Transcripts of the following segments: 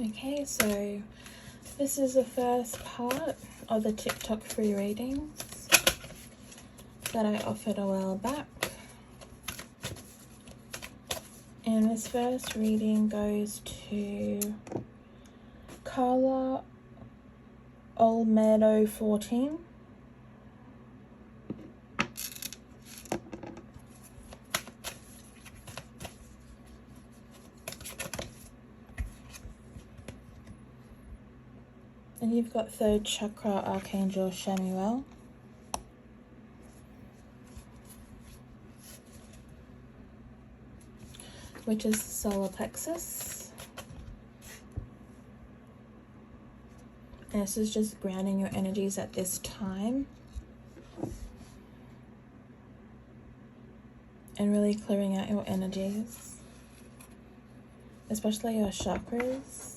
Okay, so this is the first part of the TikTok free readings that I offered a while back. And this first reading goes to Colorall Meadow 14. And you've got third chakra Archangel Shamuel. Which is the solar plexus. And this is just grounding your energies at this time. And really clearing out your energies. Especially your chakras.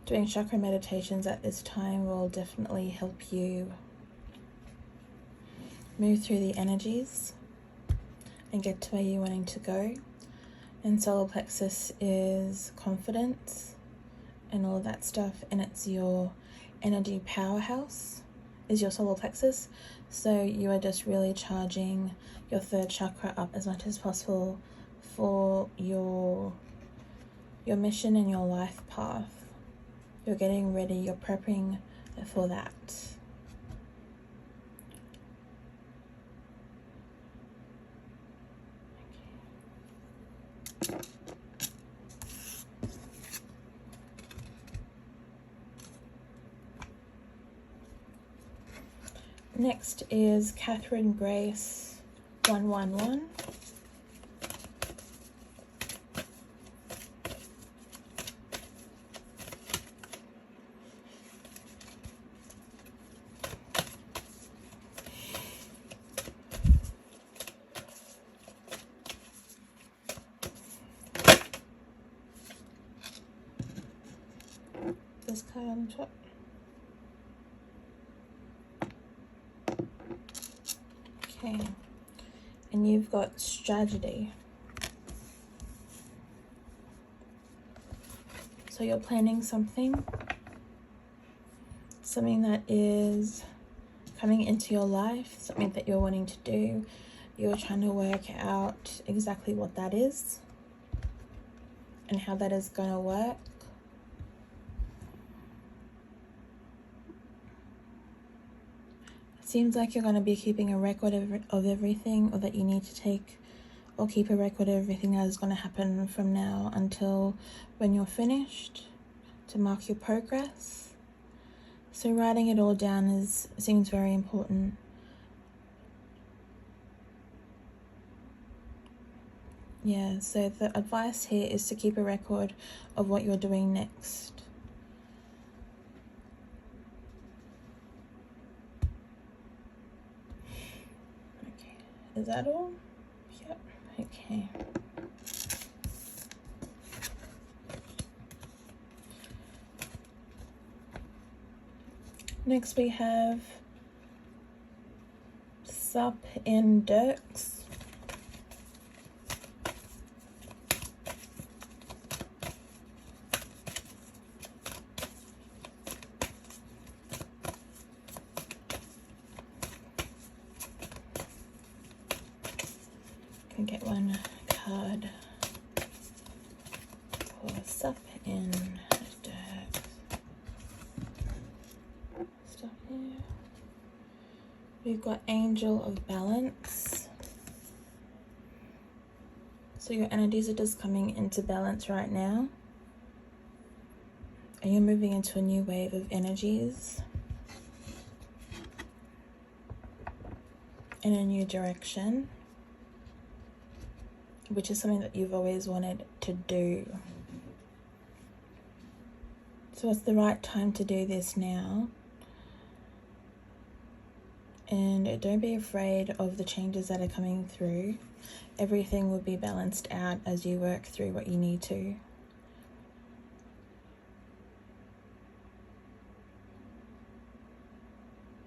Doing chakra meditations at this time will definitely help you move through the energies and get to where you're wanting to go. And solar plexus is confidence and all of that stuff, and it's your energy powerhouse is your solar plexus. So you are just really charging your third chakra up as much as possible for your mission and your life path. You're getting ready, you're prepping for that. Next is Katherine Grace 111. This card on top. Okay, and you've got strategy. So you're planning something that is coming into your life, something that you're wanting to do. You're trying to work out exactly what that is and how that is going to work. Seems like you're going to be keeping a record of everything, or that you need to take or keep a record of everything that is going to happen from now until when you're finished, to mark your progress. So writing it all down seems very important. Yeah, so the advice here is to keep a record of what you're doing next. Is that all? Yep. Okay. Next we have Sup Index. Can get one card for Sup Index. Stuff here. We've got Angel of Balance. So your energies are just coming into balance right now. And you're moving into a new wave of energies. In a new direction. Which is something that you've always wanted to do. So it's the right time to do this now. And don't be afraid of the changes that are coming through. Everything will be balanced out as you work through what you need to.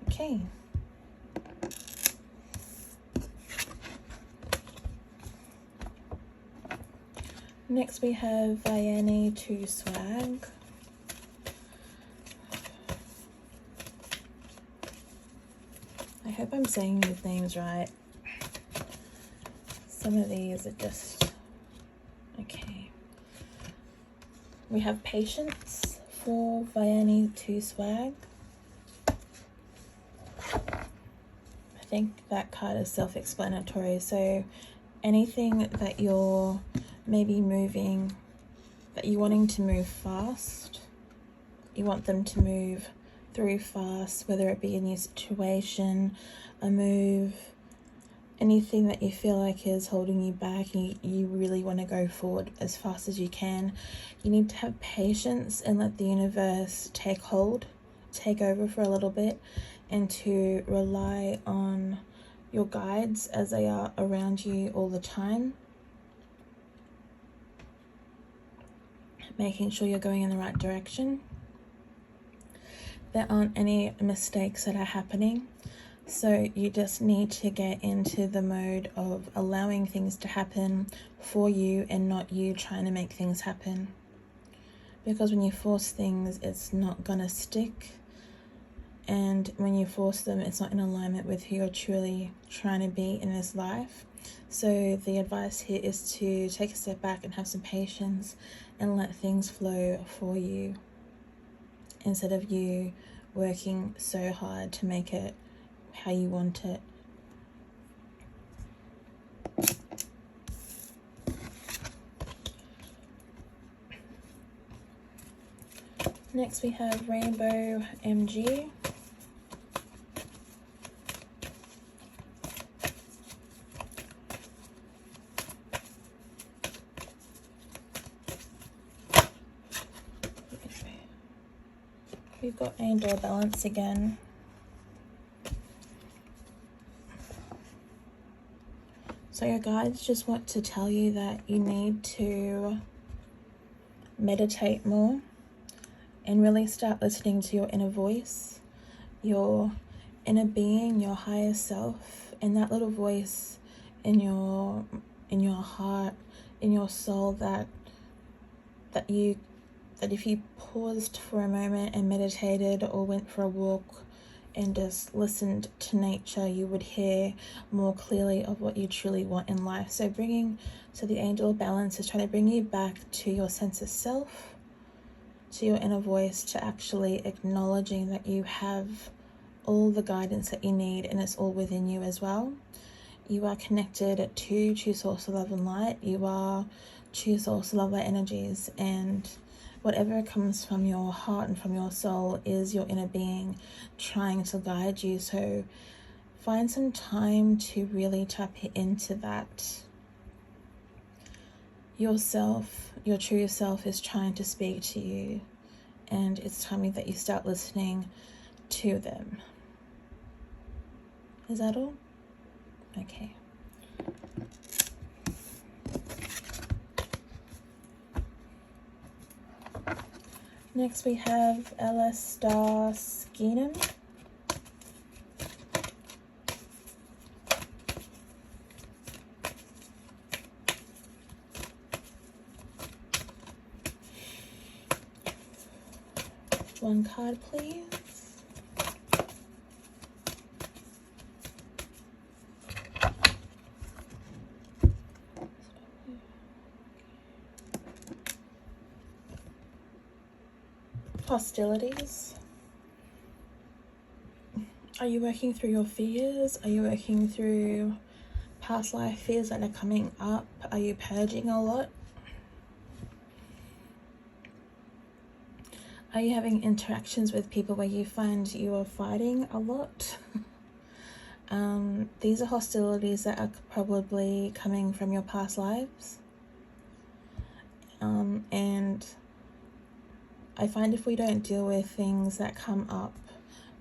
Okay. Next we have Ayani to Swag. I hope I'm saying these names right. Some of these are just okay. We have Patience for Ayani to Swag. I think that card is self-explanatory. So anything that you're maybe moving, that you're wanting to move fast, you want them to move through fast, whether it be a new situation, a move, anything that you feel like is holding you back, you really want to go forward as fast as you can. You need to have patience and let the universe take hold, take over for a little bit, and to rely on your guides as they are around you all the time. Making sure you're going in the right direction. There aren't any mistakes that are happening. So you just need to get into the mode of allowing things to happen for you and not you trying to make things happen. Because when you force things, it's not gonna stick. And when you force them, it's not in alignment with who you're truly trying to be in this life. So the advice here is to take a step back and have some patience and let things flow for you, instead of you working so hard to make it how you want it. Next we have Rainbow MG. We've got Angel Balance again. So your guides just want to tell you that you need to meditate more and really start listening to your inner voice, your inner being, your higher self, and that little voice in your heart, in your soul that if you paused for a moment and meditated or went for a walk and just listened to nature, you would hear more clearly of what you truly want in life. So the angel balance is trying to bring you back to your sense of self, to your inner voice, to actually acknowledging that you have all the guidance that you need and it's all within you as well. You are connected to true source of love and light. You are true source of love, light energies, and whatever comes from your heart and from your soul is your inner being trying to guide you. So find some time to really tap into that. Yourself, your true self is trying to speak to you, and it's time that you start listening to them. Is that all? Okay. Next we have Nebulasttfgblog. One card, please. Hostilities. Are you working through your fears? Are you working through past life fears that are coming up? Are you purging a lot? Are you having interactions with people where you find you are fighting a lot? These are hostilities that are probably coming from your past lives. And I find if we don't deal with things that come up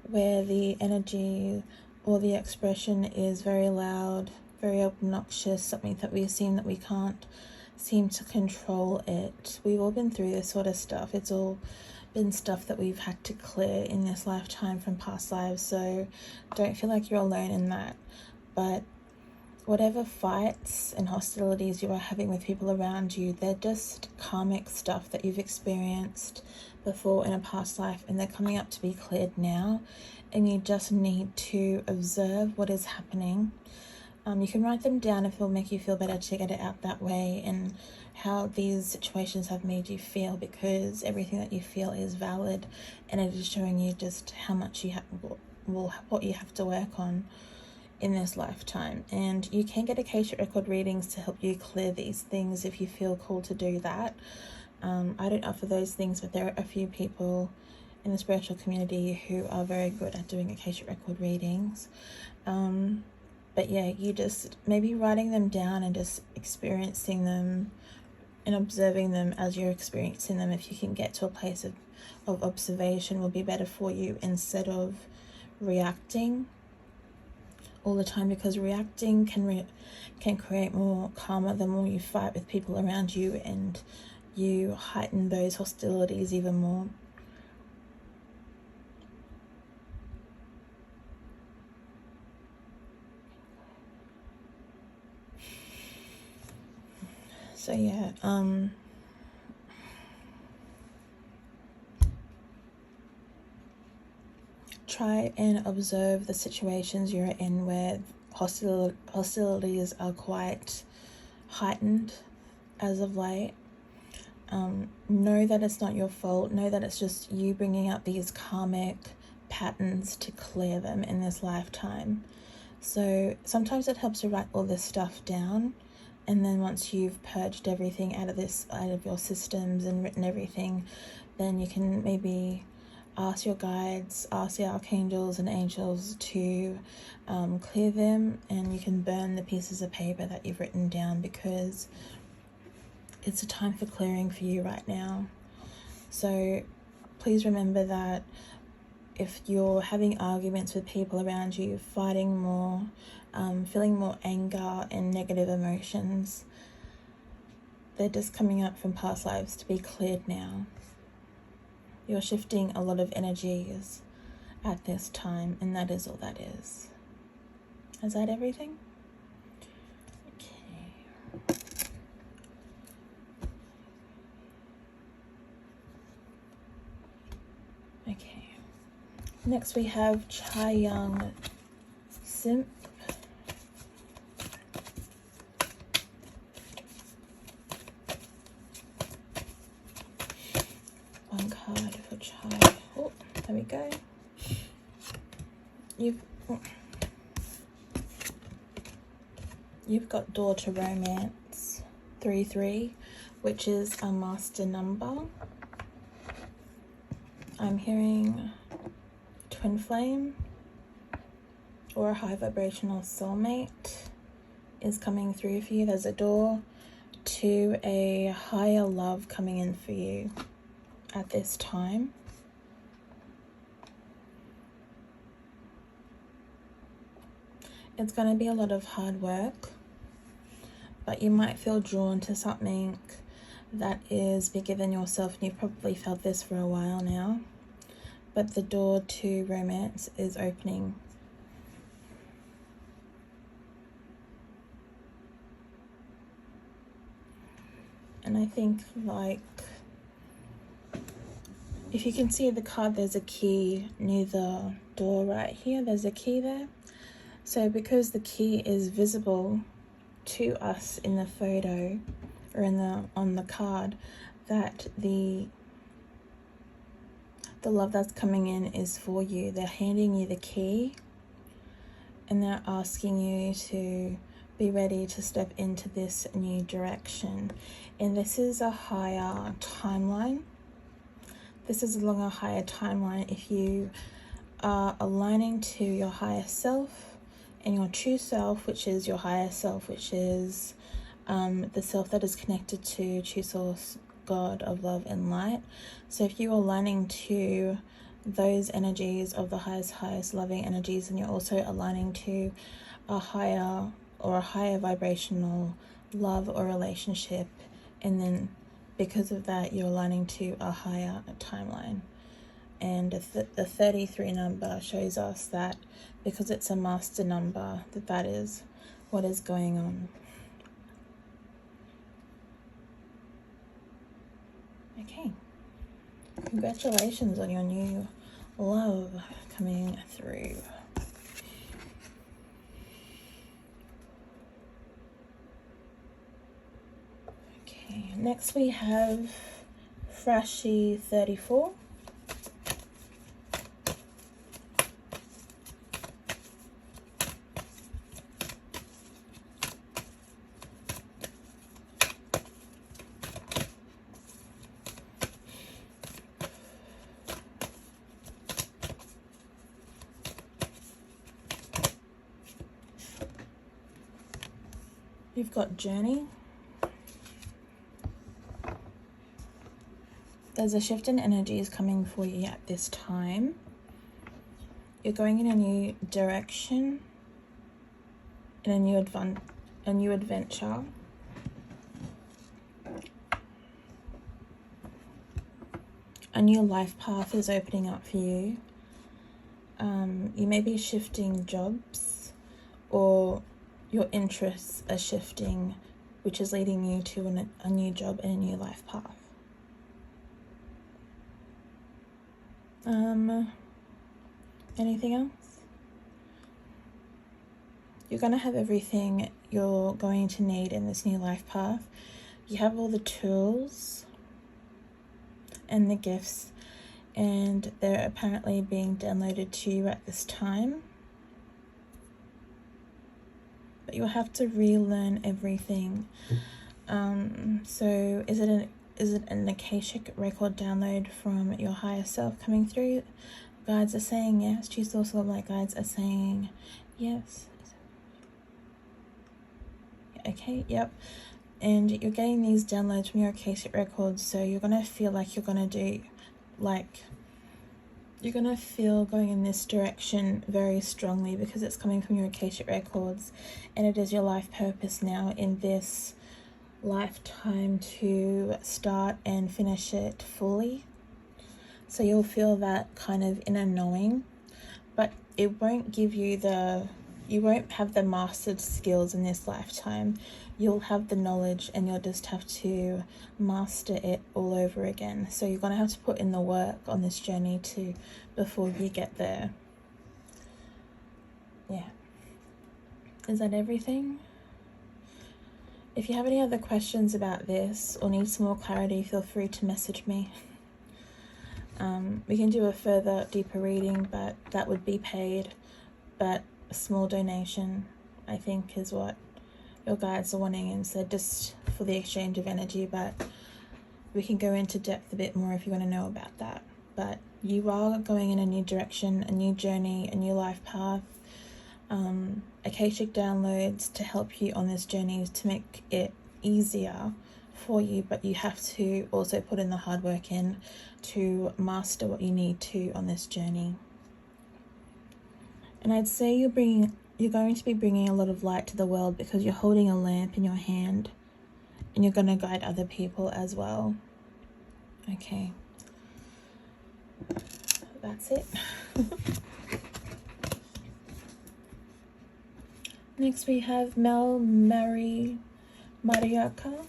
where the energy or the expression is very loud, very obnoxious, something that we assume that we can't seem to control it. We've all been through this sort of stuff. It's all been stuff that we've had to clear in this lifetime from past lives, so don't feel like you're alone in that. But whatever fights and hostilities you are having with people around you, they're just karmic stuff that you've experienced before in a past life, and they're coming up to be cleared now, and you just need to observe what is happening. You can write them down if it'll make you feel better to get it out that way, and how these situations have made you feel, because everything that you feel is valid, and it is showing you just how much you have, what you have to work on in this lifetime. And you can get Akashic record readings to help you clear these things if you feel called to do that. I don't offer those things, but there are a few people in the spiritual community who are very good at doing Akashic record readings. But yeah, you just maybe writing them down and just experiencing them and observing them as you're experiencing them, if you can get to a place of observation, will be better for you, instead of reacting all the time, because reacting can create more karma the more you fight with people around you, and you heighten those hostilities even more. So yeah, try and observe the situations you're in where hostilities are quite heightened as of late. Know that it's not your fault. Know that it's just you bringing up these karmic patterns to clear them in this lifetime. So sometimes it helps to write all this stuff down, and then once you've purged everything out of your systems and written everything, then you can maybe ask your guides, ask the archangels and angels to clear them, and you can burn the pieces of paper that you've written down, because it's a time for clearing for you right now. So please remember that if you're having arguments with people around you, fighting more, feeling more anger and negative emotions, they're just coming up from past lives to be cleared now. You're shifting a lot of energies at this time, and that is all that is. Is that everything? Okay. Okay. Next we have Chai Young Simp. One card for Chai. Oh, there we go. You've got Door to Romance 3-3, which is a master number. I'm hearing twin flame or a high vibrational soulmate is coming through for you. There's a door to a higher love coming in for you at this time. It's going to be a lot of hard work, but you might feel drawn to something that is bigger than yourself, and you've probably felt this for a while now. But the door to romance is opening. And I think, like, if you can see the card, there's a key near the door right here. There's a key there. So because the key is visible to us in the photo or on the card, that the love that's coming in is for you. They're handing you the key, and they're asking you to be ready to step into this new direction. And this is a higher timeline. This is along a higher timeline. If you are aligning to your higher self and your true self, which is your higher self, which is the self that is connected to true source, God of love and light. So if you are aligning to those energies of the highest loving energies, and you're also aligning to a higher vibrational love or relationship, and then because of that you're aligning to a higher timeline. And the 33 number shows us that because it's a master number, that is what is going on. Okay. Congratulations on your new love coming through. Okay, next we have Freshie 34. You've got Journey. There's a shift in energies coming for you at this time. You're going in a new direction, in a new adventure. A new life path is opening up for you. You may be shifting jobs, or your interests are shifting, which is leading you to a new job and a new life path. Anything else? You're going to have everything you're going to need in this new life path. You have all the tools and the gifts, and they're apparently being downloaded to you at this time. But you'll have to relearn everything. So is it an Akashic record download from your higher self coming through? Guides are saying yes. Choose also like guides are saying yes. Okay, yep. And you're getting these downloads from your Akashic records, so you're gonna feel like you're gonna feel going in this direction very strongly because it's coming from your Akashic records, and it is your life purpose now in this lifetime to start and finish it fully. So you'll feel that kind of inner knowing, but it won't give you you won't have the mastered skills in this lifetime. You'll have the knowledge and you'll just have to master it all over again. So you're going to have to put in the work on this journey before you get there. Yeah. Is that everything? If you have any other questions about this or need some more clarity, feel free to message me. We can do a further, deeper reading, but that would be paid. But a small donation, I think, is what your guides are wanting, and so just for the exchange of energy. But we can go into depth a bit more if you want to know about that. But you are going in a new direction, a new journey, a new life path. Akashic downloads to help you on this journey to make it easier for you, but you have to also put in the hard work in to master what you need to on this journey. And I'd say you're going to be bringing a lot of light to the world because you're holding a lamp in your hand, and you're going to guide other people as well. Okay, that's it. Next we have Mel Mary Mariaka.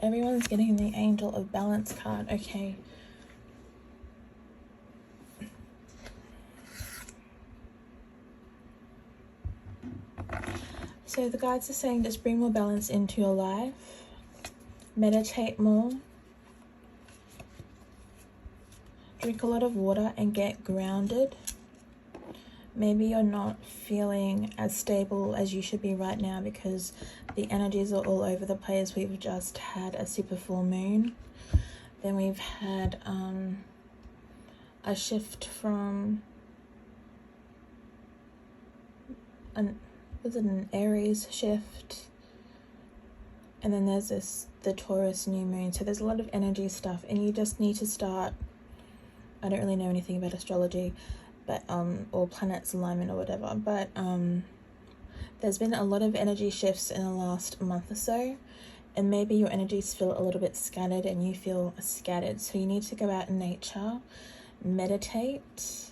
Everyone's getting the Angel of Balance card. Okay. So the guides are saying just bring more balance into your life. Meditate more. Drink a lot of water and get grounded. Maybe you're not feeling as stable as you should be right now because the energies are all over the place. We've just had a super full moon. Then we've had a shift from an Aries shift, and then there's the Taurus new moon. So there's a lot of energy stuff, and you just need to start. I don't really know anything about astrology, but or planets alignment or whatever, but there's been a lot of energy shifts in the last month or so, and maybe your energies feel a little bit scattered and you feel scattered. So you need to go out in nature, meditate,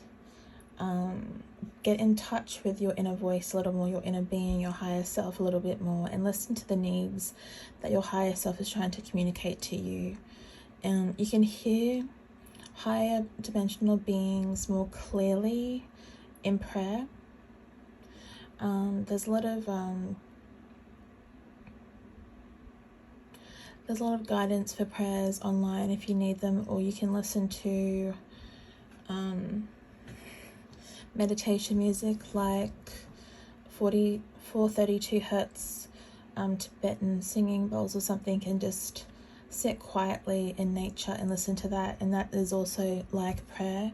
get in touch with your inner voice a little more, your inner being, your higher self a little bit more, and listen to the needs that your higher self is trying to communicate to you. And you can hear higher dimensional beings more clearly in prayer. There's a lot of guidance for prayers online if you need them, or you can listen to meditation music like 432 hertz Tibetan singing bowls or something, and just sit quietly in nature and listen to that. And that is also like prayer,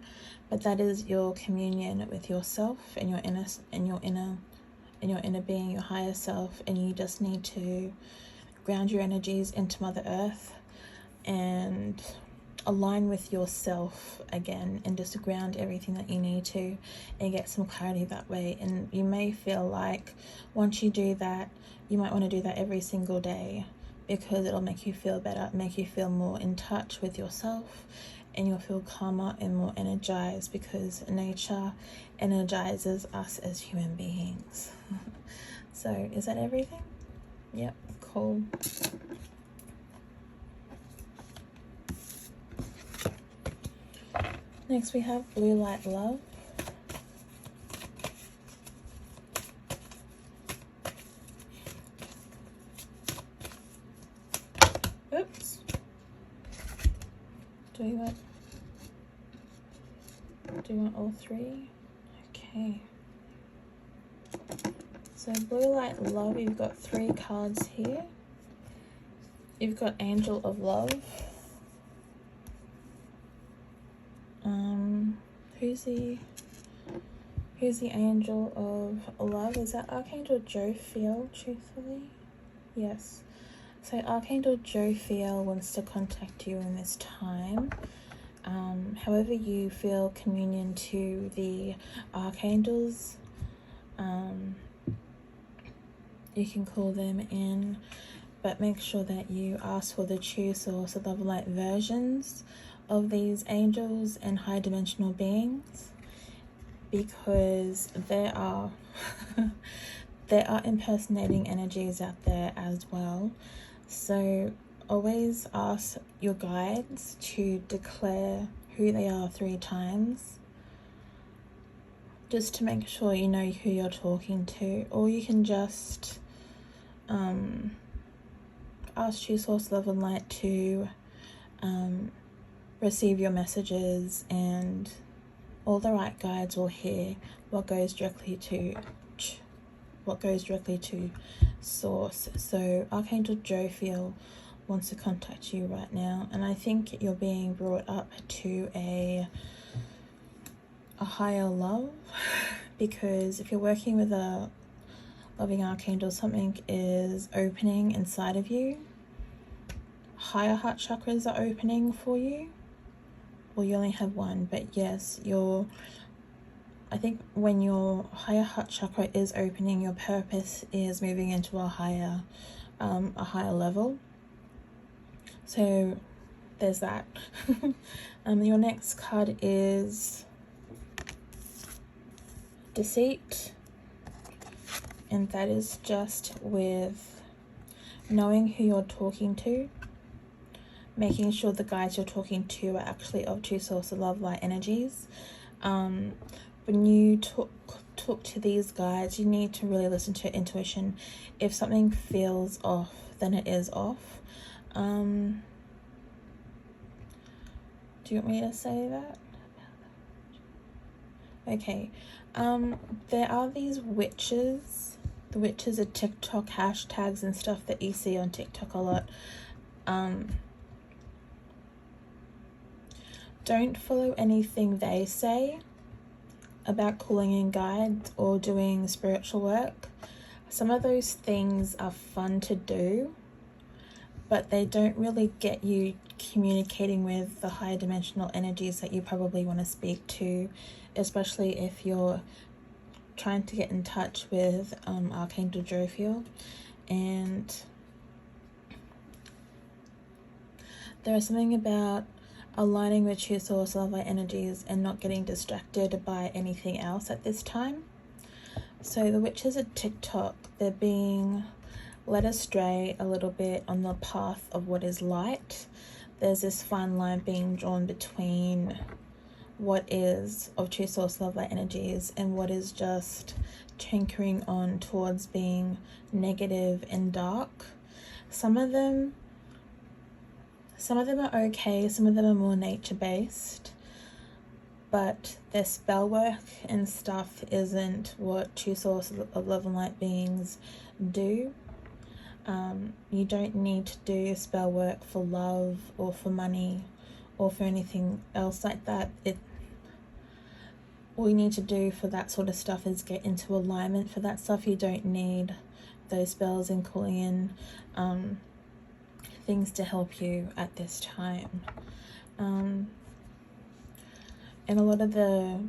but that is your communion with yourself and your inner being, your higher self. And you just need to ground your energies into Mother Earth and align with yourself again, and just ground everything that you need to, and get some clarity that way. And you may feel like once you do that, you might want to do that every single day, because it'll make you feel better, make you feel more in touch with yourself, and you'll feel calmer and more energized, because nature energizes us as human beings. So is that everything? Yep, cool. Next we have Blue Light Love. Oops. Do you want all three? Okay. So Blue Light Love, you've got 3 cards here. You've got Angel of Love. Who's the Angel of Love? Is that Archangel Jophiel, truthfully? Yes. So Archangel Jophiel wants to contact you in this time. However you feel communion to the archangels, you can call them in, but make sure that you ask for the true source of love light versions of these angels and high dimensional beings, because there are impersonating energies out there as well. So always ask your guides to declare who they are 3 times, just to make sure you know who you're talking to. Or you can just ask true source love and light to receive your messages, and all the right guides will hear what goes directly to source. So Archangel Jophiel wants to contact you right now, and I think you're being brought up to a higher love, because if you're working with a loving archangel, something is opening inside of you. Higher heart chakras are opening for you. Well, you only have one, but yes, I think when your higher heart chakra is opening, your purpose is moving into a higher level. So there's that. Your next card is Deceit, and that is just with knowing who you're talking to, making sure the guides you're talking to are actually of true source of love light energies. When you talk to these guides, you need to really listen to your intuition. If something feels off, then it is off. Do you want me to say that? Okay. There are these witches. The witches are TikTok hashtags and stuff that you see on TikTok a lot. Don't follow anything they say about calling in guides or doing spiritual work. Some of those things are fun to do, but they don't really get you communicating with the higher dimensional energies that you probably want to speak to, especially if you're trying to get in touch with Archangel Jophiel, and there is something about aligning with true source of light energies and not getting distracted by anything else at this time. So the witches at TikTok, they're being led astray a little bit on the path of what is light. There's this fine line being drawn between what is of true source love light energies and what is just tinkering on towards being negative and dark. Some of them are okay, some of them are more nature-based, but their spell work and stuff isn't what true source of love and light beings do. You don't need to do spell work for love or for money or for anything else like that. All you need to do for that sort of stuff is get into alignment for that stuff. You don't need those spells and calling in things to help you at this time. And a lot of their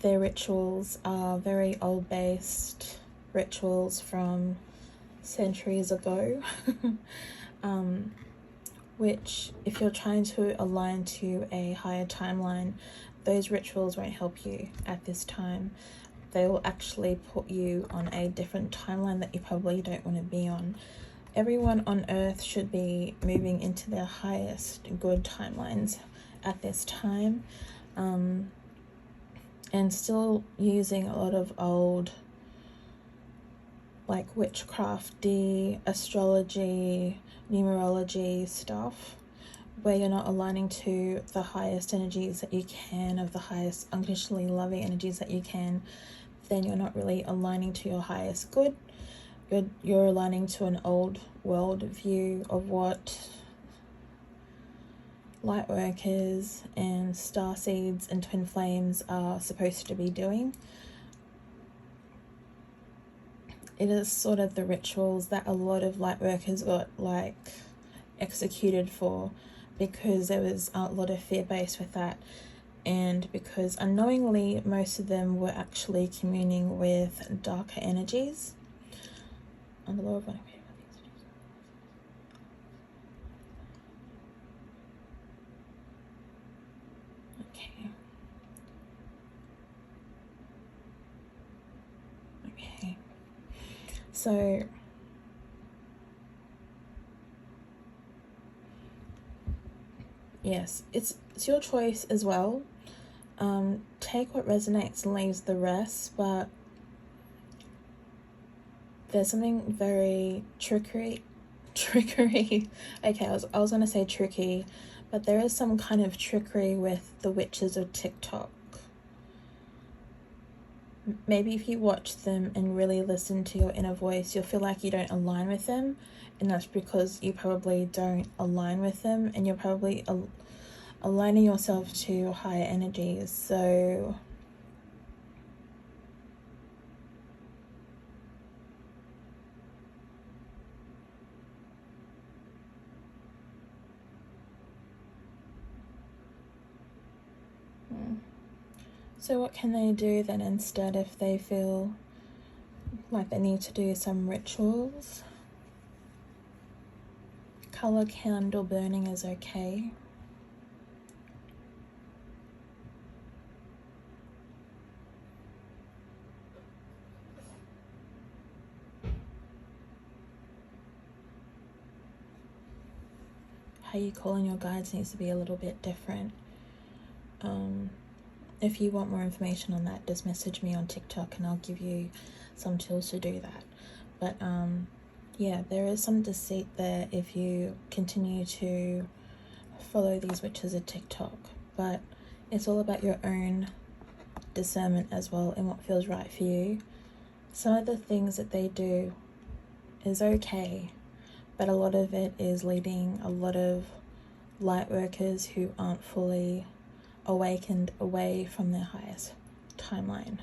rituals are very old based rituals from centuries ago. Which, if you're trying to align to a higher timeline, those rituals won't help you at this time. They will actually put you on a different timeline that you probably don't want to be on. Everyone on earth should be moving into their highest good timelines at this time, and still using a lot of old like witchcrafty, astrology, numerology stuff, where you're not aligning to the highest energies that you can, of the highest unconditionally loving energies that you can, then you're not really aligning to your highest good. You're aligning to an old world view of what light workers and star seeds and twin flames are supposed to be doing. It is sort of the rituals that a lot of light workers got like executed for, because there was a lot of fear based with that, and because unknowingly most of them were actually communing with darker energies. On the lower one. Okay. So yes, it's your choice as well. Take what resonates and leaves the rest, but there's something very trickery. Okay, I was gonna say tricky, but there is some kind of trickery with the witches of TikTok. Maybe if you watch them and really listen to your inner voice, you'll feel like you don't align with them, and that's because you probably don't align with them, and you're probably aligning yourself to higher energies. So So what can they do then instead if they feel like they need to do some rituals? Color candle burning is okay. How you call in your guides needs to be a little bit different. If you want more information on that, just message me on TikTok and I'll give you some tools to do that. But yeah, there is some deceit there if you continue to follow these witches at TikTok, but it's all about your own discernment as well and what feels right for you. Some of the things that they do is okay, but a lot of it is leading a lot of light workers who aren't fully awakened away from their highest timeline.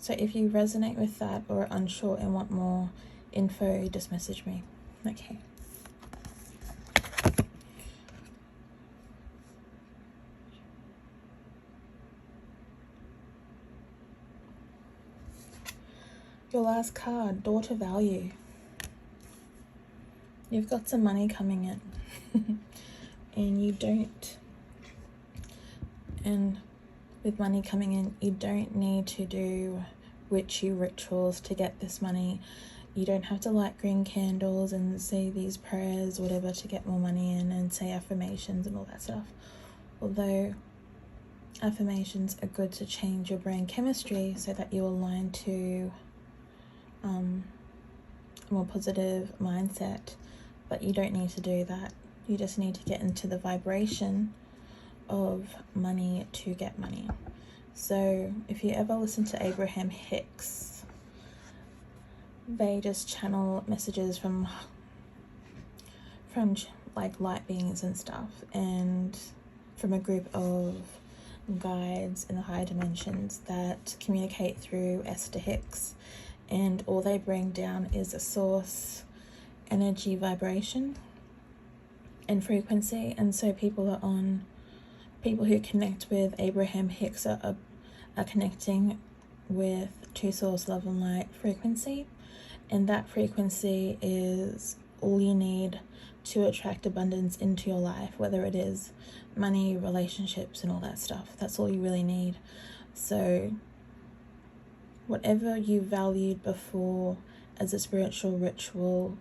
So if you resonate with that or are unsure and want more info, just message me. Okay. Your last card, daughter value. You've got some money coming in. And you don't, and with money coming in, you don't need to do witchy rituals to get this money. You don't have to light green candles and say these prayers, whatever, to get more money in, and say affirmations and all that stuff. Although affirmations are good to change your brain chemistry so that you align to a more positive mindset, but you don't need to do that. You just need to get into the vibration of money to get money. So if you ever listen to Abraham Hicks, they just channel messages from like light beings and stuff, and from a group of guides in the higher dimensions that communicate through Esther Hicks, and all they bring down is a source energy vibration and frequency. And so people who connect with Abraham Hicks are connecting with true source love and light frequency, and that frequency is all you need to attract abundance into your life, whether it is money, relationships, and all that stuff. That's all you really need. So whatever you valued before as a spiritual ritual,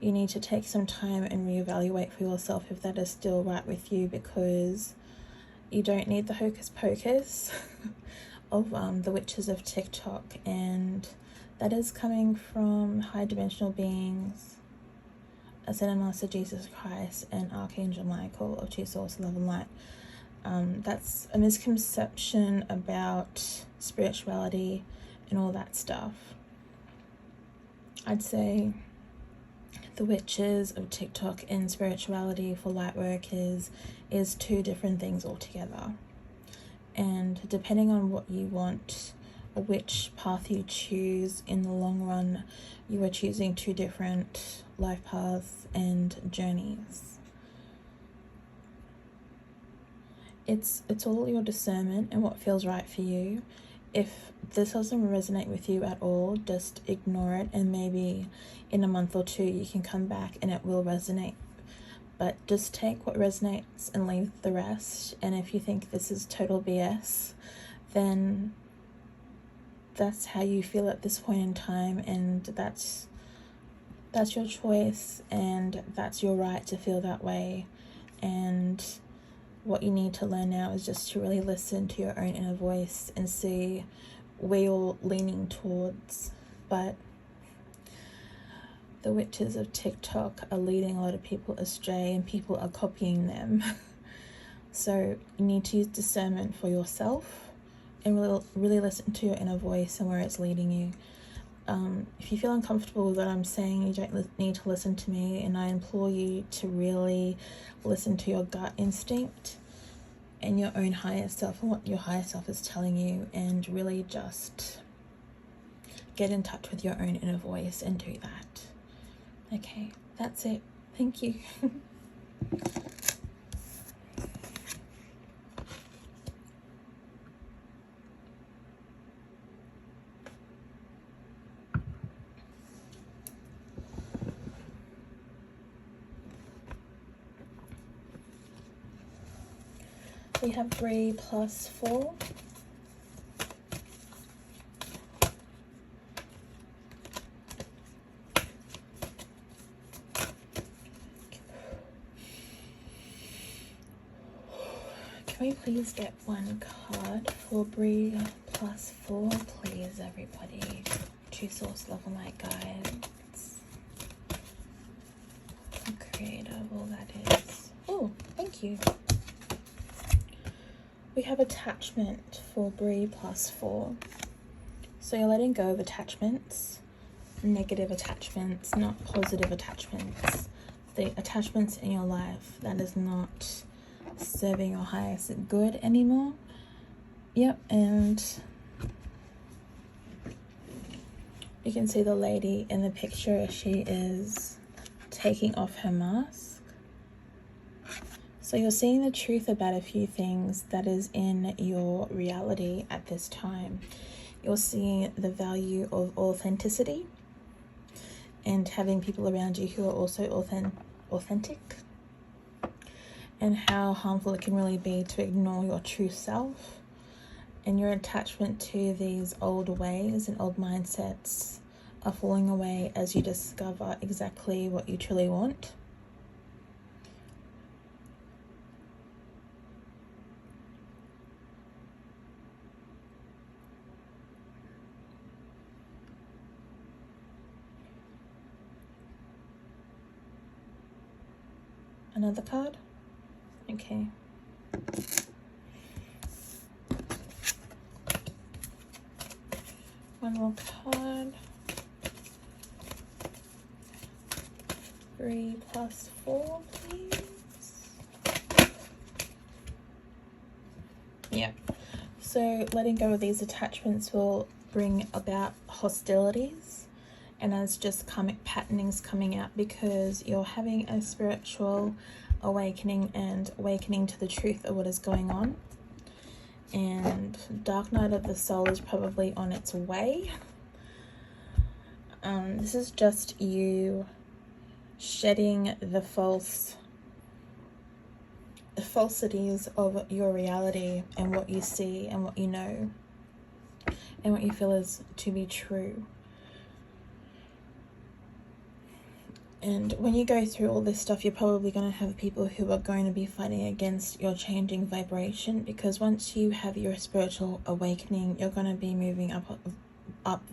you need to take some time and reevaluate for yourself if that is still right with you, because you don't need the hocus pocus of the witches of TikTok, and that is coming from high dimensional beings, Ascended Master Jesus Christ and Archangel Michael of True Source Love and Light. That's a misconception about spirituality and all that stuff. I'd say the witches of TikTok and spirituality for light work is two different things altogether. And depending on what you want, or which path you choose in the long run, you are choosing two different life paths and journeys. It's all your discernment and what feels right for you. If this doesn't resonate with you at all, just ignore it, and maybe in a month or two you can come back and it will resonate. But just take what resonates and leave the rest. And if you think this is total BS, then that's how you feel at this point in time, and that's your choice, and that's your right to feel that way. And what you need to learn now is just to really listen to your own inner voice and see where you're leaning towards. But the witches of TikTok are leading a lot of people astray, and people are copying them. So you need to use discernment for yourself and really listen to your inner voice and where it's leading you. If you feel uncomfortable with what I'm saying, you don't need to listen to me, and I implore you to really listen to your gut instinct and your own higher self and what your higher self is telling you, and really just get in touch with your own inner voice and do that. Okay, that's it. Thank you. We have 3 plus 4. Can we please get one card for 3 plus 4, please, everybody? True Source Love and Light Guides. How creative that is. Oh, thank you. We have attachment for 3 plus 4. So you're letting go of attachments, negative attachments, not positive attachments. The attachments in your life that is not serving your highest good anymore. Yep, and you can see the lady in the picture, she is taking off her mask. So you're seeing the truth about a few things that is in your reality at this time. you're seeing the value of authenticity and having people around you who are also authentic, and how harmful it can really be to ignore your true self, and your attachment to these old ways and old mindsets are falling away as you discover exactly what you truly want. Another card? Okay. One more card. 3 plus 4, please. Yeah. So letting go of these attachments will bring about hostilities, and as just karmic patternings coming out, because you're having a spiritual awakening and awakening to the truth of what is going on. And dark night of the soul is probably on its way. This is just you shedding the falsities of your reality and what you see and what you know and what you feel is to be true. And when you go through all this stuff, you're probably going to have people who are going to be fighting against your changing vibration, because once you have your spiritual awakening, you're going to be moving up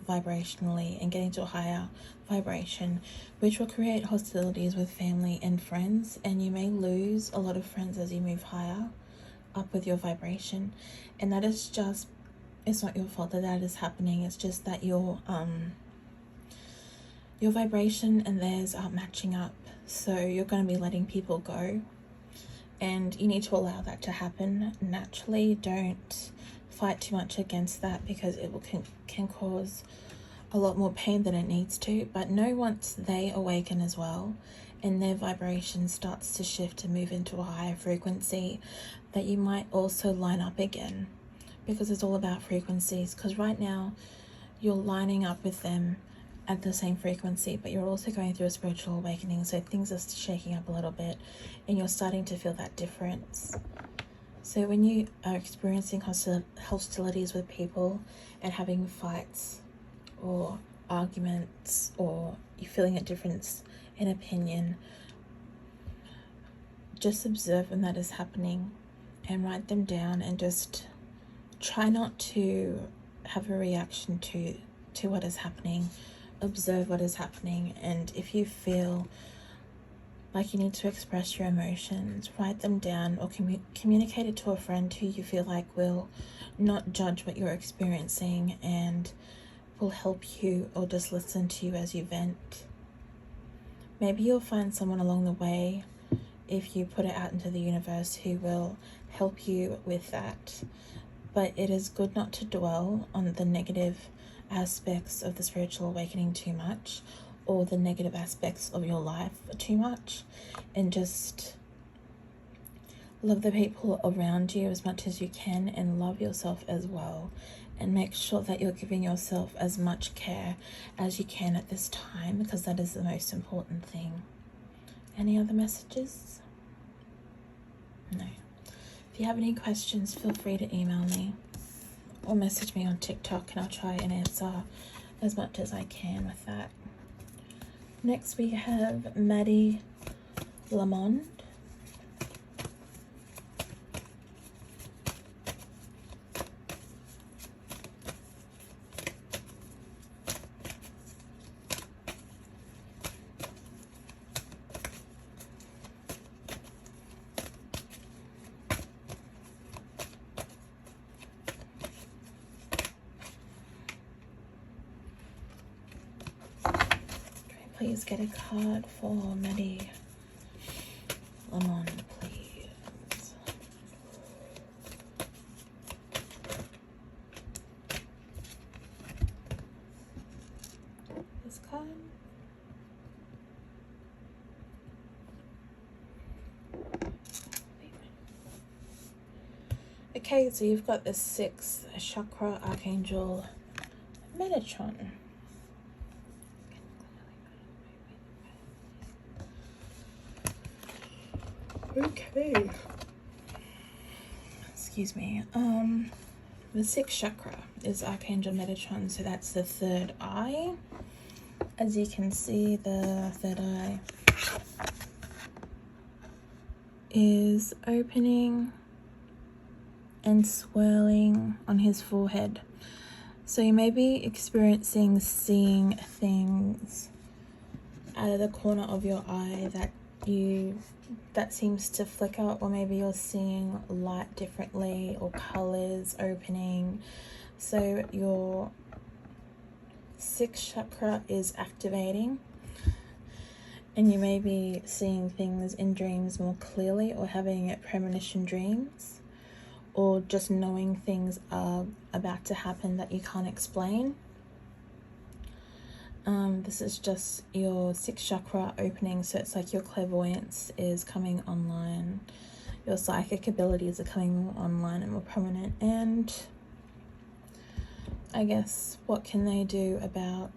vibrationally and getting to a higher vibration, which will create hostilities with family and friends, and you may lose a lot of friends as you move higher up with your vibration. And that is just, it's not your fault that that is happening. It's just that your vibration and theirs aren't matching up, so you're going to be letting people go, and you need to allow that to happen naturally. Don't fight too much against that, because it can cause a lot more pain than it needs to. But know once they awaken as well and their vibration starts to shift and move into a higher frequency, that you might also line up again, because it's all about frequencies. Because right now you're lining up with them at the same frequency, but you're also going through a spiritual awakening, so things are shaking up a little bit and you're starting to feel that difference. So when you are experiencing hostilities with people and having fights or arguments, or you're feeling a difference in opinion, just observe when that is happening and write them down, and just try not to have a reaction to what is happening. Observe what is happening, and if you feel like you need to express your emotions, write them down, or communicate it to a friend who you feel like will not judge what you're experiencing and will help you, or just listen to you as you vent. Maybe you'll find someone along the way, if you put it out into the universe, who will help you with that. But it is good not to dwell on the negative aspects of the spiritual awakening too much, or the negative aspects of your life too much, and just love the people around you as much as you can, and love yourself as well, and make sure that you're giving yourself as much care as you can at this time, because that is the most important thing. Any other messages? No. If you have any questions, feel free to email me or message me on TikTok, and I'll try and answer as much as I can with that. Next we have Maddie Lamond. Please get a card for Maddie Lamond, please. This card. Okay, so you've got the 6th chakra archangel Metatron. Okay. Excuse me. The sixth chakra is Archangel Metatron, so that's the third eye. As you can see, the third eye is opening and swirling on his forehead. So you may be experiencing seeing things out of the corner of your eye that seems to flicker, or maybe you're seeing light differently or colors opening. So your sixth chakra is activating, and you may be seeing things in dreams more clearly, or having premonition dreams, or just knowing things are about to happen that you can't explain. This is just your sixth chakra opening, so it's like your clairvoyance is coming online, your psychic abilities are coming more online and more prominent. And I guess what can they do about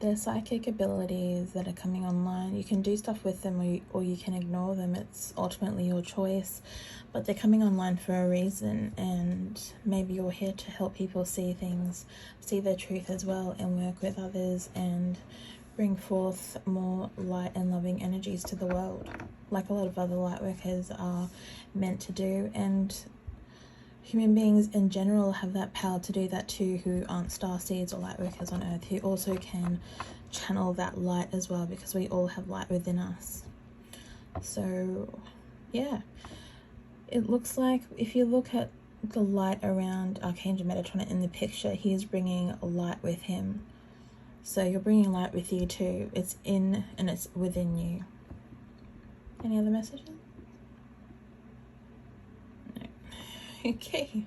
their psychic abilities that are coming online? You can do stuff with them, or you can ignore them. It's ultimately your choice, but they're coming online for a reason, and maybe you're here to help people see things, see their truth as well, and work with others and bring forth more light and loving energies to the world, like a lot of other light workers are meant to do. And human beings in general have that power to do that too, who aren't starseeds or light workers on Earth, who also can channel that light as well, because we all have light within us. So yeah, it looks like if you look at the light around Archangel Metatron in the picture, he's bringing light with him. So you're bringing light with you too. It's in and it's within you. Any other messages? Okay.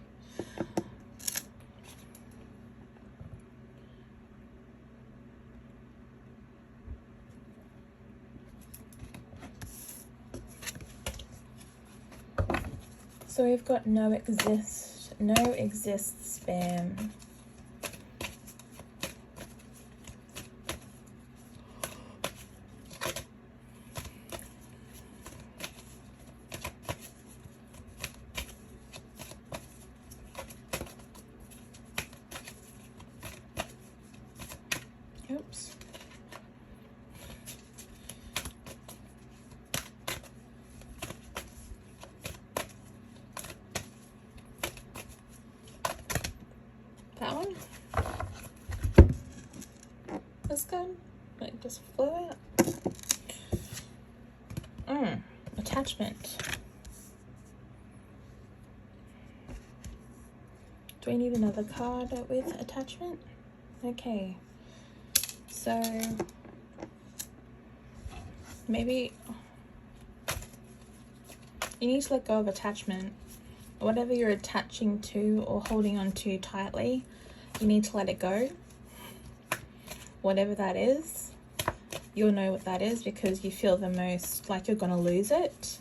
So we've got no exists spam. Oops. That one? That's good. It just flew out. Attachment. Do we need another card with attachment? Okay. So maybe you need to let go of attachment. Whatever you're attaching to or holding on to tightly, you need to let it go. Whatever that is, you'll know what that is, because you feel the most like you're gonna lose it.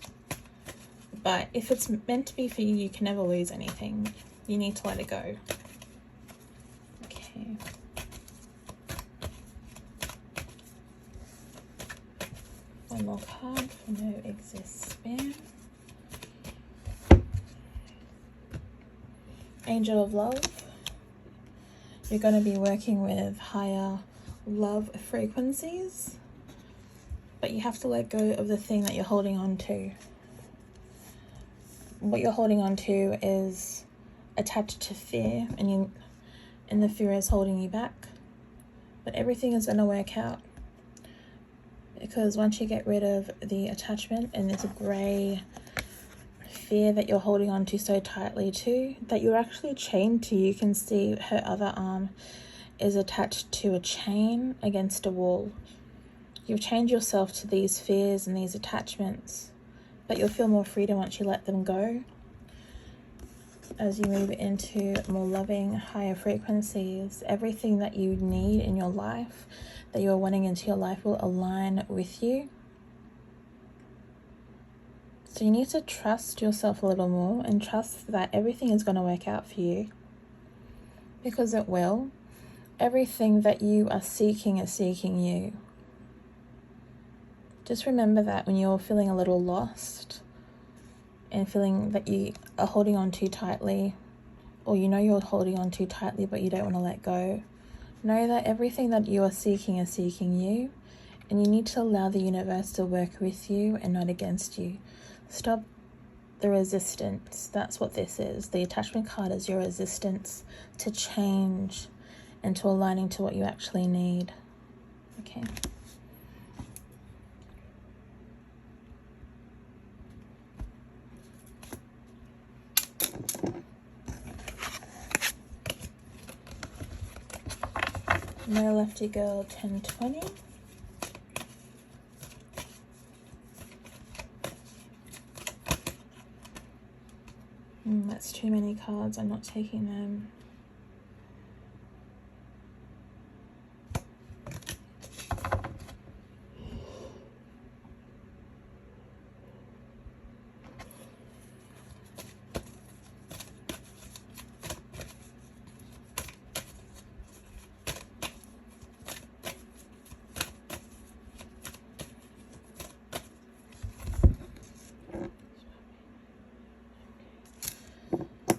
But if it's meant to be for you, you can never lose anything. You need to let it go. Okay. One more card for no exists spam. Angel of Love. You're going to be working with higher love frequencies, but you have to let go of the thing that you're holding on to. What you're holding on to is attached to fear, and the fear is holding you back. But everything is going to work out, because once you get rid of the attachment and there's a grey fear that you're holding on to so tightly to, that you're actually chained to. You can see her other arm is attached to a chain against a wall. You've chained yourself to these fears and these attachments, but you'll feel more freedom once you let them go. As you move into more loving, higher frequencies, everything that you need in your life, that you're wanting into your life, will align with you. So you need to trust yourself a little more and trust that everything is going to work out for you. because it will. Everything that you are seeking is seeking you. Just remember that when you're feeling a little lost and feeling that you are holding on too tightly, or you know you're holding on too tightly but you don't want to let go, know that everything that you are seeking is seeking you, and you need to allow the universe to work with you and not against you. Stop the resistance. That's what this is. The attachment card is your resistance to change and to aligning to what you actually need. Okay. My Lefty Girl 1020. That's too many cards. I'm not taking them.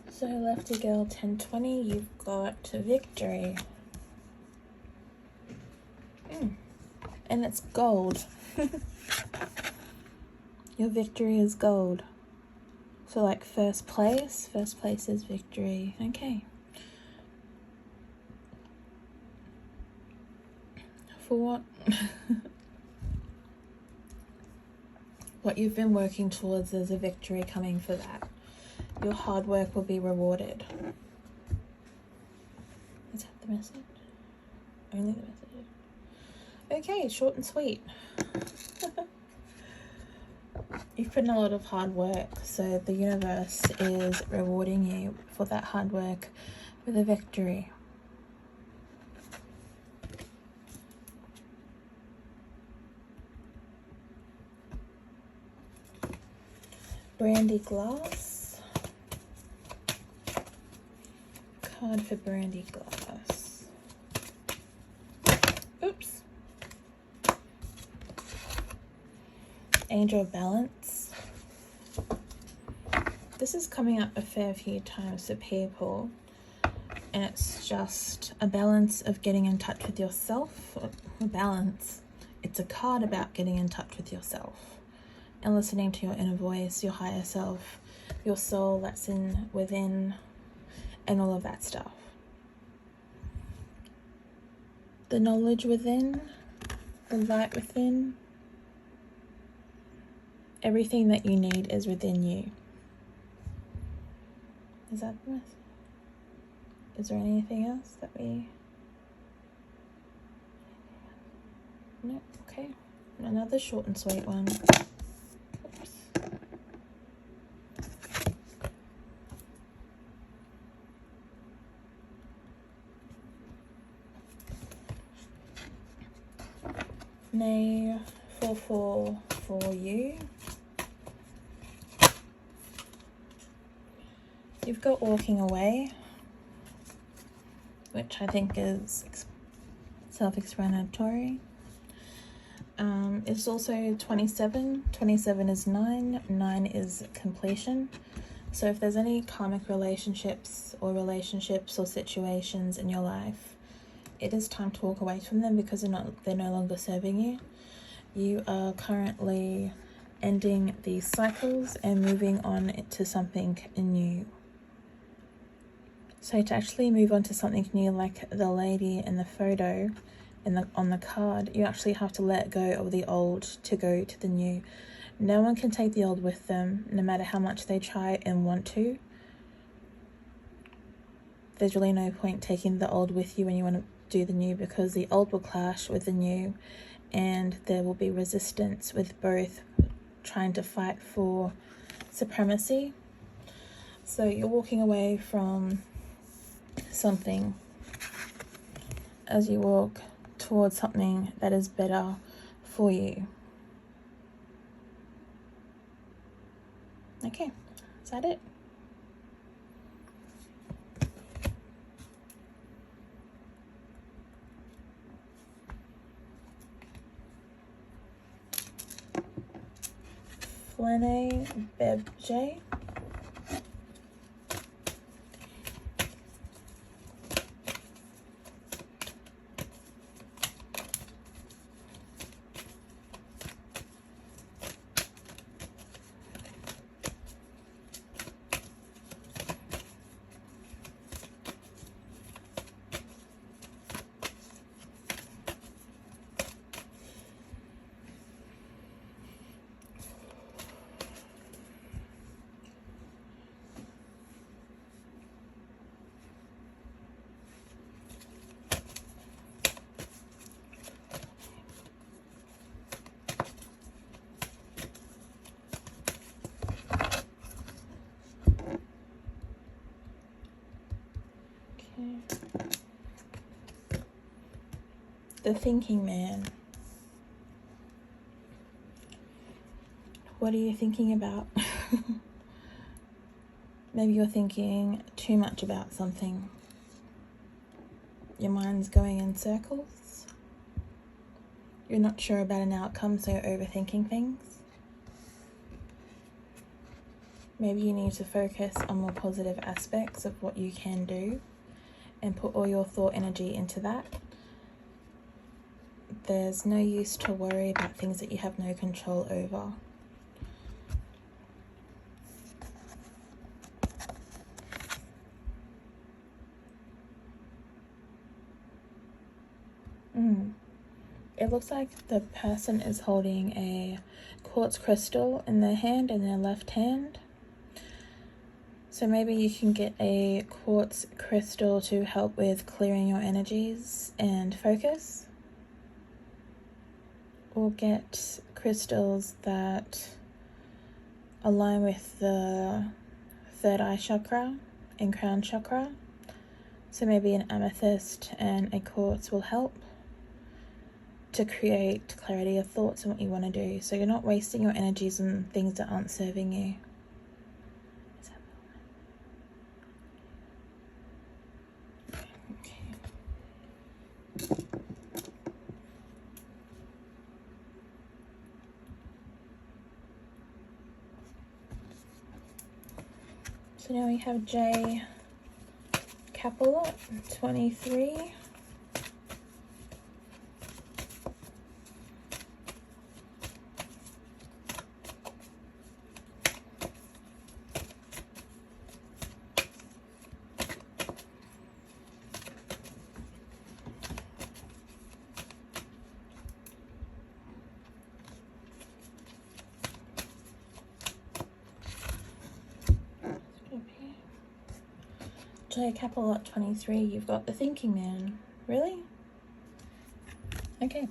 So Lefty Girl 1020, you've got victory. And it's gold. Your victory is gold. So like first place is victory. Okay. For what? What you've been working towards, there's a victory coming for that. Your hard work will be rewarded. Is that the message? Only the message. Okay, short and sweet. You've put in a lot of hard work, so the universe is rewarding you for that hard work with a victory. Brandy glass. Card for brandy glass. Oops. Angel of balance. This is coming up a fair few times for people, and it's just a balance of getting in touch with yourself. A balance. It's a card about getting in touch with yourself and listening to your inner voice, your higher self, your soul that's within, and all of that stuff. The knowledge within, the light within, everything that you need is within you. Is that the message? Is there anything else that we... No, okay. Another short and sweet one. Oops. Nay, for you. You've got walking away, which I think is self-explanatory. It's also 27. 27 is 9. 9 is completion. So if there's any karmic relationships or situations in your life, it is time to walk away from them because they're no longer serving you. You are currently ending these cycles and moving on to something new. So to actually move on to something new, like the lady in the photo on the card, you actually have to let go of the old to go to the new. No one can take the old with them, no matter how much they try and want to. There's really no point taking the old with you when you want to do the new, because the old will clash with the new, and there will be resistance with both trying to fight for supremacy. So you're walking away from something as you walk towards something that is better for you. Okay, is that it? Blene Bebje. The thinking man. What are you thinking about? Maybe you're thinking too much about something. Your mind's going in circles. You're not sure about an outcome, so you're overthinking things. Maybe you need to focus on more positive aspects of what you can do and put all your thought energy into that. There's no use to worry about things that you have no control over. It looks like the person is holding a quartz crystal in their hand, in their left hand. So maybe you can get a quartz crystal to help with clearing your energies and focus. Or get crystals that align with the third eye chakra and crown chakra. So maybe an amethyst and a quartz will help to create clarity of thoughts and what you want to do. So you're not wasting your energies on things that aren't serving you. So now we have J Capelot 23. J Capelot 23, you've got the thinking man. Really? Okay.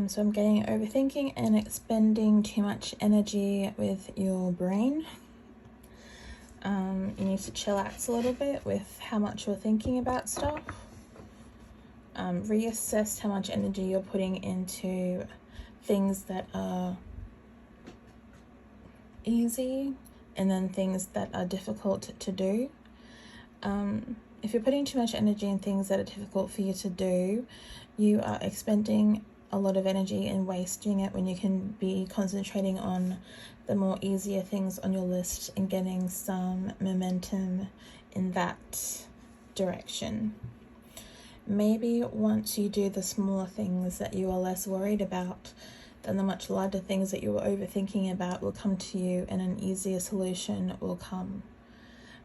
So I'm getting overthinking and expending too much energy with your brain. You need to chillax a little bit with how much you're thinking about stuff. Reassess how much energy you're putting into things that are easy and then things that are difficult to do. If you're putting too much energy in things that are difficult for you to do, you are expending a lot of energy and wasting it when you can be concentrating on the more easier things on your list and getting some momentum in that direction. Maybe once you do the smaller things that you are less worried about, then the much larger things that you were overthinking about will come to you and an easier solution will come.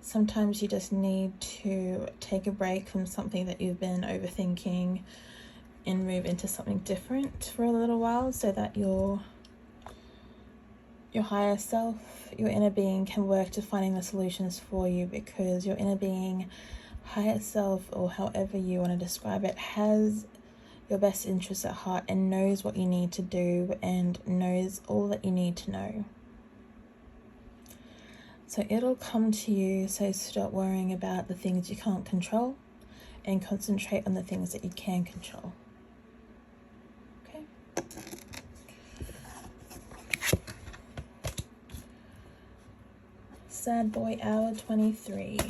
Sometimes you just need to take a break from something that you've been overthinking and move into something different for a little while so that your higher self, your inner being, can work to finding the solutions for you, because your inner being, higher self, or however you want to describe it, has your best interests at heart and knows what you need to do and knows all that you need to know. So it'll come to you, so stop worrying about the things you can't control and concentrate on the things that you can control. Okay? Sad Boy Hour 23.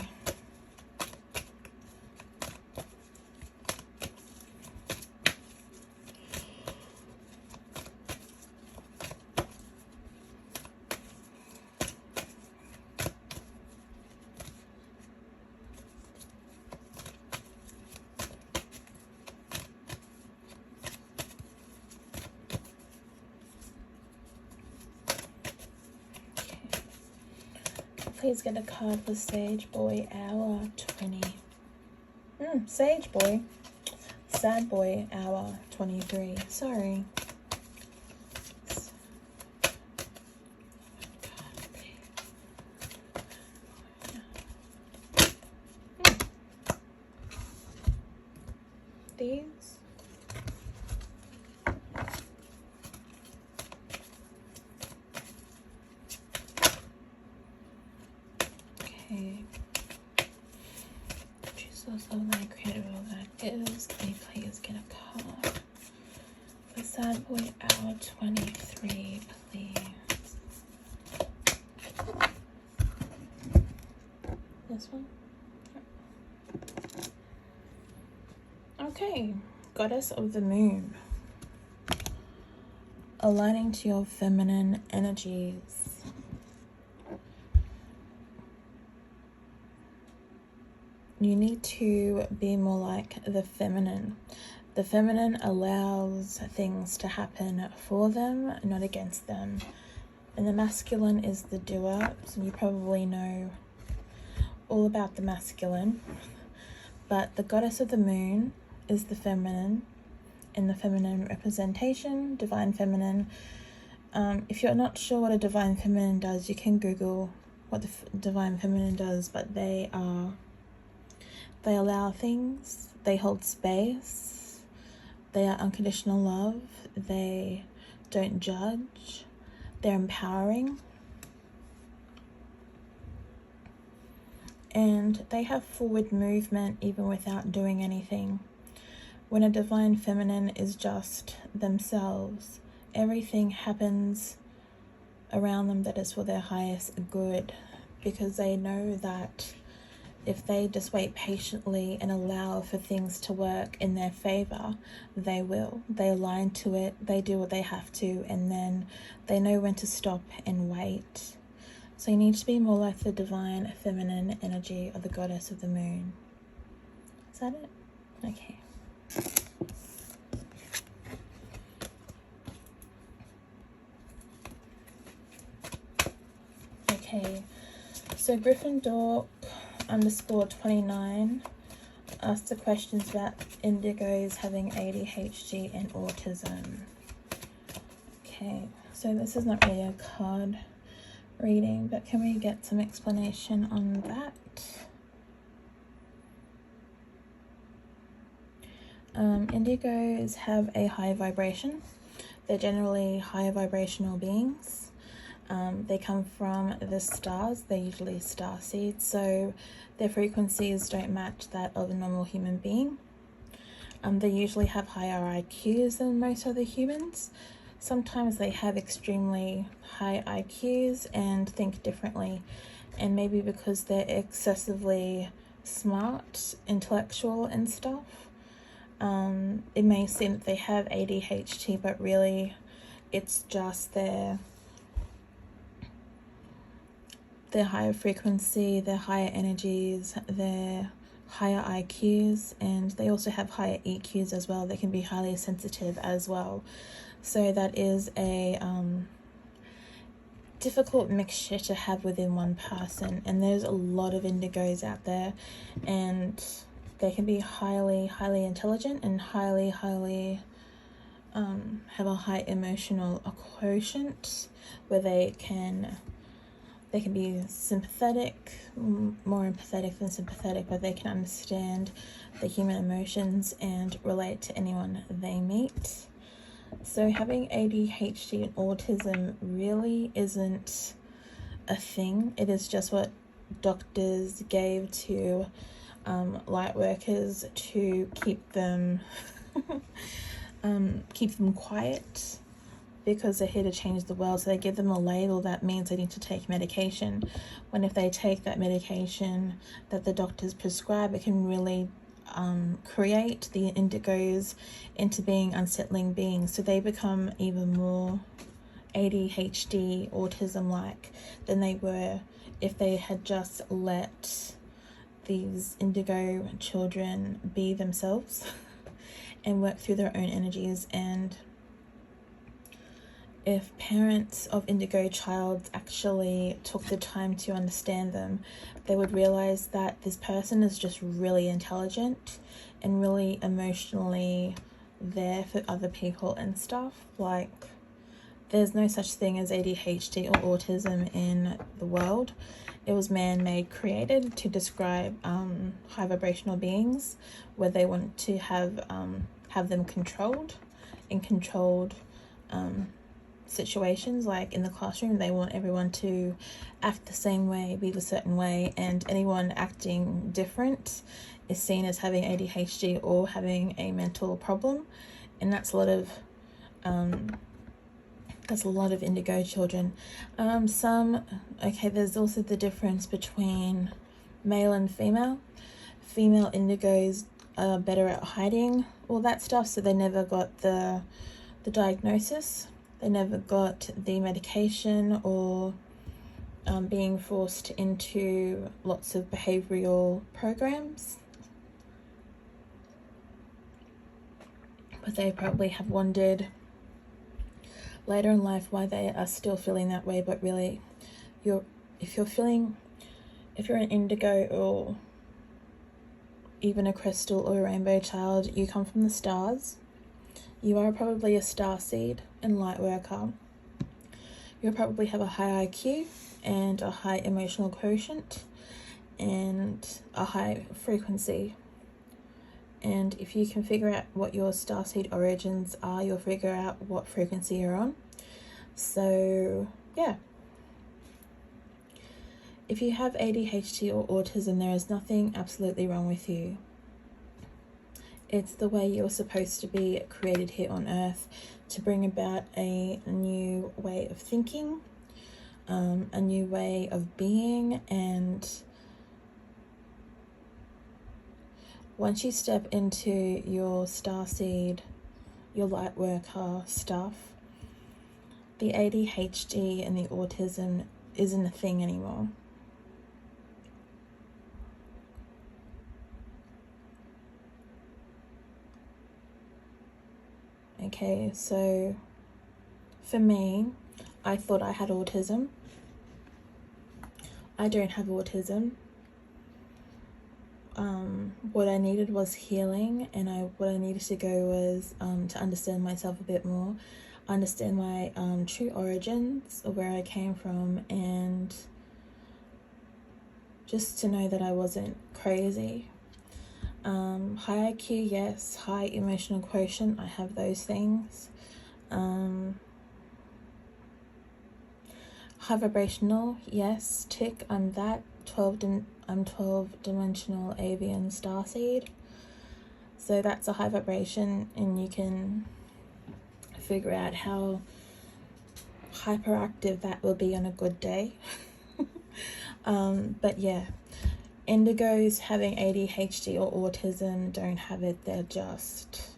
please get a card for Sage Boy Hour 20. Sage Boy. Sad Boy Hour 23. Sorry. These. Okay. Jesus, oh my incredible that is. Can you please get a card for Sad Boy Hour 23, please? This one? Okay, Goddess of the Moon. Aligning to your feminine energies. You need to be more like the feminine. The feminine allows things to happen for them, not against them. And the masculine is the doer. So you probably know all about the masculine. But the Goddess of the Moon is the feminine, in the feminine representation, divine feminine. If you're not sure what a divine feminine does, you can Google what the divine feminine does, but they allow things, they hold space, they are unconditional love, they don't judge, they're empowering, and they have forward movement even without doing anything. When a divine feminine is just themselves, everything happens around them that is for their highest good, because they know that if they just wait patiently and allow for things to work in their favor, they will. They align to it, they do what they have to, and then they know when to stop and wait. So you need to be more like the divine feminine energy of the Goddess of the Moon. Is that it? Okay. Okay, so Gryffindor _29 asked the questions about indigos having ADHD and autism. Okay, so this is not really a card reading, but can we get some explanation on that? Indigos have a high vibration. They're generally high vibrational beings. They come from the stars. They're usually star seeds, so their frequencies don't match that of a normal human being. They usually have higher IQs than most other humans. Sometimes they have extremely high IQs and think differently, and maybe because they're excessively smart, intellectual and stuff, it may seem that they have ADHD, but really it's just their higher frequency, their higher energies, their higher IQs, and they also have higher EQs as well. They can be highly sensitive as well. So that is a difficult mixture to have within one person, and there's a lot of indigos out there, and they can be highly intelligent and highly have a high emotional quotient, where they can be sympathetic, more empathetic than sympathetic, but they can understand the human emotions and relate to anyone they meet. So having ADHD and autism really isn't a thing. It is just what doctors gave to light workers to keep them quiet, because they're here to change the world. So they give them a label that means they need to take medication, when if they take that medication that the doctors prescribe, it can really create the indigos into being unsettling beings. So they become even more ADHD, autism-like than they were if they had just let these indigo children be themselves and work through their own energies and if parents of indigo child actually took the time to understand them, they would realize that this person is just really intelligent and really emotionally there for other people and stuff. Like, there's no such thing as ADHD or autism in the world. It was man-made, created to describe high vibrational beings, where they want to have them controlled in controlled situations. Like in the classroom, they want everyone to act the same way, be the certain way, and anyone acting different is seen as having ADHD or having a mental problem. And that's a lot of indigo children. There's also the difference between male and female. Female indigos are better at hiding all that stuff, so they never got the diagnosis, they never got the medication, or being forced into lots of behavioral programs. But they probably have wondered later in life why they are still feeling that way. But really, if you're an indigo or even a crystal or a rainbow child, you come from the stars. You are probably a star seed and light worker. You'll probably have a high IQ and a high emotional quotient and a high frequency. And if you can figure out what your starseed origins are, you'll figure out what frequency you're on. So, yeah. If you have ADHD or autism, there is nothing absolutely wrong with you. It's the way you're supposed to be created here on Earth, to bring about a new way of thinking, a new way of being. And once you step into your starseed, your light worker stuff, the ADHD and the autism isn't a thing anymore. Okay, so for me, I thought I had autism. I don't have autism. What I needed was healing, and what I needed to go was to understand myself a bit more, understand my true origins of where I came from, and just to know that I wasn't crazy. High IQ, yes. High emotional quotient, I have those things. High vibrational, yes. Tick, I'm that. I'm 12-dimensional avian starseed. So that's a high vibration, and you can figure out how hyperactive that will be on a good day. But yeah, indigos having ADHD or autism don't have it. They're just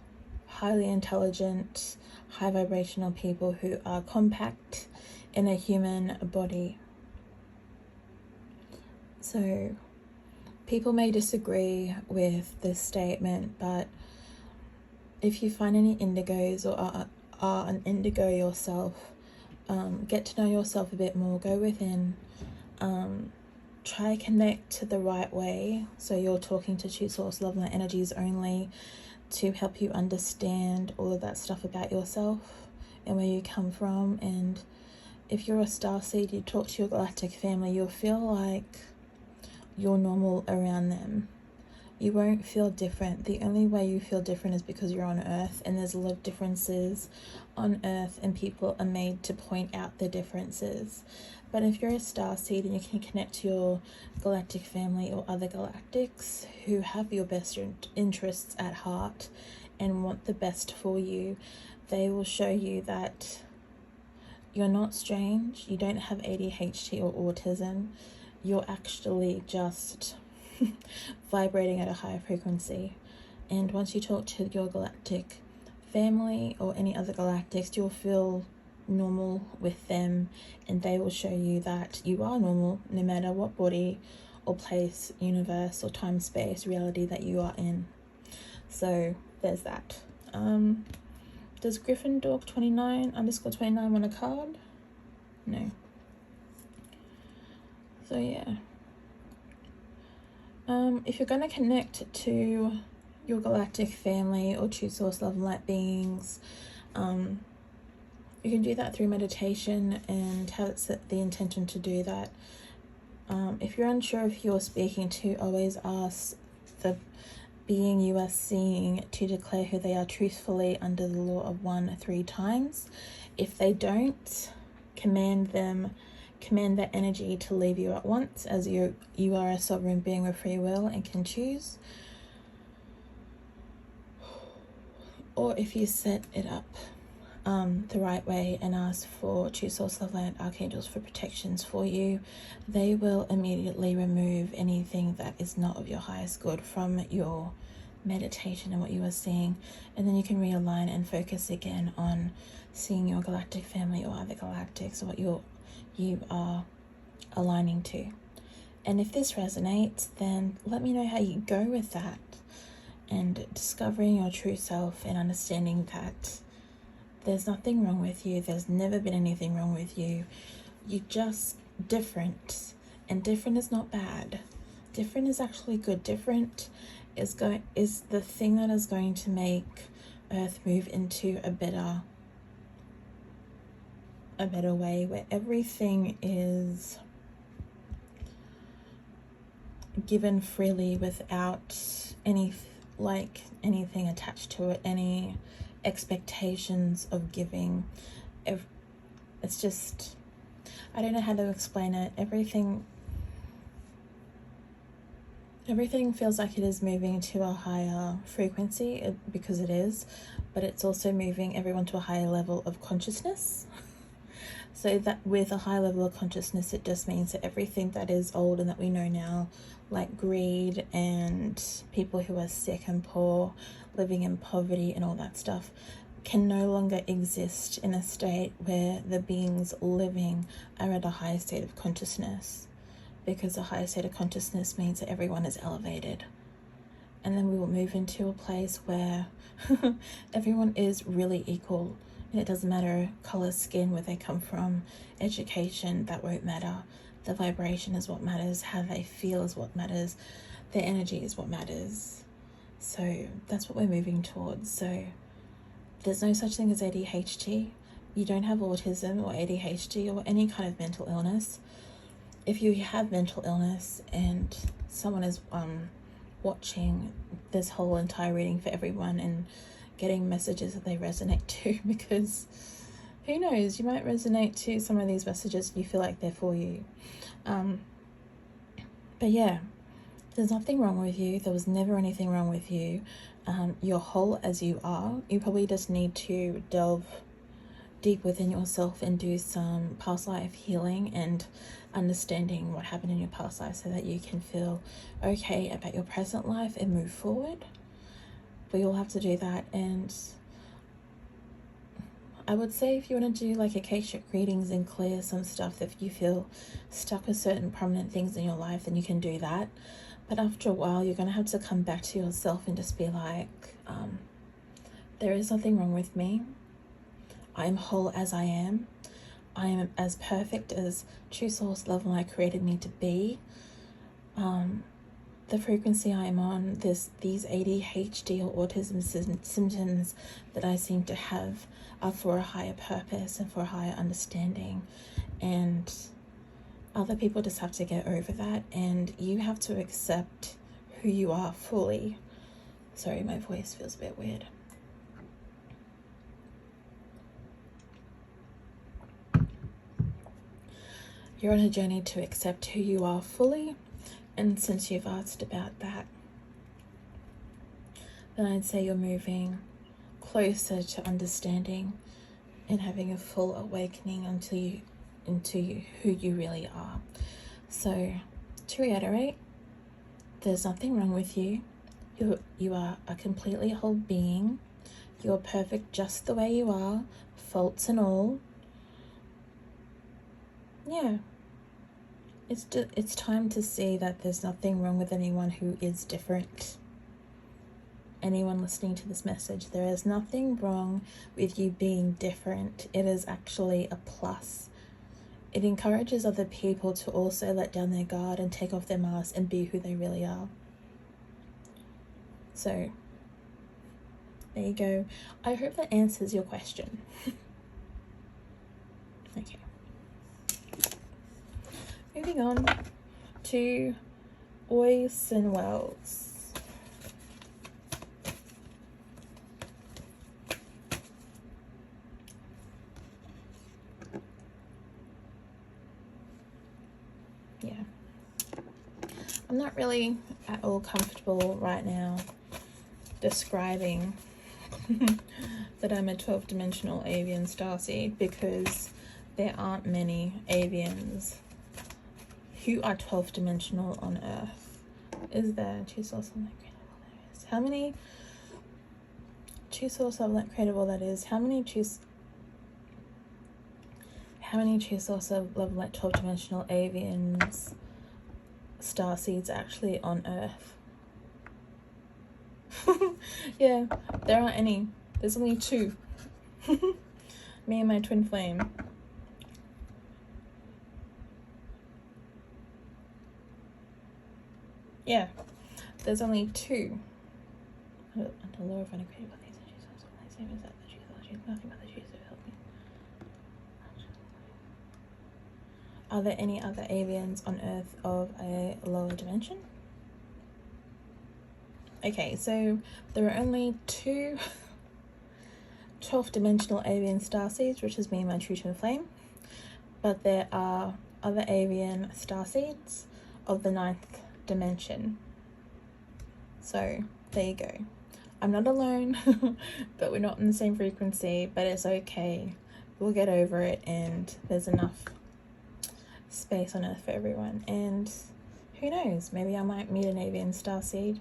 highly intelligent, high vibrational people who are compact in a human body. So people may disagree with this statement, but if you find any indigos or are an indigo yourself, get to know yourself a bit more, go within, try connect to the right way, so you're talking to true source love light energies only, to help you understand all of that stuff about yourself and where you come from. And if you're a starseed, you talk to your galactic family, you'll feel like you're normal around them. You won't feel different. The only way you feel different is because you're on Earth, and there's a lot of differences on Earth, and people are made to point out the differences. But if you're a starseed and you can connect to your galactic family or other galactics who have your best interests at heart and want the best for you, they will show you that you're not strange, you don't have ADHD or autism, you're actually just vibrating at a higher frequency. And once you talk to your galactic family or any other galactics, you'll feel normal with them, and they will show you that you are normal no matter what body or place, universe or time space reality that you are in. So there's that. Does Gryffindor 29_29 want a card? No. So yeah. If you're going to connect to your galactic family or true source love and light beings, you can do that through meditation and have set the intention to do that. If you're unsure if you're speaking to, always ask the being you are seeing to declare who they are truthfully under the law of 1 3 times. If they don't, command that energy to leave you at once, as you are a sovereign being with free will and can choose. Or if you set it up the right way and ask for true source love light archangels for protections for you, they will immediately remove anything that is not of your highest good from your meditation and what you are seeing, and then you can realign and focus again on seeing your galactic family or other galactics, or what you are aligning to. And if this resonates, then let me know how you go with that, and discovering your true self and understanding that there's nothing wrong with you. There's never been anything wrong with you. You're just different, and different is not bad. Different is actually good. Different is the thing that is going to make Earth move into a better way, where everything is given freely without anything attached to it, any expectations of giving. It's just, I don't know how to explain it. Everything feels like it is moving to a higher frequency, because it is, but it's also moving everyone to a higher level of consciousness. So that with a high level of consciousness, it just means that everything that is old and that we know now, like greed and people who are sick and poor, living in poverty and all that stuff, can no longer exist in a state where the beings living are at a higher state of consciousness, because a higher state of consciousness means that everyone is elevated. And then we will move into a place where everyone is really equal. And it doesn't matter color, skin, where they come from, education, that won't matter. The vibration is what matters. How they feel is what matters. Their energy is what matters. So that's what we're moving towards. So there's no such thing as ADHD. You don't have autism or ADHD or any kind of mental illness. If you have mental illness and someone is watching this whole entire reading for everyone and getting messages that they resonate to, because who knows, you might resonate to some of these messages, you feel like they're for you. But yeah, there's nothing wrong with you. There was never anything wrong with you. You're whole as you are. You probably just need to delve deep within yourself and do some past life healing and understanding what happened in your past life, so that you can feel okay about your present life and move forward. But you'll have to do that. And I would say, if you want to do like Akashic readings and clear some stuff, if you feel stuck with certain prominent things in your life, then you can do that. But after a while, you're going to have to come back to yourself and just be like, there is nothing wrong with me. I am whole as I am. I am as perfect as true source love and light created me to be. The frequency I am on, these ADHD or autism symptoms that I seem to have, are for a higher purpose and for a higher understanding. And other people just have to get over that, and you have to accept who you are fully. Sorry, my voice feels a bit weird. You're on a journey to accept who you are fully. And since you've asked about that, then I'd say you're moving closer to understanding and having a full awakening into who you really are. So to reiterate, there's nothing wrong with you. You are a completely whole being. You're perfect just the way you are, faults and all. Yeah. It's time to see that there's nothing wrong with anyone who is different. anyone listening to this message, there is nothing wrong with you being different. It is actually a plus. It encourages other people to also let down their guard and take off their mask and be who they really are. So, there you go. I hope that answers your question. Okay. Moving on to Orson Welles. Yeah. I'm not really at all comfortable right now describing that I'm a 12-dimensional avian starseed, because there aren't many avians who are 12-dimensional on Earth. Is there? Choose source of light credible that is. How many? Choose source of light credible that is. How many choose source of like 12-dimensional avians starseeds actually on Earth? Yeah, there aren't any. There's only 2. Me and my twin flame. Yeah, there's only 2. Under law of unequated bodies, same as that the choose nothing but the choose to help me. Are there any other avians on Earth of a lower dimension? Okay, so there are only 2 12-dimensional avian starseeds, which is me and my true twin flame, but there are other avian starseeds of the 9th dimension. So there you go. I'm not alone, but we're not in the same frequency, but it's okay. We'll get over it, and there's enough space on Earth for everyone. And who knows, maybe I might meet an avian starseed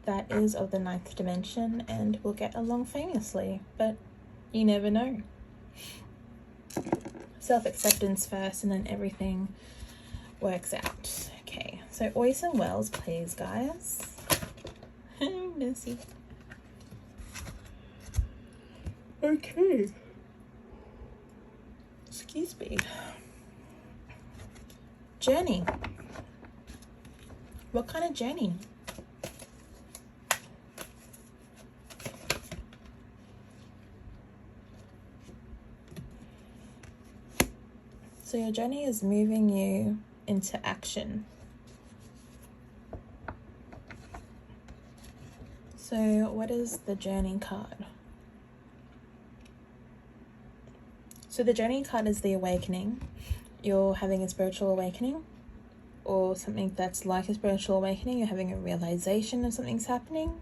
that is of the 9th dimension and we'll get along famously, but you never know. Self-acceptance first, and then everything works out. Okay, so Orson Welles, please, guys. Messy. Okay. Excuse me. Journey. What kind of journey? So your journey is moving you into action. So what is the journey card? So the journey card is the awakening. You're having a spiritual awakening, or something that's like a spiritual awakening. You're having a realization of something's happening,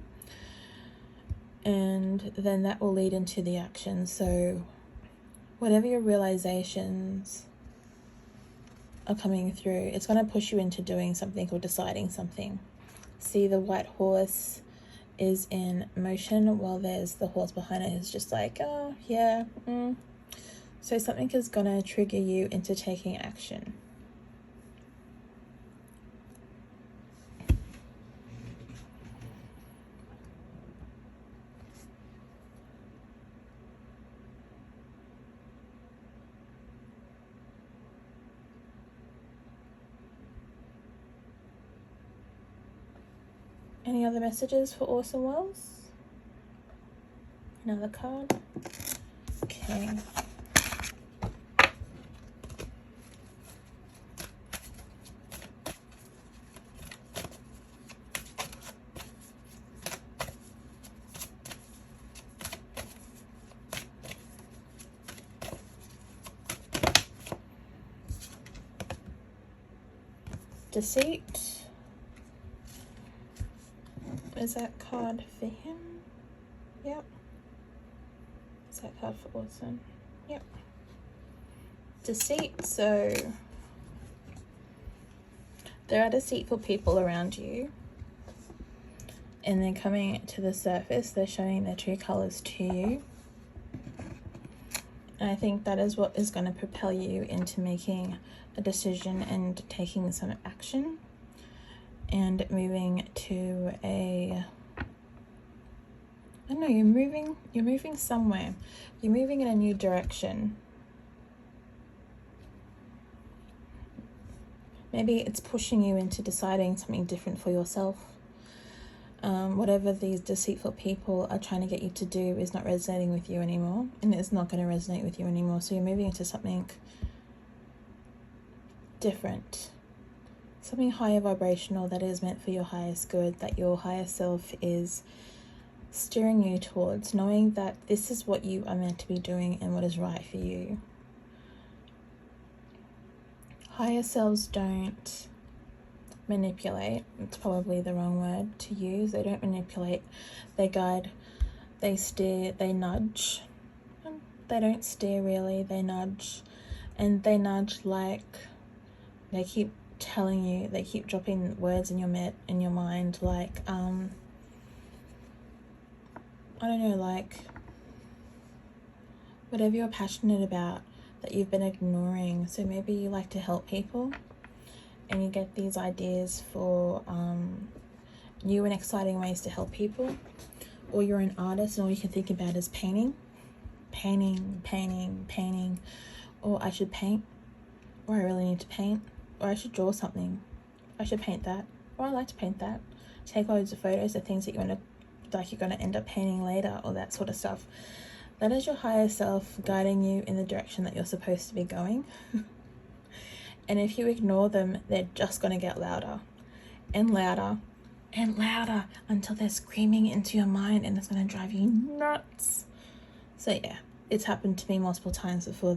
and then that will lead into the action. So whatever your realizations are coming through, it's going to push you into doing something or deciding something. See, the white horse is in motion, while there's the horse behind it who's just like, oh yeah. So something is going to trigger you into taking action. Any other messages for Orson Welles? Another card. Okay. Deceit. Is that card for him? Yep. Is that card for Orson? Yep. Deceit. So there are deceitful people around you, and they're coming to the surface. They're showing their true colors to you. And I think that is what is going to propel you into making a decision and taking some action and moving to a I don't know, you're moving somewhere. You're moving in a new direction. Maybe it's pushing you into deciding something different for yourself. Whatever these deceitful people are trying to get you to do is not resonating with you anymore, and it's not going to resonate with you anymore. So you're moving into something different, something higher vibrational that is meant for your highest good, that your higher self is steering you towards, knowing that this is what you are meant to be doing and what is right for you. Higher selves don't manipulate. It's probably the wrong word to use. They don't manipulate. They guide. They steer. They nudge. They don't steer really. They nudge. And they nudge like they keep telling you. They keep dropping words in your mind like I don't know, like whatever you're passionate about that you've been ignoring. So maybe you like to help people and you get these ideas for new and exciting ways to help people, or you're an artist and all you can think about is painting, or I should paint, or I really need to paint, or I should draw something, I should paint that, or I like to paint that. Take loads of photos of things that you're going to end up painting later, or that sort of stuff. That is your higher self guiding you in the direction that you're supposed to be going. And if you ignore them, they're just going to get louder and louder and louder until they're screaming into your mind, and it's going to drive you nuts. So yeah, it's happened to me multiple times before.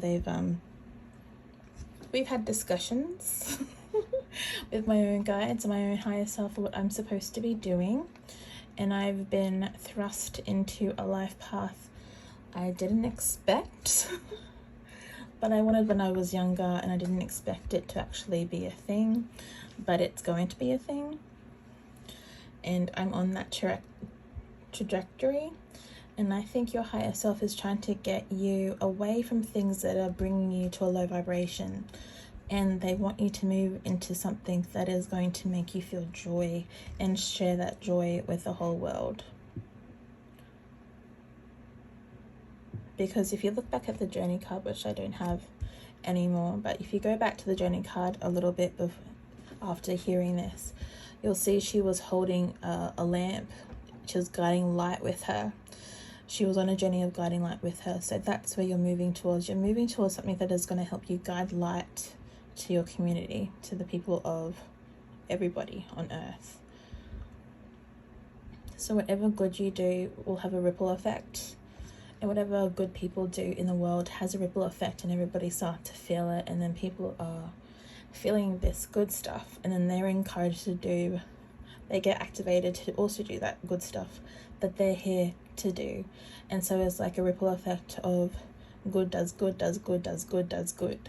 We've had discussions with my own guides and my own higher self of what I'm supposed to be doing. And I've been thrust into a life path I didn't expect. But I wanted when I was younger, and I didn't expect it to actually be a thing, but it's going to be a thing. And I'm on that trajectory. And I think your higher self is trying to get you away from things that are bringing you to a low vibration. And they want you to move into something that is going to make you feel joy and share that joy with the whole world. Because if you look back at the journey card, which I don't have anymore, but if you go back to the journey card a little bit after hearing this, you'll see she was holding a lamp. She was guiding light with her. She was on a journey of guiding light with her. So that's where you're moving towards. You're moving towards something that is going to help you guide light to your community, to the people of everybody on earth. So whatever good you do will have a ripple effect. And whatever good people do in the world has a ripple effect, and everybody starts to feel it, and then people are feeling this good stuff, and then they're encouraged they get activated to also do that good stuff that they're here to do. And so it's like a ripple effect of good does good, does good, does good, does good.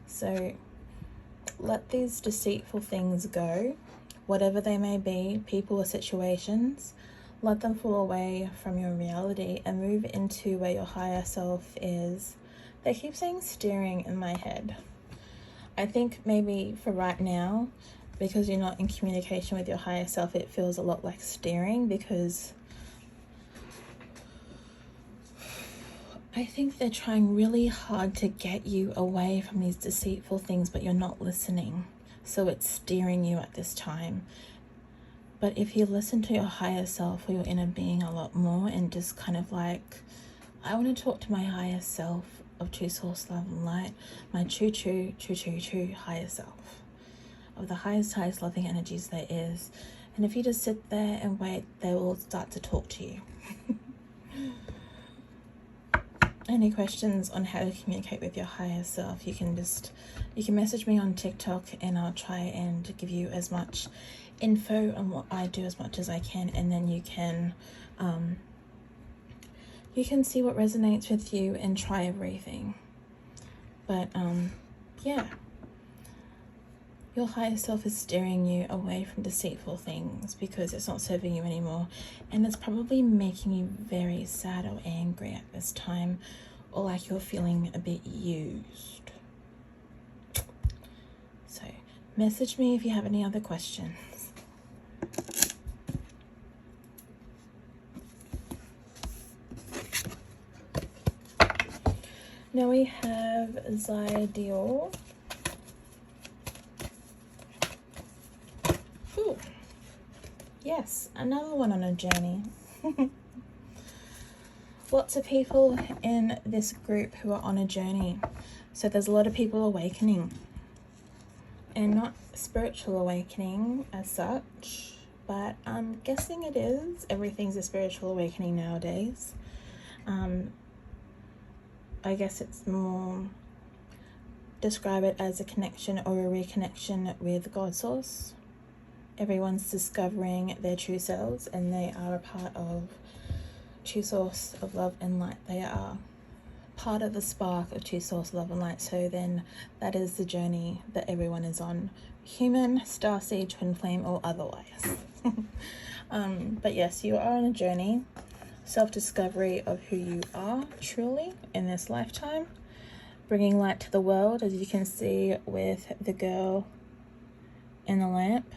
So let these deceitful things go, whatever they may be, people or situations. Let them fall away from your reality and move into where your higher self is. They keep saying steering in my head. I think maybe for right now, because you're not in communication with your higher self, it feels a lot like steering, because I think they're trying really hard to get you away from these deceitful things, but you're not listening. So it's steering you at this time. But if you listen to your higher self or your inner being a lot more, and just kind of like, I want to talk to my higher self of true source, love and light, my true higher self, of the highest loving energies there is. And if you just sit there and wait, they will start to talk to you. Any questions on how to communicate with your higher self, you can message me on TikTok, and I'll try and give you as much info on what I do as much as I can, and then you can see what resonates with you and try everything. But yeah, your higher self is steering you away from deceitful things because it's not serving you anymore, and it's probably making you very sad or angry at this time, or like you're feeling a bit used. So message me if you have any other questions. Now we have Zydeal. Ooh. Yes, another one on a journey. Lots of people in this group who are on a journey. So there's a lot of people awakening. And not spiritual awakening as such, but I'm guessing it is. Everything's a spiritual awakening nowadays. I guess it's more, describe it as a connection or a reconnection with God Source. Everyone's discovering their true selves, and they are a part of true source of love and light. They are part of the spark of true source love and light. So then that is the journey that everyone is on, human, starseed, twin flame, or otherwise. But yes, you are on a journey, self-discovery of who you are truly in this lifetime, bringing light to the world, as you can see with the girl in the lamp.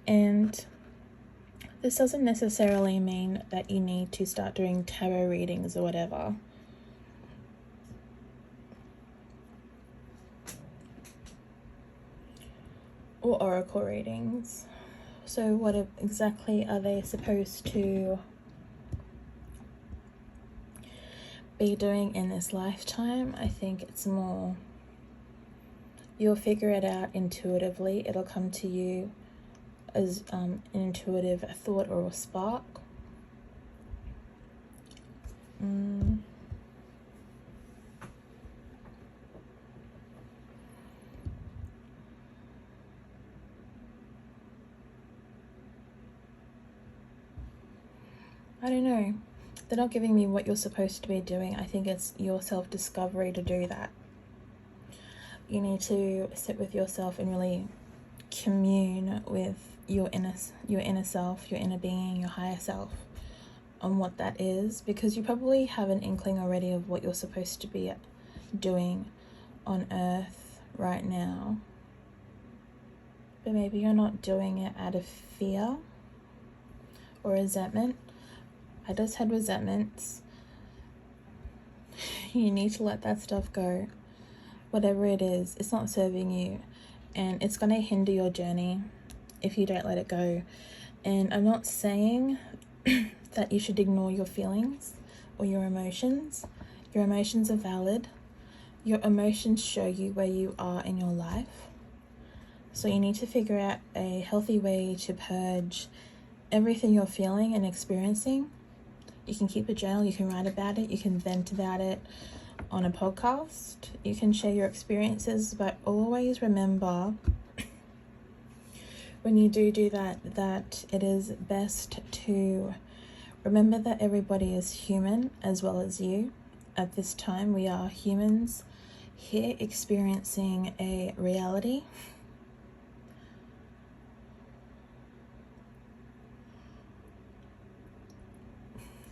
And this doesn't necessarily mean that you need to start doing tarot readings or whatever. Or oracle readings. So what exactly are they supposed to be doing in this lifetime? I think it's more, you'll figure it out intuitively. It'll come to you as an intuitive thought or a spark. I don't know. They're not giving me what you're supposed to be doing. I think it's your self-discovery to do that. You need to sit with yourself and really commune with your inner self, your inner being, your higher self, on what that is, because you probably have an inkling already of what you're supposed to be doing on earth right now, but maybe you're not doing it out of fear or resentment. I just had resentments. You need to let that stuff go. Whatever it is, it's not serving you, and it's going to hinder your journey if you don't let it go. And I'm not saying that you should ignore your feelings or your emotions. Your emotions are valid. Your emotions show you where you are in your life. So you need to figure out a healthy way to purge everything you're feeling and experiencing. You can keep a journal, you can write about it, you can vent about it on a podcast, you can share your experiences, but always remember when you do that, that it is best to remember that everybody is human as well as you. At this time, we are humans here experiencing a reality.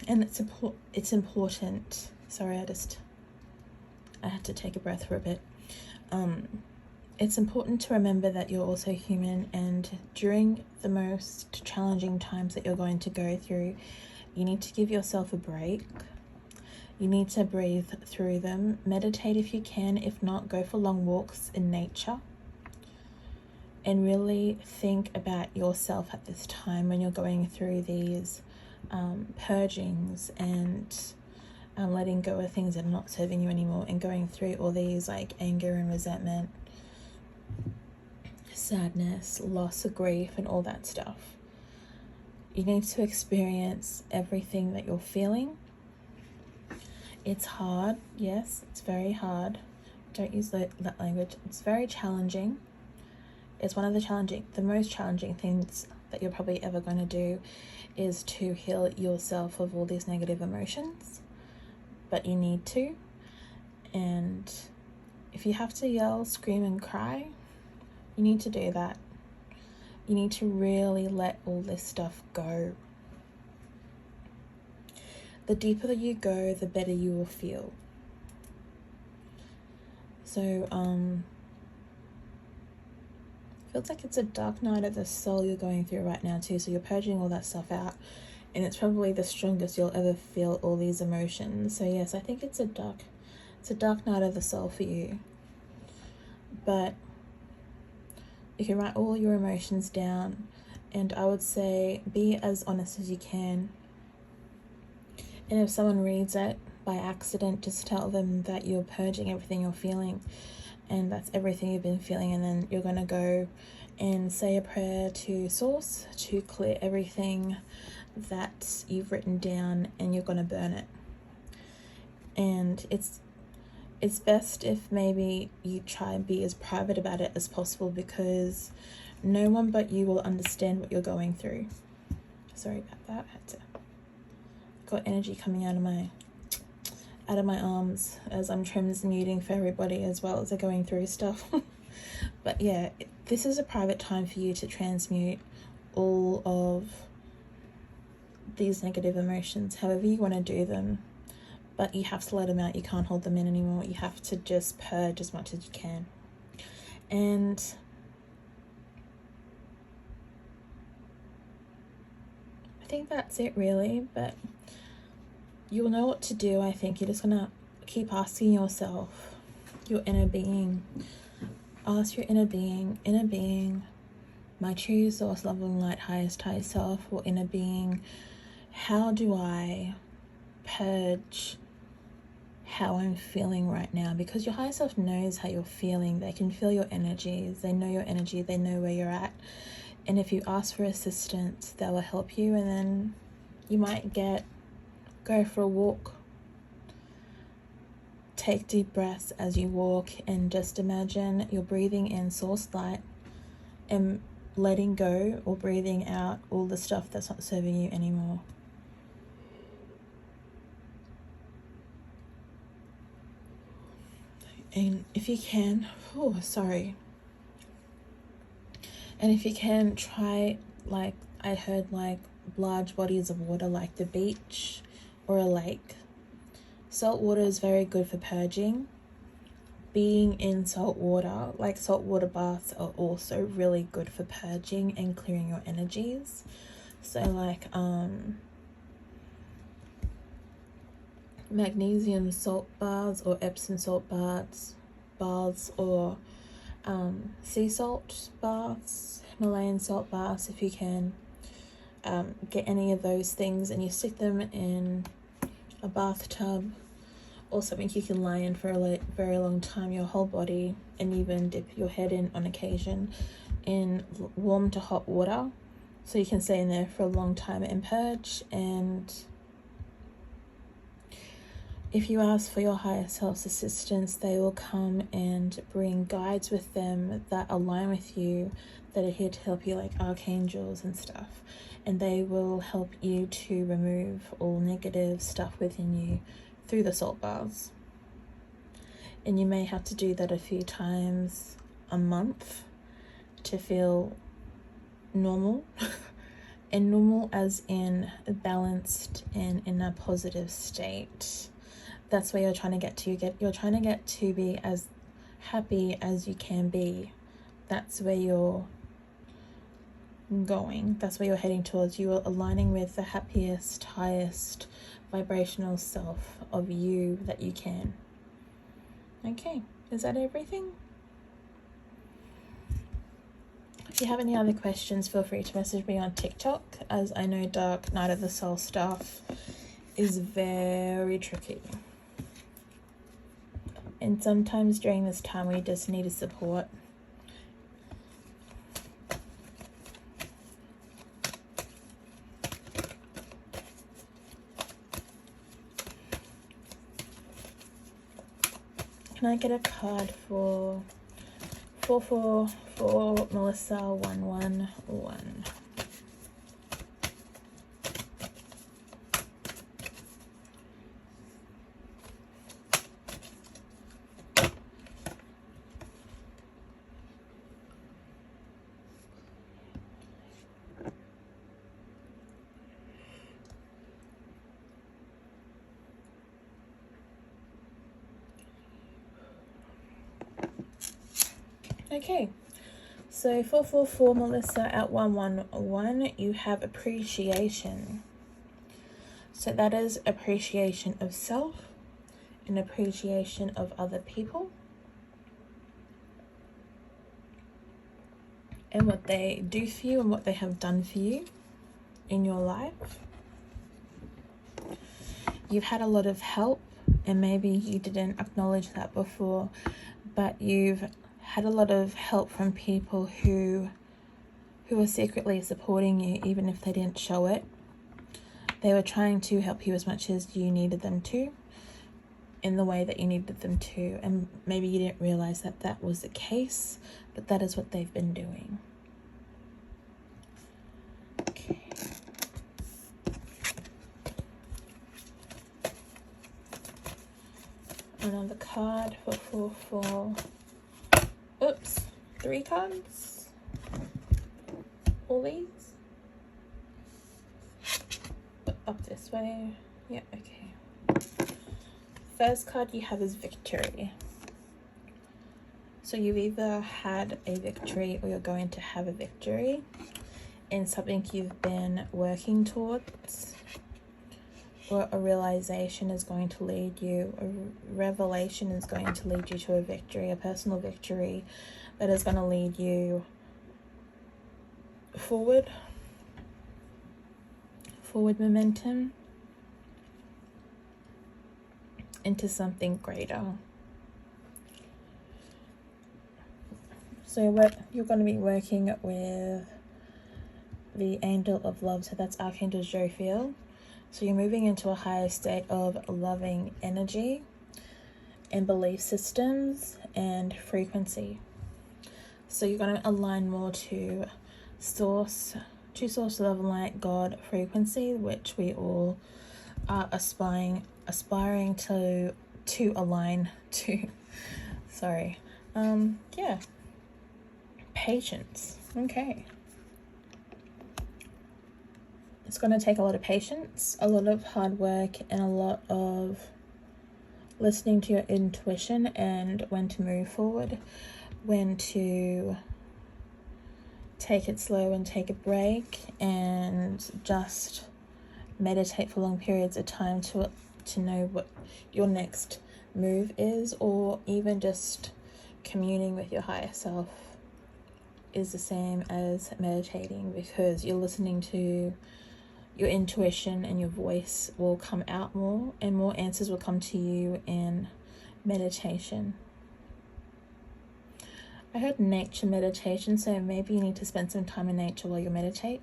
And it's important. Sorry, I had to take a breath for a bit. It's important to remember that you're also human, and during the most challenging times that you're going to go through, you need to give yourself a break. You need to breathe through them. Meditate if you can. If not, go for long walks in nature. And really think about yourself at this time when you're going through these purgings and letting go of things that are not serving you anymore, and going through all these like anger and resentment, sadness, loss, or grief, and all that stuff. You need to experience everything that you're feeling. It's hard, yes, it's very hard. Don't use that language. It's very challenging. It's one of the most challenging things that you're probably ever going to do, is to heal yourself of all these negative emotions. But you need to. And if you have to yell, scream, and cry, you need to do that. You need to really let all this stuff go. The deeper that you go, the better you will feel. So, feels like it's a dark night of the soul you're going through right now too. So you're purging all that stuff out, and it's probably the strongest you'll ever feel all these emotions. So yes, I think it's a dark night of the soul for you. But you can write all your emotions down, and I would say be as honest as you can. And if someone reads it by accident, just tell them that you're purging everything you're feeling, and that's everything you've been feeling, and then you're going to go and say a prayer to Source to clear everything that you've written down, and you're going to burn it. And it's best if maybe you try and be as private about it as possible, because no one but you will understand what you're going through. Sorry about that. Got energy coming out of my arms as I'm transmuting for everybody as well as they're going through stuff. But yeah, this is a private time for you to transmute all of these negative emotions, however you want to do them. But you have to let them out. You can't hold them in anymore. You have to just purge as much as you can. And I think that's it really, but you'll know what to do. I think you're just gonna keep asking yourself, your inner being. Ask your inner being, my true source, loving light, highest self, or inner being, how do I purge how I'm feeling right now? Because your higher self knows how you're feeling. They can feel your energies. They know your energy. They know where you're at. And if you ask for assistance, they will help you. And then you might go for a walk. Take deep breaths as you walk, and just imagine you're breathing in source light and letting go or breathing out all the stuff that's not serving you anymore. And if you can, and if you can, try, like I heard, like large bodies of water, like the beach or a lake. Salt water is very good for purging. Being in salt water, like saltwater baths, are also really good for purging and clearing your energies. So like magnesium salt baths or Epsom salt baths or sea salt baths, Himalayan salt baths, if you can get any of those things, and you stick them in a bathtub or something you can lie in for a very long time, your whole body, and even dip your head in on occasion in warm to hot water, so you can stay in there for a long time and purge. And if you ask for your higher self's assistance, they will come and bring guides with them that align with you, that are here to help you, like archangels and stuff, and they will help you to remove all negative stuff within you through the salt baths. And you may have to do that a few times a month to feel normal. And normal as in balanced and in a positive state. That's where you're trying to get to. You're trying to get to be as happy as you can be. That's where you're going. That's where you're heading towards. You are aligning with the happiest, highest vibrational self of you that you can. Okay, is that everything? If you have any other questions, feel free to message me on TikTok, as I know Dark Night of the Soul stuff is very tricky. And sometimes during this time we just need a support. Can I get a card for 444 Melissa 111? Okay, so 444 Melissa at 111, you have appreciation. So that is appreciation of self and appreciation of other people and what they do for you and what they have done for you in your life. You've had a lot of help, and maybe you didn't acknowledge that before, but you've had a lot of help from people who are secretly supporting you, even if they didn't show it. They were trying to help you as much as you needed them to, in the way that you needed them to, and maybe you didn't realize that that was the case, but that is what they've been doing. Okay. Another card for oops, 3 cards. All these up this way. Yeah, okay. First card you have is victory. So you've either had a victory or you're going to have a victory in something you've been working towards, or a realization is going to lead you, a revelation is going to lead you to a victory, a personal victory that is going to lead you forward momentum into something greater. So what you're going to be working with the Angel of Love, so that's Archangel Jophiel. So you're moving into a higher state of loving energy and belief systems and frequency. So you're going to align more to source love and light, God frequency, which we all are aspiring to align to. Sorry. Yeah. Patience. Okay. It's going to take a lot of patience, a lot of hard work, and a lot of listening to your intuition and when to move forward, when to take it slow and take a break, and just meditate for long periods of time to know what your next move is, or even just communing with your higher self is the same as meditating, because you're listening to your intuition and your voice will come out more, and more answers will come to you in meditation. I heard nature meditation, so maybe you need to spend some time in nature while you meditate,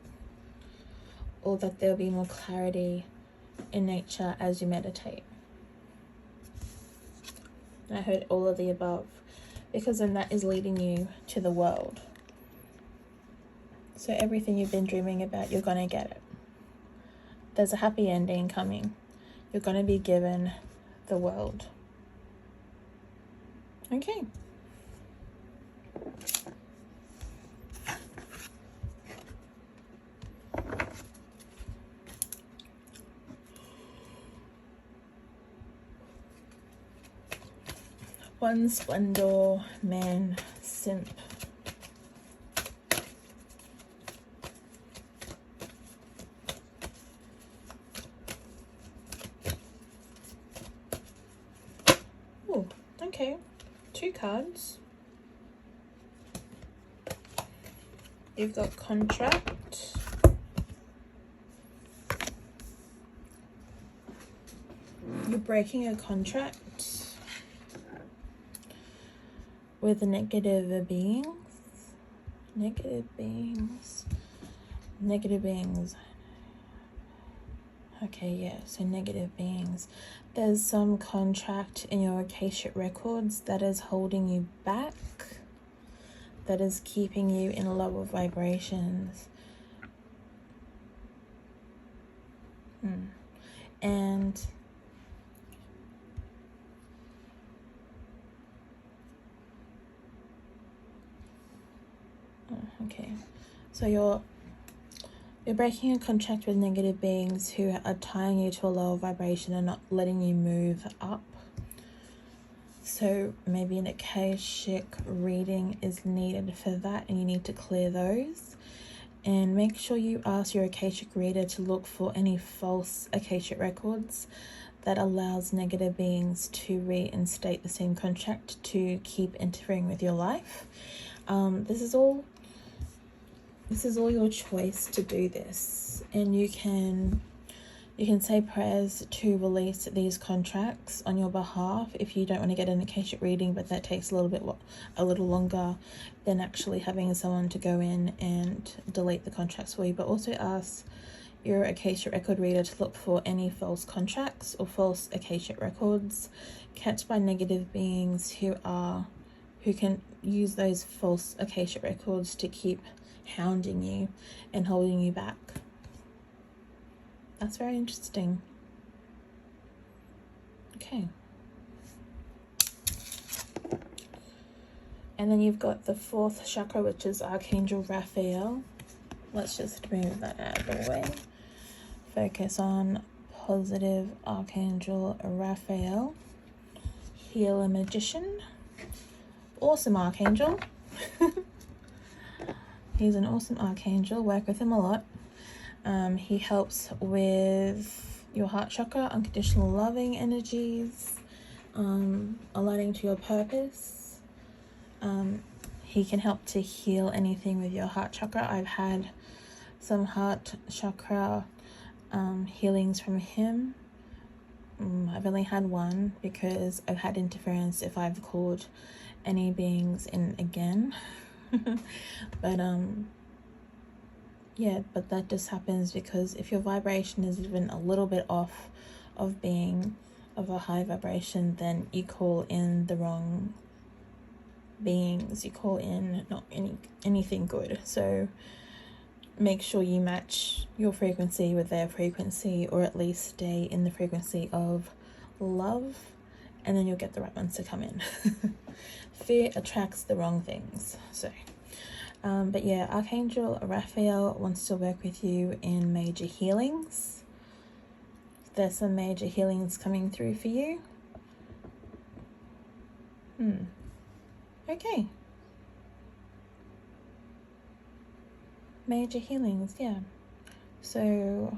or that there'll be more clarity in nature as you meditate. I heard all of the above, because then that is leading you to the world. So everything you've been dreaming about, you're going to get it. There's a happy ending coming. You're going to be given the world. Okay. One Splendor Man Simp. Oh, okay. 2 cards. You've got contract. You're breaking a contract with negative beings. Okay, yeah, so negative beings. There's some contract in your Akashic records that is holding you back, that is keeping you in lower vibrations. And okay, so you're breaking a contract with negative beings who are tying you to a lower vibration and not letting you move up. So maybe an Akashic reading is needed for that, and you need to clear those. And make sure you ask your Akashic reader to look for any false Akashic records that allows negative beings to reinstate the same contract to keep interfering with your life. This is all your choice to do this, and you can say prayers to release these contracts on your behalf if you don't want to get an Akashic reading, but that takes a little longer than actually having someone to go in and delete the contracts for you. But also ask your Akashic record reader to look for any false contracts or false Akashic records kept by negative beings who can use those false Akashic records to keep hounding you and holding you back. That's very interesting. Okay. And then you've got the 4th chakra, which is Archangel Raphael. Let's just move that out of the way. Focus on positive Archangel Raphael. Healer Magician. Awesome Archangel. He's an awesome Archangel. Work with him a lot. He helps with your heart chakra, unconditional loving energies, aligning to your purpose. He can help to heal anything with your heart chakra. I've had some heart chakra healings from him. I've only had one because I've had interference if I've called any beings in again. But yeah, but that just happens because if your vibration is even a little bit off of being of a high vibration, then you call in the wrong beings. You call in not anything good. So make sure you match your frequency with their frequency, or at least stay in the frequency of love, and then you'll get the right ones to come in. Fear attracts the wrong things. So but yeah, Archangel Raphael wants to work with you in major healings. There's some major healings coming through for you. Okay. Major healings, yeah. So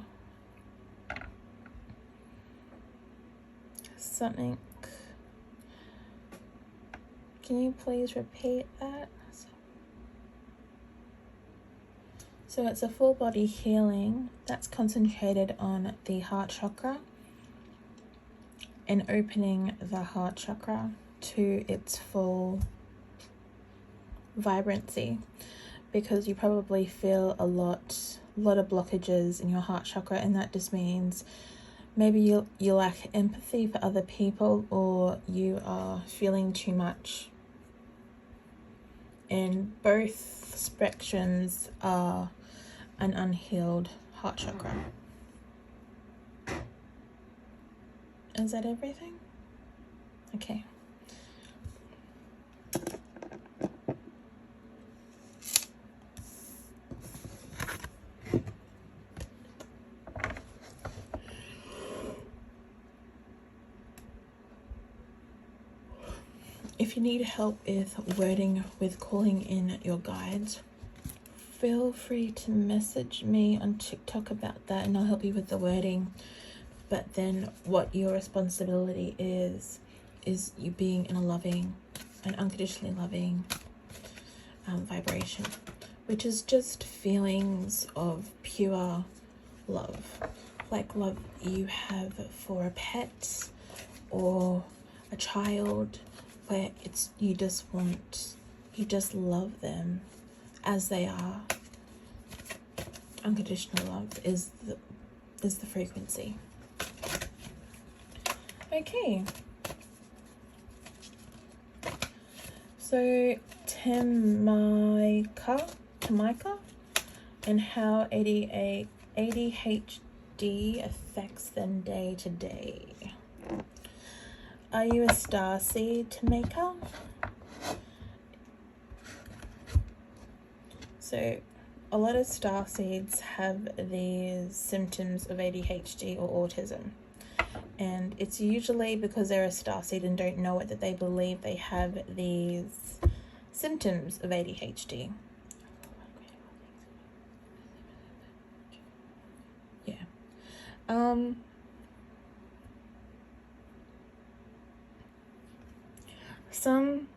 something. Can you please repeat that? So it's a full body healing that's concentrated on the heart chakra and opening the heart chakra to its full vibrancy, because you probably feel a lot of blockages in your heart chakra, and that just means maybe you lack empathy for other people, or you are feeling too much. And both spectrums are an unhealed heart chakra. Is that everything? Okay. If you need help with wording, with calling in your guides, feel free to message me on TikTok about that, and I'll help you with the wording. But then what your responsibility is you being in a loving and unconditionally loving vibration, which is just feelings of pure love, like love you have for a pet or a child, where it's you just love them as they are. Unconditional love is the frequency. Okay. So Tamika, and how ADHD affects them day to day. Are you a starseed, Tamika? So a lot of starseeds have these symptoms of ADHD or autism. And it's usually because they're a starseed and don't know it that they believe they have these symptoms of ADHD. Some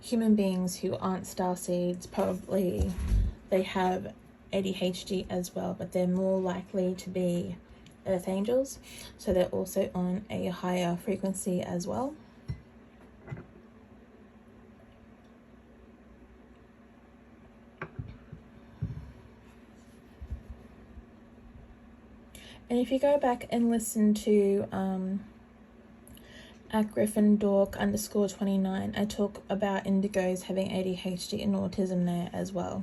human beings who aren't starseeds, probably they have ADHD as well, but they're more likely to be earth angels, so they're also on a higher frequency as well. And if you go back and listen to at Gryffindor_29, I talk about indigos having ADHD and autism there as well.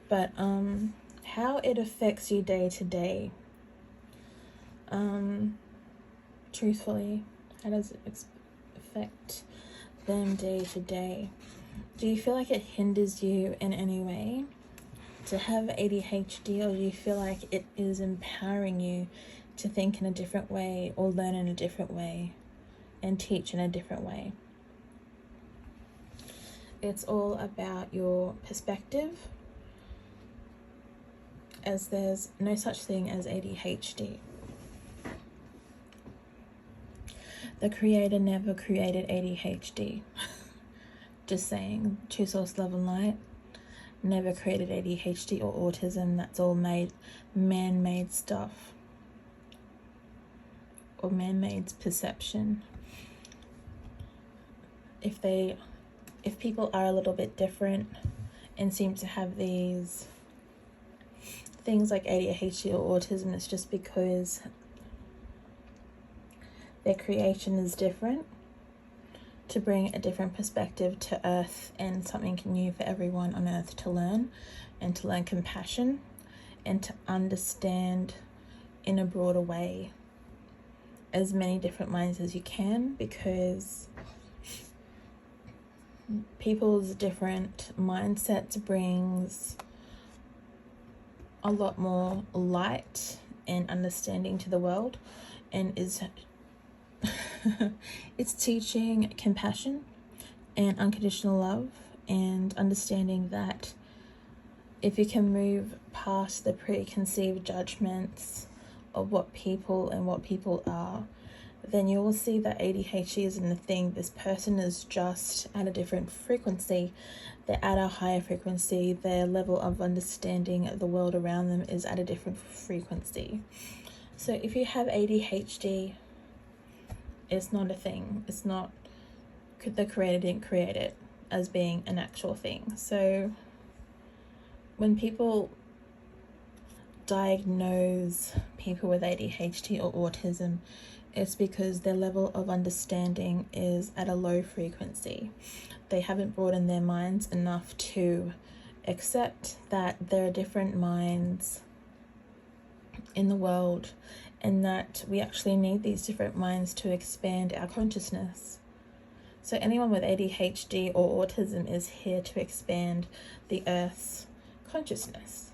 But how it affects you day to day, truthfully, how does it affect them day to day? Do you feel like it hinders you in any way to have ADHD, or do you feel like it is empowering you to think in a different way, or learn in a different way, and teach in a different way? It's all about your perspective, as there's no such thing as ADHD. The creator never created ADHD. Just saying. True Source Love and Light never created ADHD or autism. That's all man-made stuff, or man-made perception. If people are a little bit different and seem to have these things like ADHD or autism, it's just because their creation is different, to bring a different perspective to Earth and something new for everyone on Earth to learn, and to learn compassion and to understand in a broader way as many different minds as you can, because people's different mindsets brings a lot more light and understanding to the world, and is it's teaching compassion and unconditional love, and understanding that if you can move past the preconceived judgments of what people are, then you will see that ADHD isn't a thing. This person is just at a different frequency. They're at a higher frequency. Their level of understanding of the world around them is at a different frequency. So if you have ADHD, it's not a thing. It's not, the creator didn't create it as being an actual thing. So when people diagnose people with ADHD or autism, it's because their level of understanding is at a low frequency. They haven't broadened their minds enough to accept that there are different minds in the world, and that we actually need these different minds to expand our consciousness. So anyone with ADHD or autism is here to expand the Earth's consciousness.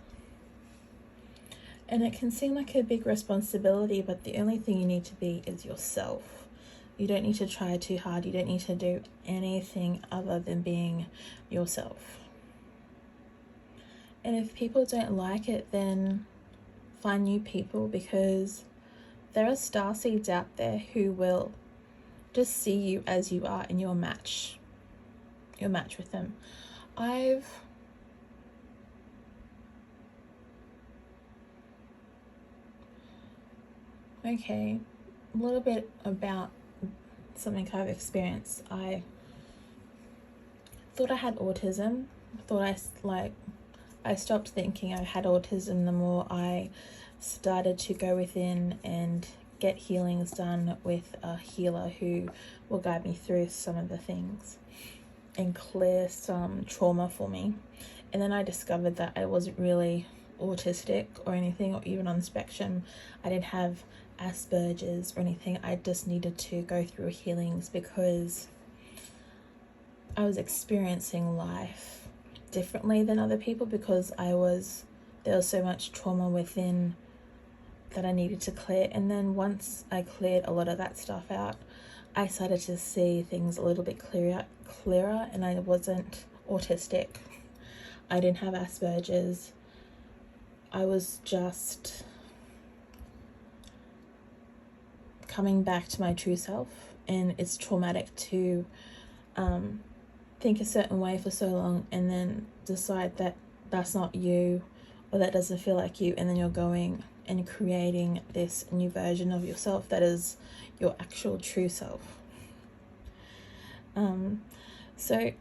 And it can seem like a big responsibility, but the only thing you need to be is yourself. You don't need to try too hard. You don't need to do anything other than being yourself. And if people don't like it, then find new people, because there are starseeds out there who will just see you as you are, and you'll match with them. Okay, a little bit about something I've experienced. I thought I had autism. I stopped thinking I had autism the more I started to go within and get healings done with a healer who will guide me through some of the things and clear some trauma for me. And then I discovered that I wasn't really autistic or anything, or even on the spectrum. I didn't have Asperger's or anything. I just needed to go through healings because I was experiencing life differently than other people, because there was so much trauma within that I needed to clear. And then once I cleared a lot of that stuff out, I started to see things a little bit clearer, and I wasn't autistic. I didn't have Asperger's. I was just coming back to my true self, and it's traumatic to think a certain way for so long and then decide that that's not you, or that doesn't feel like you, and then you're going and creating this new version of yourself that is your actual true self. So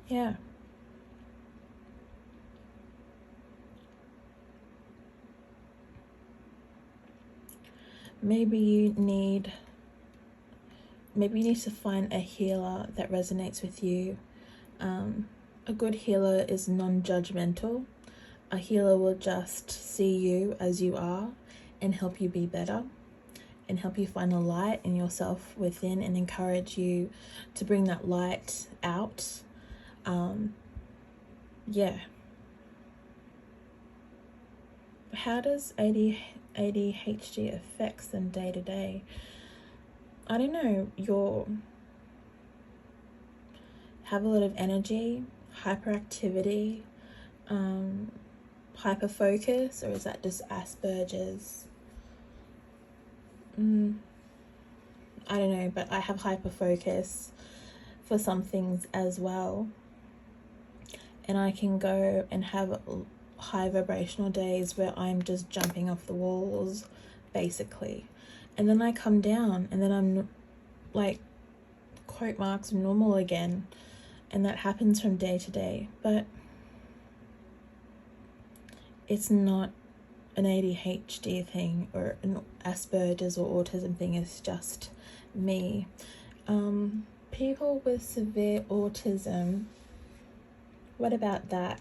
yeah, maybe you need to find a healer that resonates with you. A good healer is non-judgmental. A healer will just see you as you are and help you be better, and help you find a light in yourself within, and encourage you to bring that light out. Yeah. How does ADHD affects them day to day? I don't know, have a lot of energy, hyperactivity, hyperfocus, or is that just Asperger's? I don't know, but I have hyperfocus for some things as well. And I can go and have high vibrational days where I'm just jumping off the walls, basically. And then I come down, and then I'm like, quote marks, normal again. And that happens from day to day. But it's not an ADHD thing or an Asperger's or autism thing. It's just me. People with severe autism, what about that?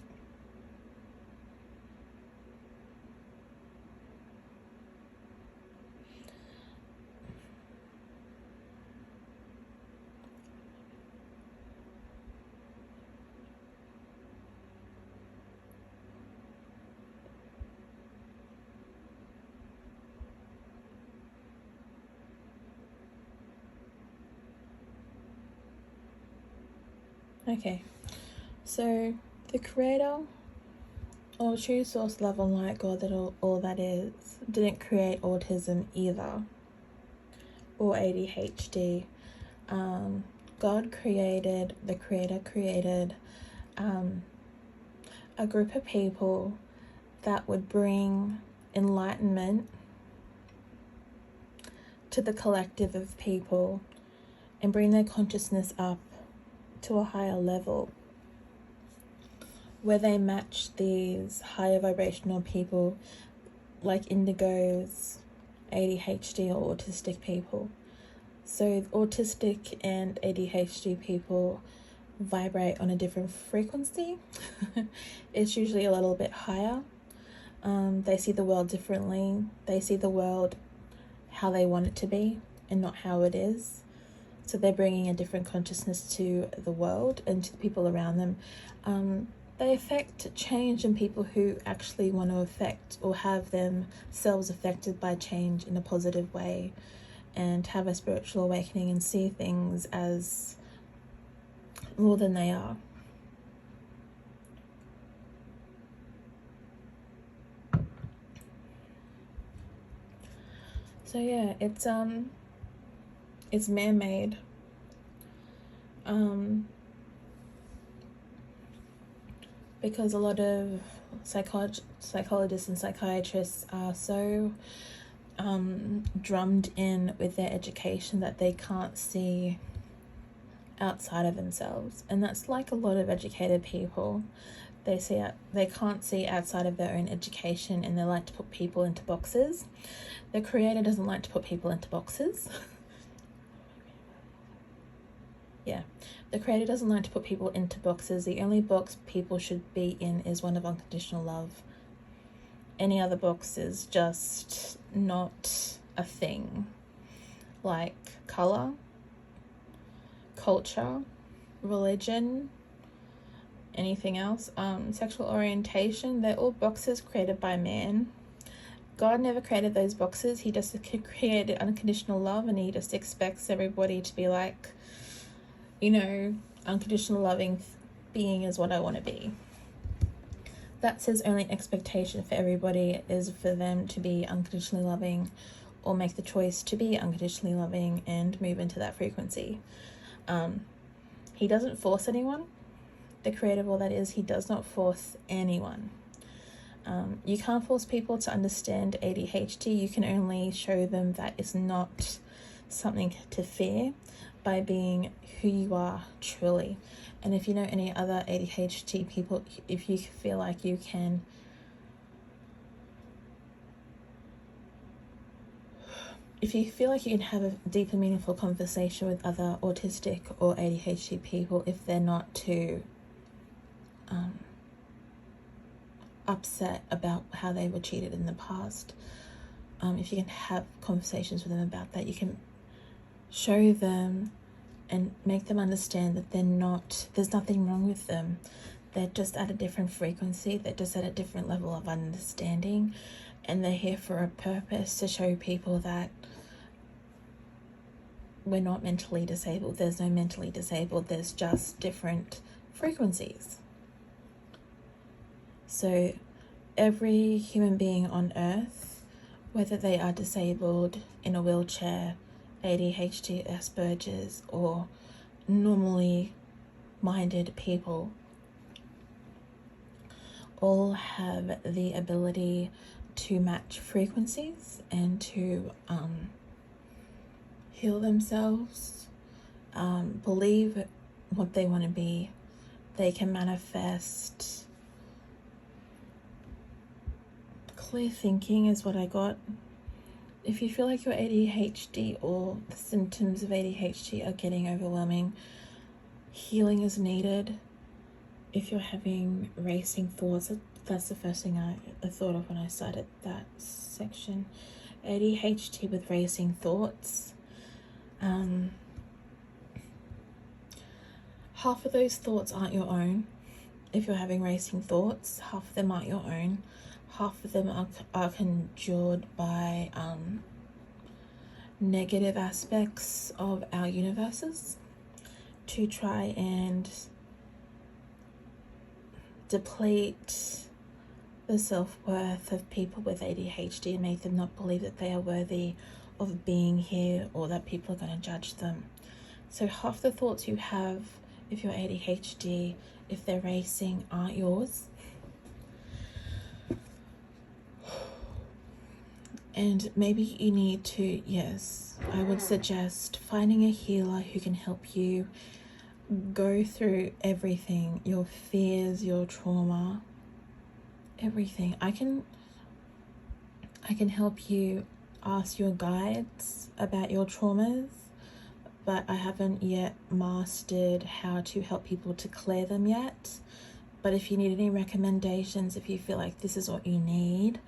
Okay, so the creator or true source, love and light, God, that all that is, didn't create autism either, or ADHD. God created, the creator created a group of people that would bring enlightenment to the collective of people and bring their consciousness up to a higher level, where they match these higher vibrational people like indigos, ADHD, or autistic people. So autistic and ADHD people vibrate on a different frequency. It's usually a little bit higher. They see the world differently. They see the world how they want it to be and not how it is. So they're bringing a different consciousness to the world and to the people around them. They affect change in people who actually want to affect or have themselves affected by change in a positive way, and have a spiritual awakening and see things as more than they are. So yeah, it's man-made. Because a lot of psychologists and psychiatrists are so drummed in with their education that they can't see outside of themselves. And that's like a lot of educated people. They can't see outside of their own education, and they like to put people into boxes. The creator doesn't like to put people into boxes. Yeah, the creator doesn't like to put people into boxes. The only box people should be in is one of unconditional love. Any other box is just not a thing. Like color, culture, religion, anything else, sexual orientation, they're all boxes created by man. God never created those boxes. He just created unconditional love, and he just expects everybody to be like, you know, unconditional loving being is what I want to be. That's his only expectation for everybody, is for them to be unconditionally loving, or make the choice to be unconditionally loving and move into that frequency. He doesn't force anyone. The creator, all that is, he does not force anyone. You can't force people to understand ADHD. You can only show them that it's not something to fear by being who you are truly. And if you know any other ADHD people, if you feel like you can have a deep and meaningful conversation with other autistic or ADHD people, if they're not too upset about how they were cheated in the past, if you can have conversations with them about that, you can show them and make them understand that there's nothing wrong with them. They're just at a different frequency. They're just at a different level of understanding, and they're here for a purpose, to show people that we're not mentally disabled. There's no mentally disabled. There's just different frequencies. So every human being on earth, whether they are disabled, in a wheelchair, ADHD, Asperger's, or normally minded people, all have the ability to match frequencies and to heal themselves, believe what they want to be. They can manifest. Clear thinking is what I got. If you feel like your ADHD or the symptoms of ADHD are getting overwhelming, healing is needed. If you're having racing thoughts, that's the first thing I thought of when I started that section. ADHD with racing thoughts. Half of those thoughts aren't your own. If you're having racing thoughts, half of them aren't your own. Half of them are conjured by negative aspects of our universes to try and deplete the self-worth of people with ADHD and make them not believe that they are worthy of being here, or that people are going to judge them. So half the thoughts you have, if you're ADHD, if they're racing, aren't yours. And maybe you need to, I would suggest finding a healer who can help you go through everything, your fears, your trauma, everything. I can help you ask your guides about your traumas, but I haven't yet mastered how to help people to clear them yet. But if you need any recommendations, if you feel like this is what you need,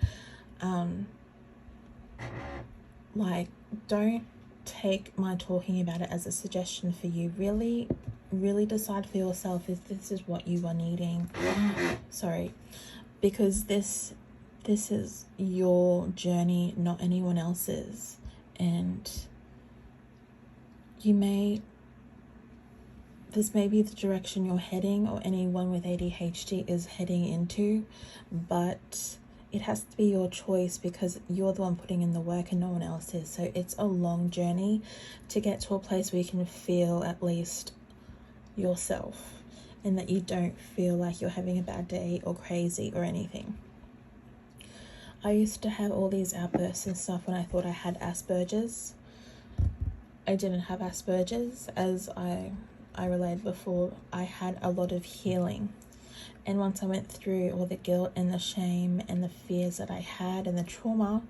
don't take my talking about it as a suggestion for you. Really decide for yourself if this is what you are needing. Because this is your journey, not anyone else's. And this may be the direction you're heading, or anyone with ADHD is heading into, but it has to be your choice, because you're the one putting in the work and no one else is. So it's a long journey to get to a place where you can feel at least yourself, and that you don't feel like you're having a bad day or crazy or anything. I used to have all these outbursts and stuff when I thought I had Asperger's. I didn't have Asperger's. As I relayed before, I had a lot of healing. And once I went through all the guilt and the shame and the fears that I had and the trauma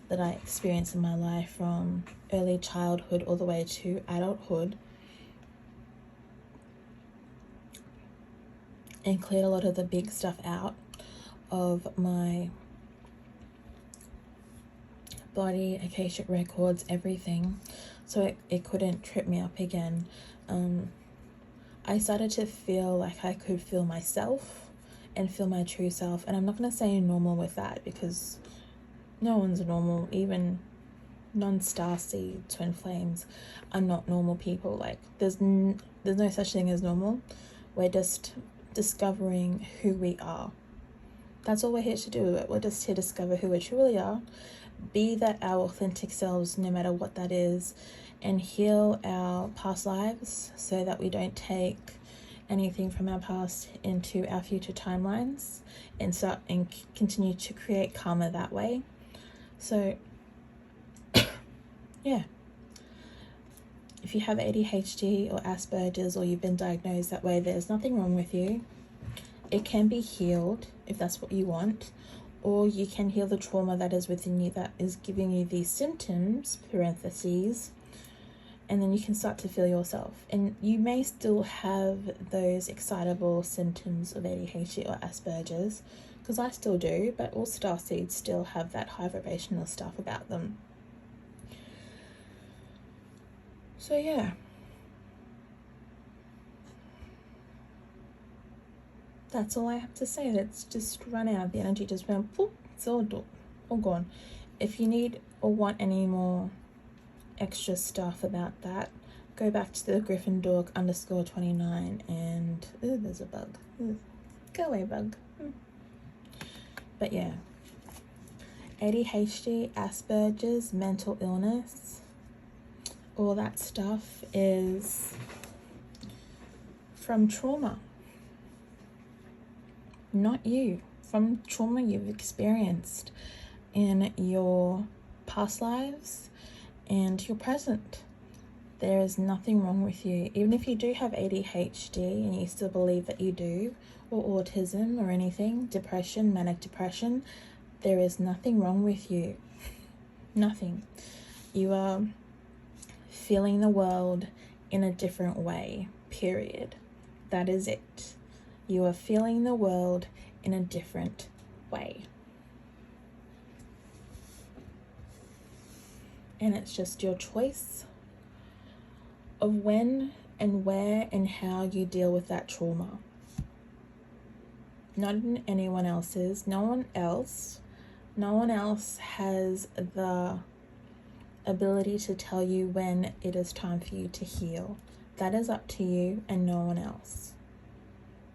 that I experienced in my life from early childhood all the way to adulthood, and cleared a lot of the big stuff out of my body, Akashic records, everything, so it couldn't trip me up again. I started to feel like I could feel myself and feel my true self. And I'm not going to say normal with that, because no one's normal. Even non-starseed twin flames are not normal people. Like, there's no such thing as normal. We're just discovering who we are. That's all we're here to do. We're just here to discover who we truly are, be that our authentic selves, no matter what that is, and heal our past lives so that we don't take anything from our past into our future timelines and continue to create karma that way. So yeah, if you have ADHD or Asperger's, or you've been diagnosed that way, there's nothing wrong with you. It can be healed if that's what you want, or you can heal the trauma that is within you that is giving you these symptoms, parentheses, and then you can start to feel yourself. And you may still have those excitable symptoms of ADHD or Asperger's, because I still do, but all starseeds still have that high vibrational stuff about them. So yeah, that's all I have to say. Let's just run out. The energy just went poof, it's all gone. If you need or want any more extra stuff about that, go back to the Gryffindor _29 and there's a bug. Go away, bug. But yeah, ADHD, Asperger's, mental illness, all that stuff is from trauma. Not you, from trauma you've experienced in your past lives and your present. There is nothing wrong with you. Even if you do have ADHD and you still believe that you do, or autism or anything, depression, manic depression, there is nothing wrong with you. Nothing. You are feeling the world in a different way, period. That is it. You are feeling the world in a different way. And it's just your choice of when and where and how you deal with that trauma. Not in anyone else's. No one else has the ability to tell you when it is time for you to heal. That is up to you and no one else.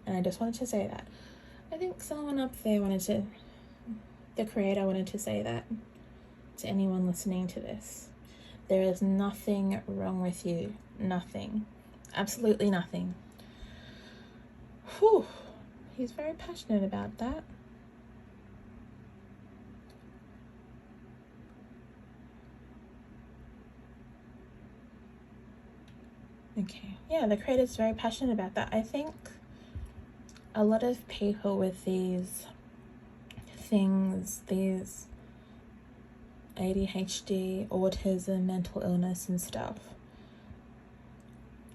And I just wanted to say that. I think someone up there the creator wanted to say that to anyone listening to this. There is nothing wrong with you. Nothing. Absolutely nothing. Whew. He's very passionate about that. Okay. Yeah, the creator's very passionate about that. I think a lot of people with these things, these ADHD, autism, mental illness and stuff,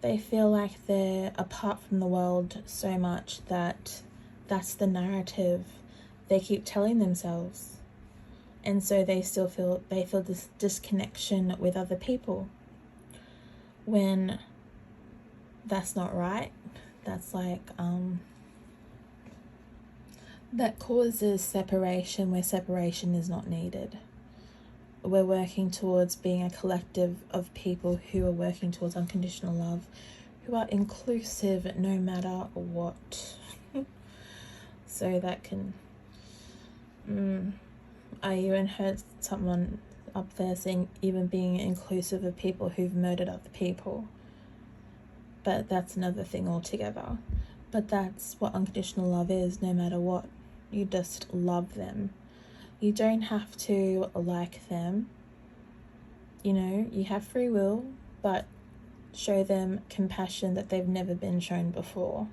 they feel like they're apart from the world so much that that's the narrative they keep telling themselves. And so they feel this disconnection with other people, when that's not right. That's like that causes separation where separation is not needed. We're working towards being a collective of people who are working towards unconditional love, who are inclusive no matter what. So that can I even heard someone up there saying even being inclusive of people who've murdered other people. But that's another thing altogether. But that's what unconditional love is, no matter what. You just love them. You don't have to like them. You know, you have free will, but show them compassion that they've never been shown before.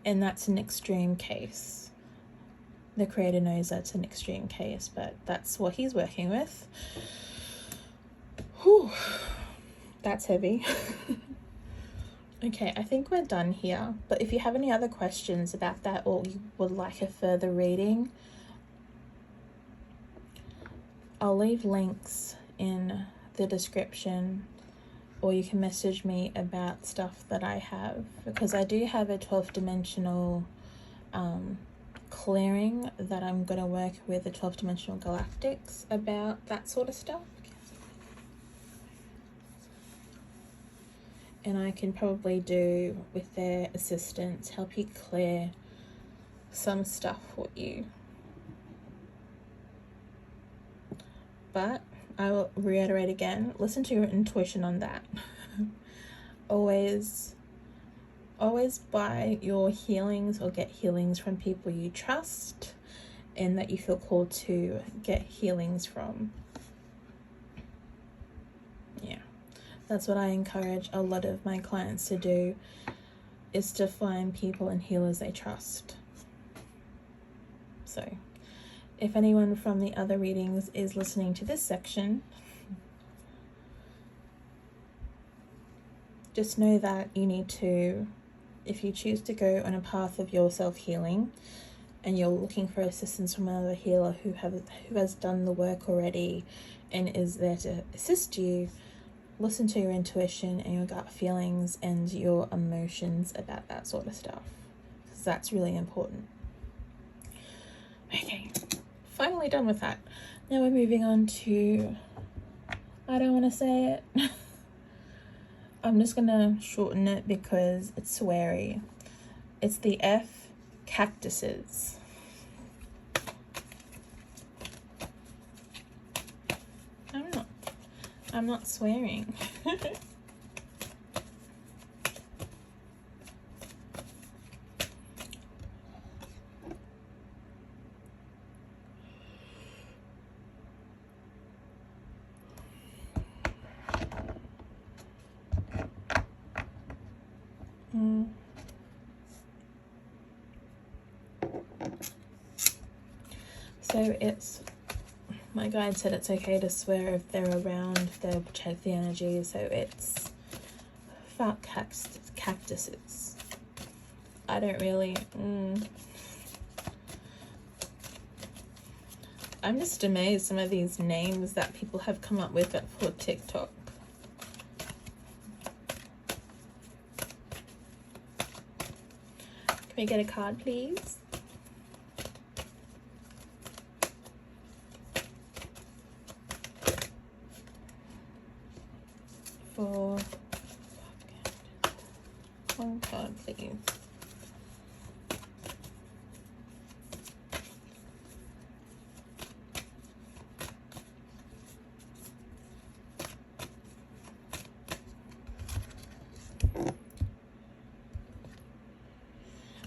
And that's an extreme case. The creator knows that's an extreme case, but that's what he's working with. Whew. That's heavy. Okay, I think we're done here. But if you have any other questions about that, or you would like a further reading, I'll leave links in the description, or you can message me about stuff that I have, because I do have a 12th dimensional clearing that I'm going to work with the 12th dimensional galactics about that sort of stuff. And I can probably do, with their assistance, help you clear some stuff for you. But I will reiterate again, listen to your intuition on that. Always buy your healings or get healings from people you trust and that you feel called to get healings from. Yeah, that's what I encourage a lot of my clients to do, is to find people and healers they trust. So if anyone from the other readings is listening to this section, just know that you need to, if you choose to go on a path of your self-healing and you're looking for assistance from another healer who has done the work already and is there to assist you, listen to your intuition and your gut feelings and your emotions about that sort of stuff, because that's really important. Okay, finally done with that. Now we're moving on to, I don't want to say it. I'm just gonna shorten it because it's sweary. It's the F cactuses. I'm not swearing. So my guide said it's okay to swear if they're around, if they'll protect the energy. So it's fuck cactuses. I don't really. I'm just amazed some of these names that people have come up with for TikTok. Can we get a card, please? For one card, please.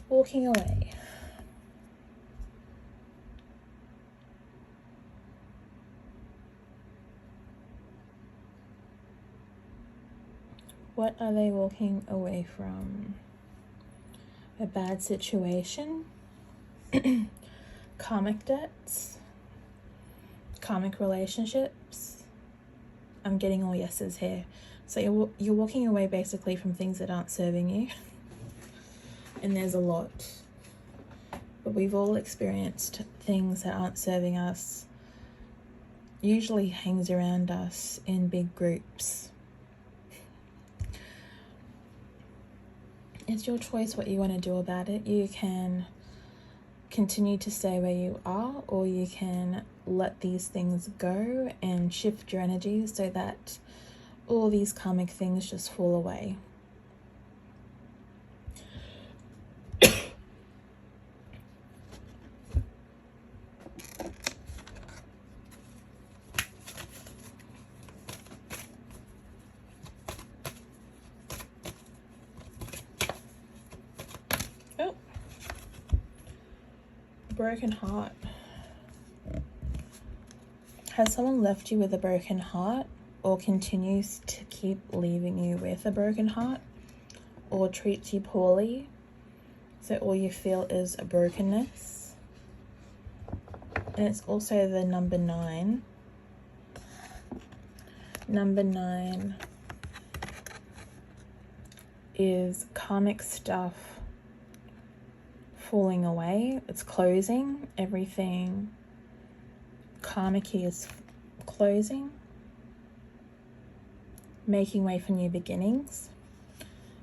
Walking away. What are they walking away from? A bad situation? Karmic debts? Karmic relationships? I'm getting all yeses here. So you're walking away basically from things that aren't serving you. And there's a lot. But we've all experienced things that aren't serving us. Usually hangs around us in big groups. It's your choice what you want to do about it. You can continue to stay where you are, or you can let these things go and shift your energy so that all these karmic things just fall away. Broken heart. Has someone left you with a broken heart, or continues to keep leaving you with a broken heart, or treats you poorly, so all you feel is a brokenness? And it's also the number 9. Number 9 is karmic stuff falling away. It's closing. Everything karmic is closing, making way for new beginnings.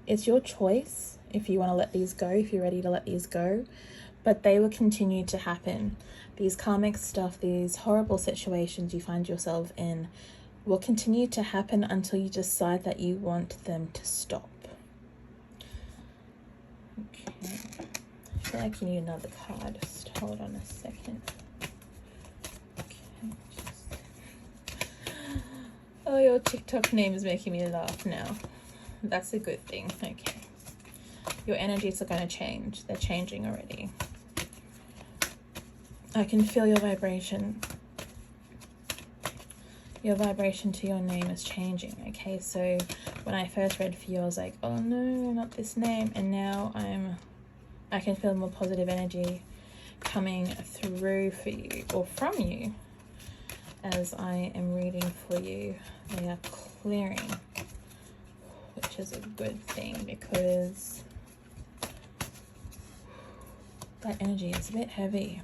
It's your choice if you want to let these go, if you're ready to let these go, but they will continue to happen. These karmic stuff, these horrible situations you find yourself in will continue to happen until you decide that you want them to stop. Okay. feel like you need another card. Just hold on a second. Okay, oh, your TikTok name is making me laugh now. That's a good thing. Okay. Your energies are going to change. They're changing already. I can feel your vibration. Your vibration to your name is changing. Okay, so when I first read for you, I was like, oh no, not this name. And now I can feel more positive energy coming through for you, or from you, as I am reading for you. They are clearing, which is a good thing, because that energy is a bit heavy.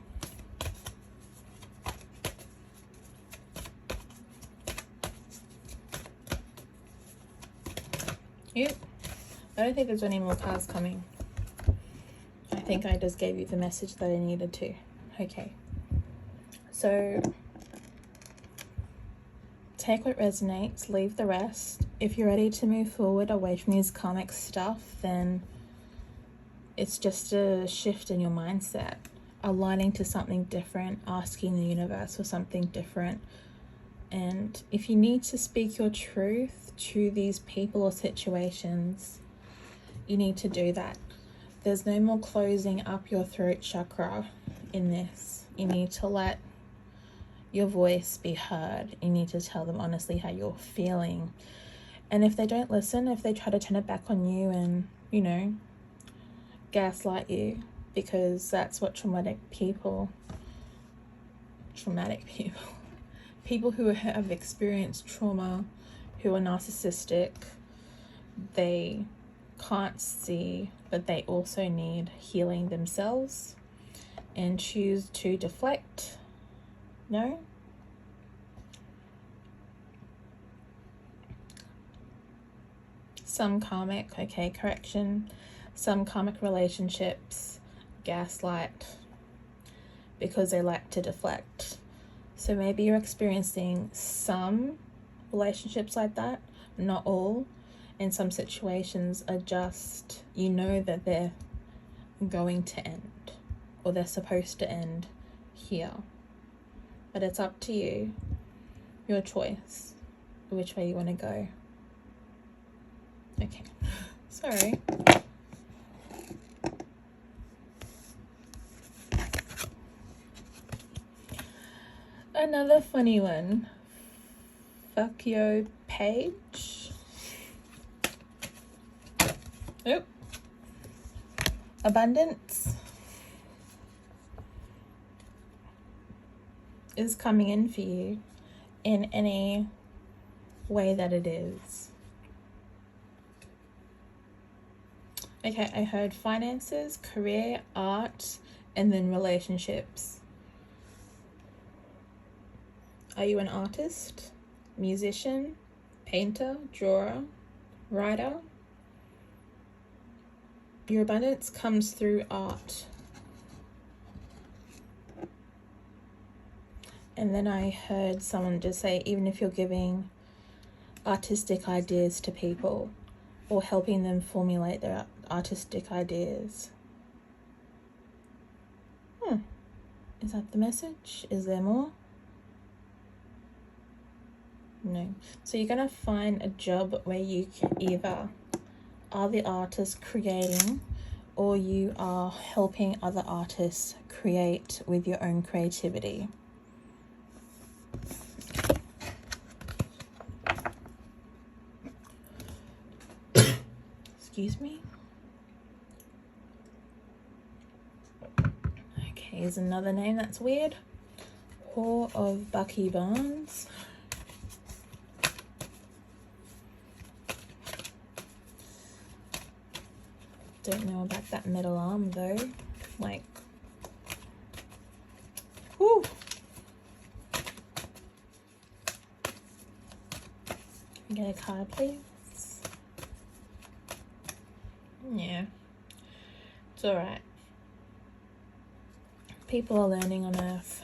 Yep. I don't think there's any more cards coming. I think I just gave you the message that I needed to. Okay. So take what resonates, leave the rest. If you're ready to move forward away from these karmic stuff, then it's just a shift in your mindset, aligning to something different, asking the universe for something different. And if you need to speak your truth to these people or situations, you need to do that. There's no more closing up your throat chakra in this. You need to let your voice be heard. You need to tell them honestly how you're feeling. And if they don't listen, if they try to turn it back on you and, you know, gaslight you, because that's what traumatic people who have experienced trauma, who are narcissistic, they can't see that they also need healing themselves and choose to deflect. No? Some karmic, okay, correction. Some karmic relationships gaslight because they like to deflect. So maybe you're experiencing some relationships like that, not all. And some situations are just, you know that they're going to end, or they're supposed to end here. But it's up to you, your choice, which way you want to go. Okay, sorry. Another funny one. Fuck yo page. Oop. Abundance is coming in for you in any way that it is. Okay, I heard finances, career, art, and then relationships. Are you an artist, musician, painter, drawer, writer? Your abundance comes through art. And then I heard someone just say, even if you're giving artistic ideas to people or helping them formulate their artistic ideas. Is that the message? Is there more? No. So you're going to find a job where you can either are the artist creating, or you are helping other artists create with your own creativity. Excuse me. Okay, here's another name that's weird. Whore of Bucky Barnes. Don't know about that metal arm though. Like, whoo. Get a card, please. Yeah, it's all right. People are learning on Earth.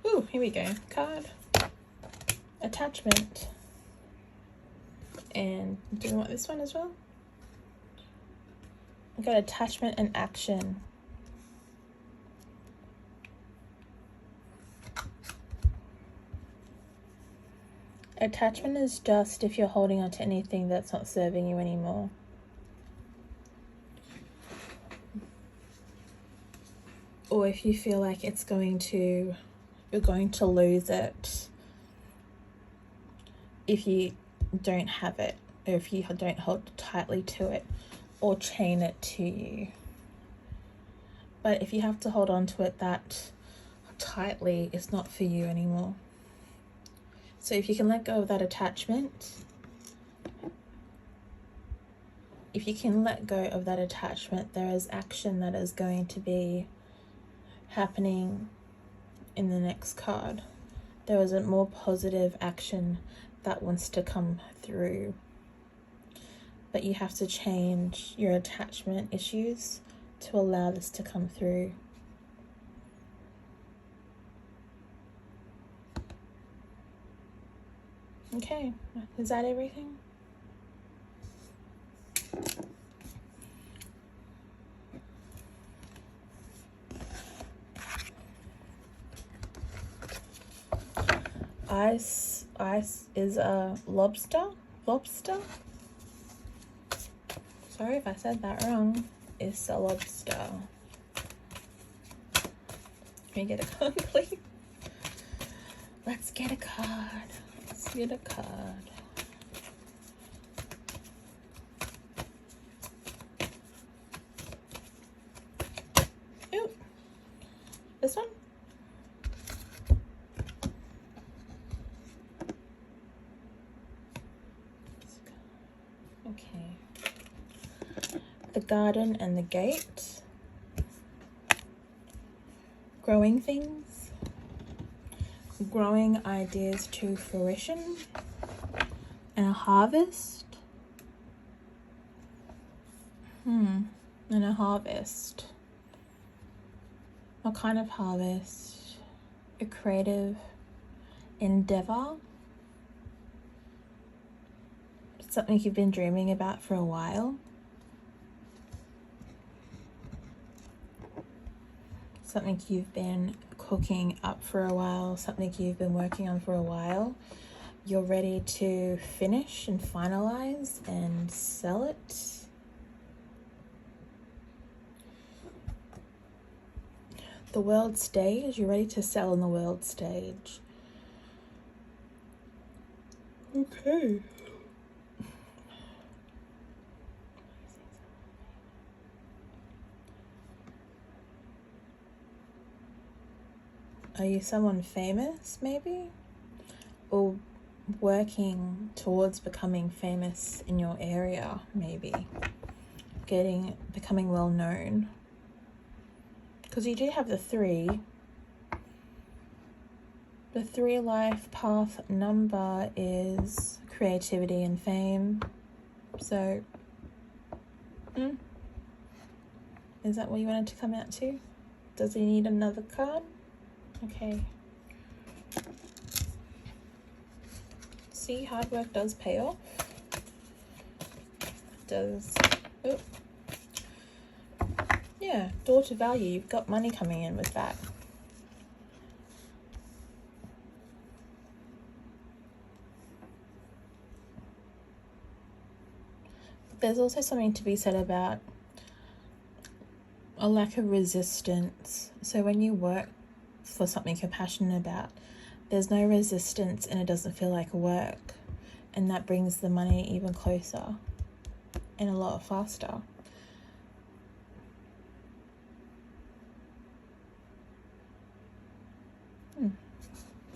Ooh, here we go. Card. Attachment. And do you want this one as well? We've got attachment and action. Attachment is just if you're holding on to anything that's not serving you anymore. Or if you feel like you're going to lose it if you don't have it, or if you don't hold tightly to it or chain it to you. But if you have to hold on to it that tightly, it's not for you anymore. So if you can let go of that attachment, there is action that is going to be happening in the next card. There is a more positive action that wants to come through. But you have to change your attachment issues to allow this to come through. Okay, is that everything? Ice is a lobster. Sorry if I said that wrong. It's a lobster. Can we get a card, please? Let's get a card. Let's get a card. Ooh, this one? Okay. The garden and the gate. Growing things. Growing ideas to fruition. And a harvest. And a harvest. What kind of harvest? A creative endeavor. Something you've been dreaming about for a while. Something you've been cooking up for a while. Something you've been working on for a while. You're ready to finish and finalize and sell it. The world stage. You're ready to sell on the world stage. Okay. Are you someone famous, maybe? Or working towards becoming famous in your area, maybe? Becoming well known. Because you do have the 3. The 3 life path number is creativity and fame. So, is that what you wanted to come out to? Does he need another card? Okay. See, hard work does pay off. Yeah, door to value. You've got money coming in with that. There's also something to be said about a lack of resistance. So when you work for something you're passionate about, there's no resistance and it doesn't feel like work, and that brings the money even closer and a lot faster.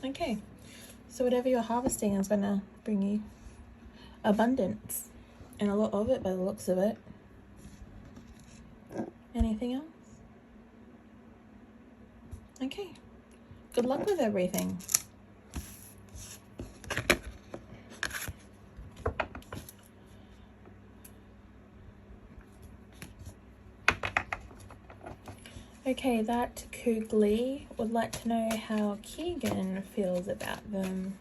Okay, so whatever you're harvesting is gonna bring you abundance, and a lot of it by the looks of it. Anything else? Okay, good luck with everything. Okay, that Kugli would like to know how Keegan feels about them.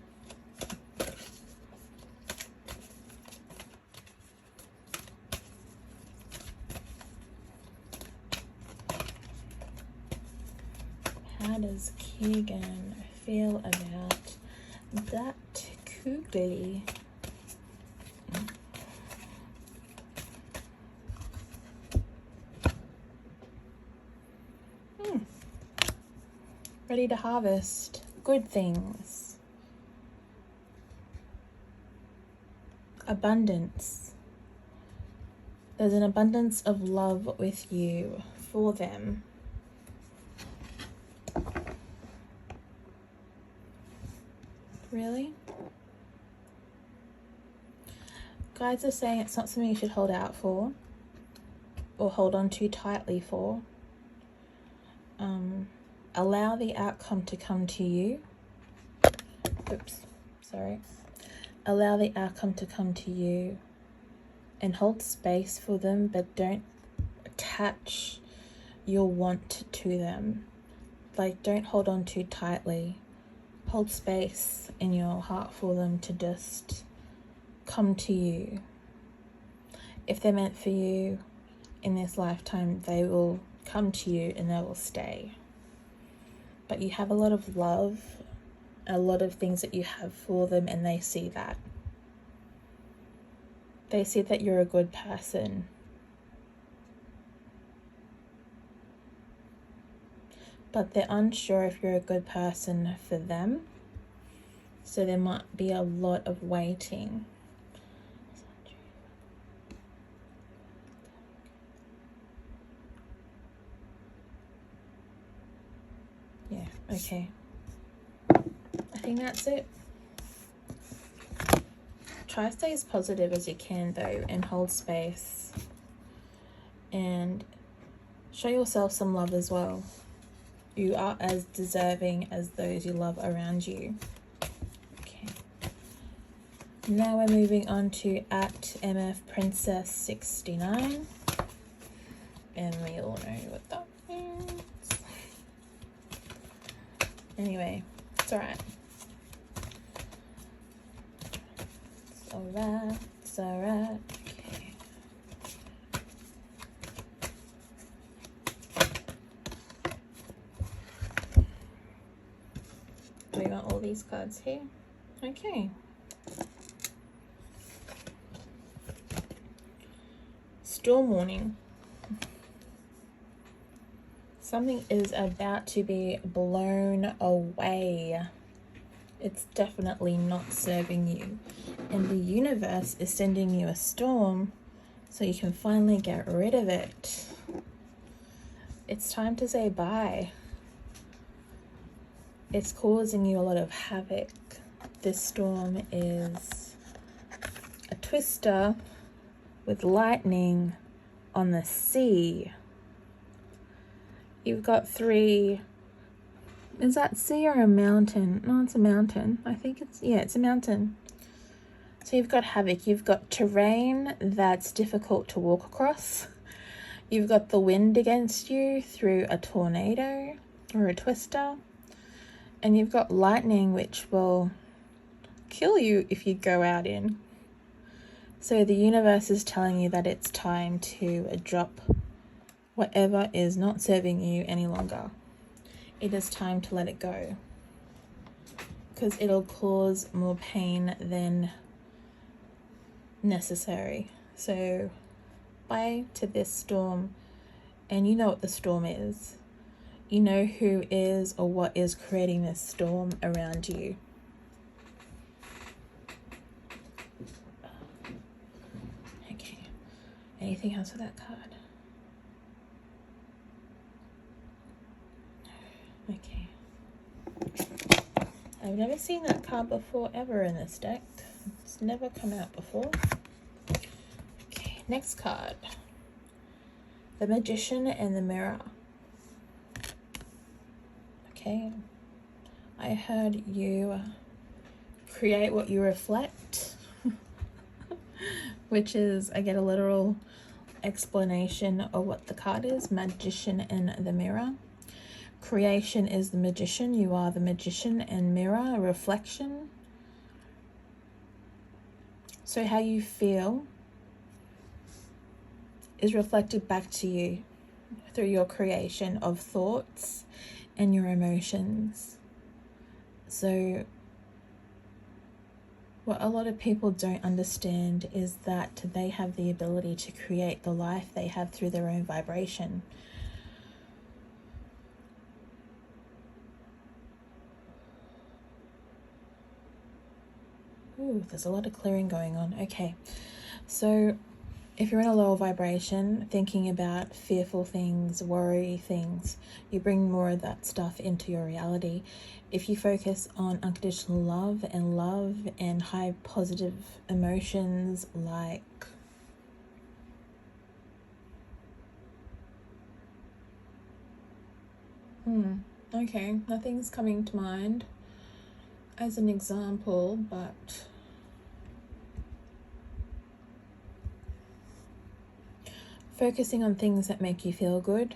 does Keegan feel about that kugly? Ready to harvest good things. Abundance. There's an abundance of love with you for them. Really? Guides are saying it's not something you should hold out for or hold on too tightly for. Allow the outcome to come to you. Oops, sorry. Allow the outcome to come to you and hold space for them, but don't attach your want to them. Like, don't hold on too tightly. Hold space in your heart for them to just come to you. If they're meant for you in this lifetime, they will come to you and they will stay. But you have a lot of love, a lot of things that you have for them, and they see that. They see that you're a good person. But they're unsure if you're a good person for them. So there might be a lot of waiting. Yeah, okay. I think that's it. Try to stay as positive as you can though, and hold space. And show yourself some love as well. You are as deserving as those you love around you. Okay. Now we're moving on to @MFPrincess69. And we all know what that means. Anyway, it's alright. It's alright, it's alright. Okay. Do we want all these cards here? Okay. Storm warning. Something is about to be blown away. It's definitely not serving you. And the universe is sending you a storm so you can finally get rid of it. It's time to say bye. It's causing you a lot of havoc. This storm is a twister with lightning on the sea. You've got 3, is that sea or a mountain? No, it's a mountain. I think it's a mountain. So you've got havoc. You've got terrain that's difficult to walk across. You've got the wind against you through a tornado or a twister. And you've got lightning, which will kill you if you go out in. So the universe is telling you that it's time to drop whatever is not serving you any longer. It is time to let it go, because it'll cause more pain than necessary. So bye to this storm. And you know what the storm is. You know who is or what is creating this storm around you. Okay. Anything else with that card? Okay. I've never seen that card before ever in this deck. It's never come out before. Okay, next card. The Magician and the Mirror. Okay. I heard you create what you reflect, which is, I get a literal explanation of what the card is. Magician and the Mirror. Creation is the magician. You are the magician, and mirror, a reflection. So how you feel is reflected back to you through your creation of thoughts and your emotions. So what a lot of people don't understand is that they have the ability to create the life they have through their own vibration. Ooh, there's a lot of clearing going on. Okay, so if you're in a lower vibration, thinking about fearful things, worry things, you bring more of that stuff into your reality. If you focus on unconditional love and high positive emotions like okay, nothing's coming to mind as an example, but focusing on things that make you feel good,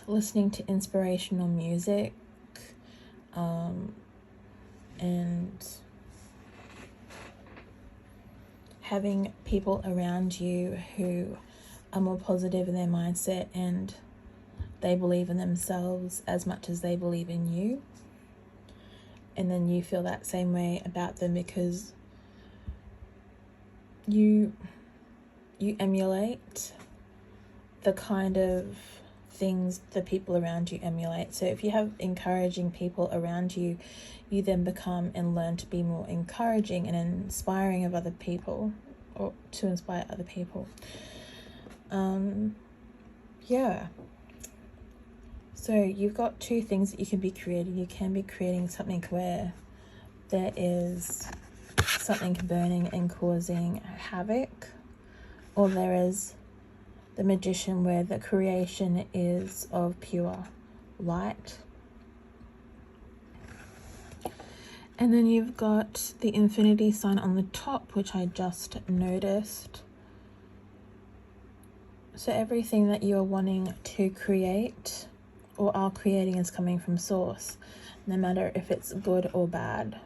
listening to inspirational music, and having people around you who are more positive in their mindset and they believe in themselves as much as they believe in you. And then you feel that same way about them because you emulate the kind of things the people around you emulate. So if you have encouraging people around you, you then become and learn to be more encouraging and inspiring of other people, or to inspire other people. Yeah. So you've got two things that you can be creating. You can be creating something where there is something burning and causing havoc, or there is the magician where the creation is of pure light. And then you've got the infinity sign on the top, which I just noticed. So everything that you're wanting to create or are creating is coming from source, no matter if it's good or bad.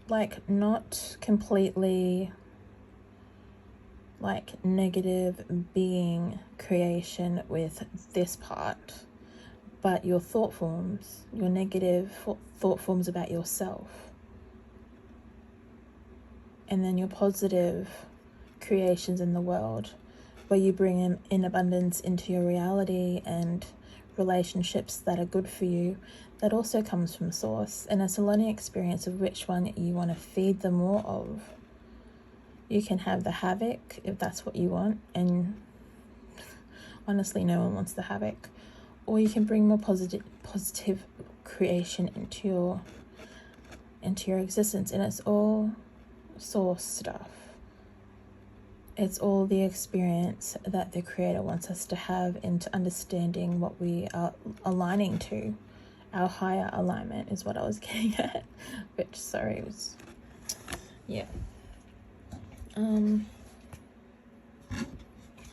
Like, not completely like negative being creation with this part, but your thought forms, your negative thought forms about yourself, and then your positive creations in the world where you bring in abundance into your reality and relationships that are good for you, that also comes from source. And it's a learning experience of which one you want to feed the more of. You can have the havoc if that's what you want, and honestly no one wants the havoc. Or you can bring more positive creation into your existence, and it's all source stuff. It's all the experience that the creator wants us to have into understanding what we are aligning to. Our higher alignment is what I was getting at, which, sorry, was, yeah.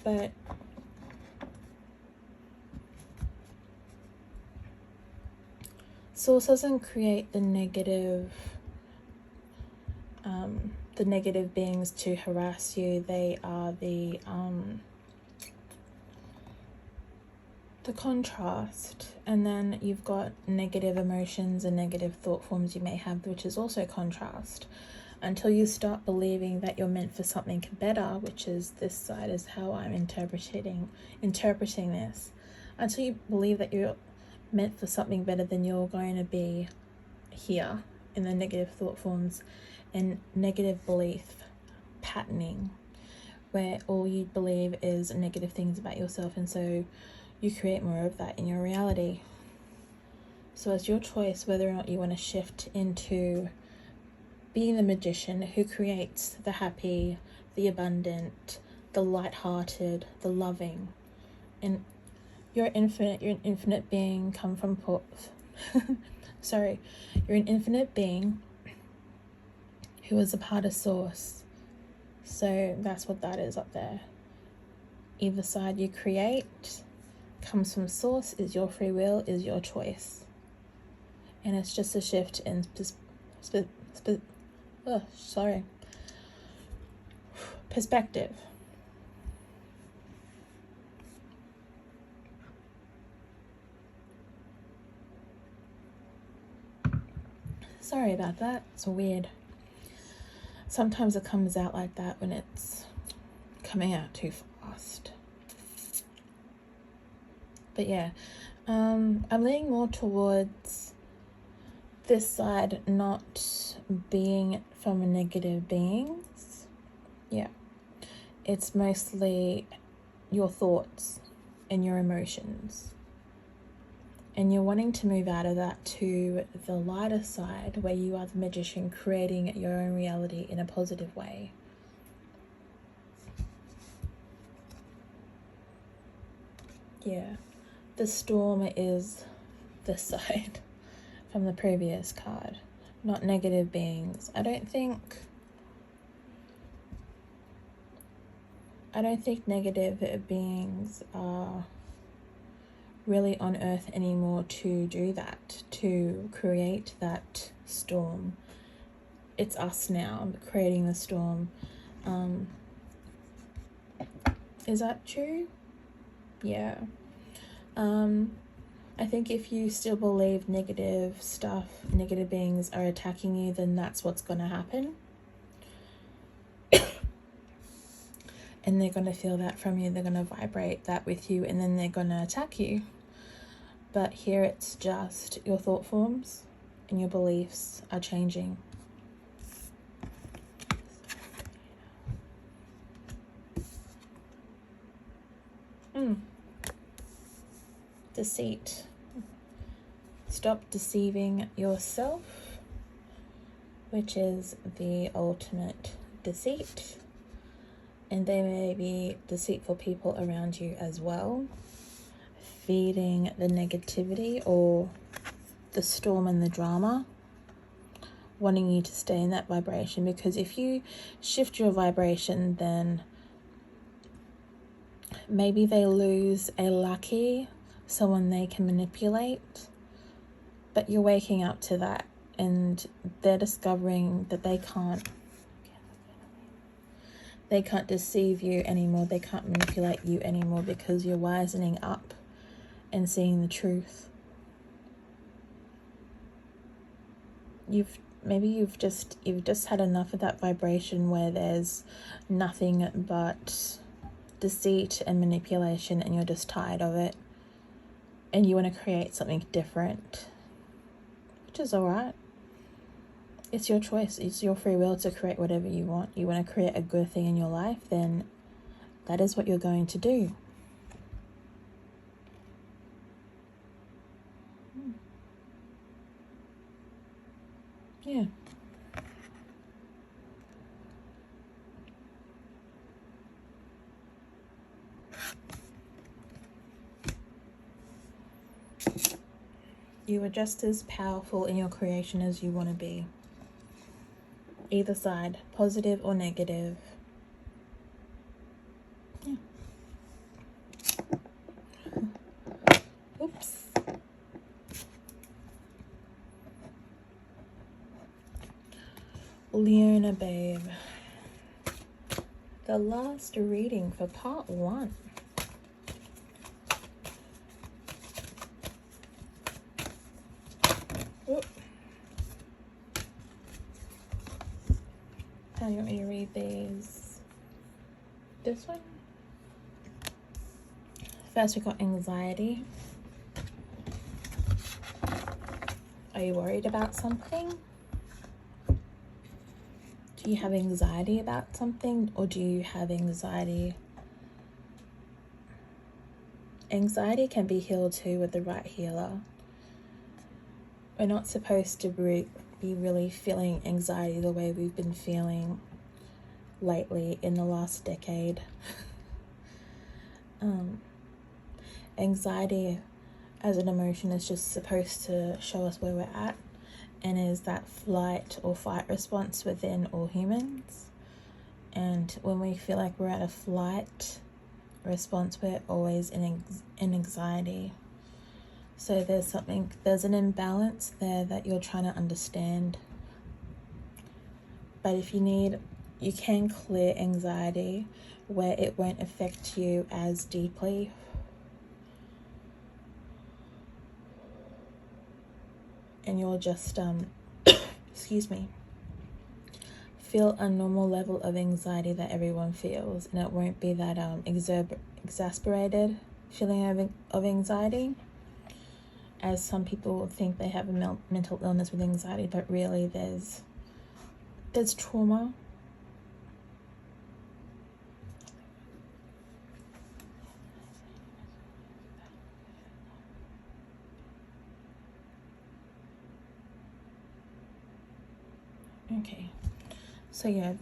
But source doesn't create the negative beings to harass you. They are the contrast. And then you've got negative emotions and negative thought forms you may have, which is also contrast, until you start believing that you're meant for something better, which is this side, is how I'm interpreting this. Until you believe that you're meant for something better, then you're going to be here in the negative thought forms and negative belief patterning, where all you believe is negative things about yourself, and so you create more of that in your reality. So it's your choice whether or not you want to shift into being the magician who creates the happy, the abundant, the light-hearted, the loving. And you're infinite. You're an infinite being come from you're an infinite being who is a part of source. So that's what that is up there. Either side you create comes from source, is your free will, is your choice. And it's just a shift in perspective. Sorry about that. It's weird. Sometimes it comes out like that when it's coming out too fast. But yeah, I'm leaning more towards this side not being from negative beings. Yeah, it's mostly your thoughts and your emotions. And you're wanting to move out of that to the lighter side where you are the magician creating your own reality in a positive way. Yeah, the storm is this side from the previous card, not negative beings. I don't think negative beings are really on earth anymore to do that, to create that storm. It's us now creating the storm. Is that true? Yeah. I think if you still believe negative stuff, negative beings are attacking you, then that's what's going to happen. And they're going to feel that from you, they're going to vibrate that with you, and then they're going to attack you. But here it's just your thought forms and your beliefs are changing. Deceit. Stop deceiving yourself, which is the ultimate deceit. And there may be deceitful people around you as well, feeding the negativity or the storm and the drama, wanting you to stay in that vibration. Because if you shift your vibration, then maybe they lose a lucky, someone they can manipulate, but you're waking up to that and they're discovering that they can't deceive you anymore, they can't manipulate you anymore, because you're wisening up and seeing the truth. You've just had enough of that vibration where there's nothing but deceit and manipulation, and you're just tired of it, and you want to create something different, which is all right. It's your choice. It's your free will to create whatever you want. You want to create a good thing in your life, then that is what you're going to do. Yeah. You are just as powerful in your creation as you want to be. Either side, positive or negative. Yeah. Oops. Leona, babe. The last reading for part 1. Oop. How do you want me to read these? This one? First we got anxiety. Are you worried about something? Do you have anxiety about something, or do you have anxiety? Anxiety can be healed too with the right healer. We're not supposed to be really feeling anxiety the way we've been feeling lately in the last decade. Anxiety as an emotion is just supposed to show us where we're at, and is that flight or fight response within all humans. And when we feel like we're at a flight response, we're always in anxiety. So there's an imbalance there that you're trying to understand. But if you can clear anxiety where it won't affect you as deeply. And you'll just excuse me, feel a normal level of anxiety that everyone feels, and it won't be that exasperated feeling of anxiety, as some people think they have a mental illness with anxiety, but really there's trauma. Okay, so yeah,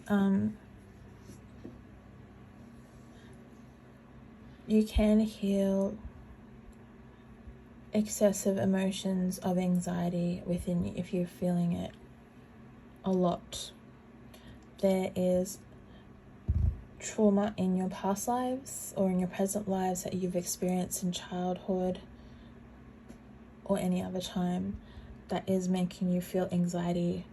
you can heal excessive emotions of anxiety within you if you're feeling it a lot. There is trauma in your past lives or in your present lives that you've experienced in childhood or any other time that is making you feel anxiety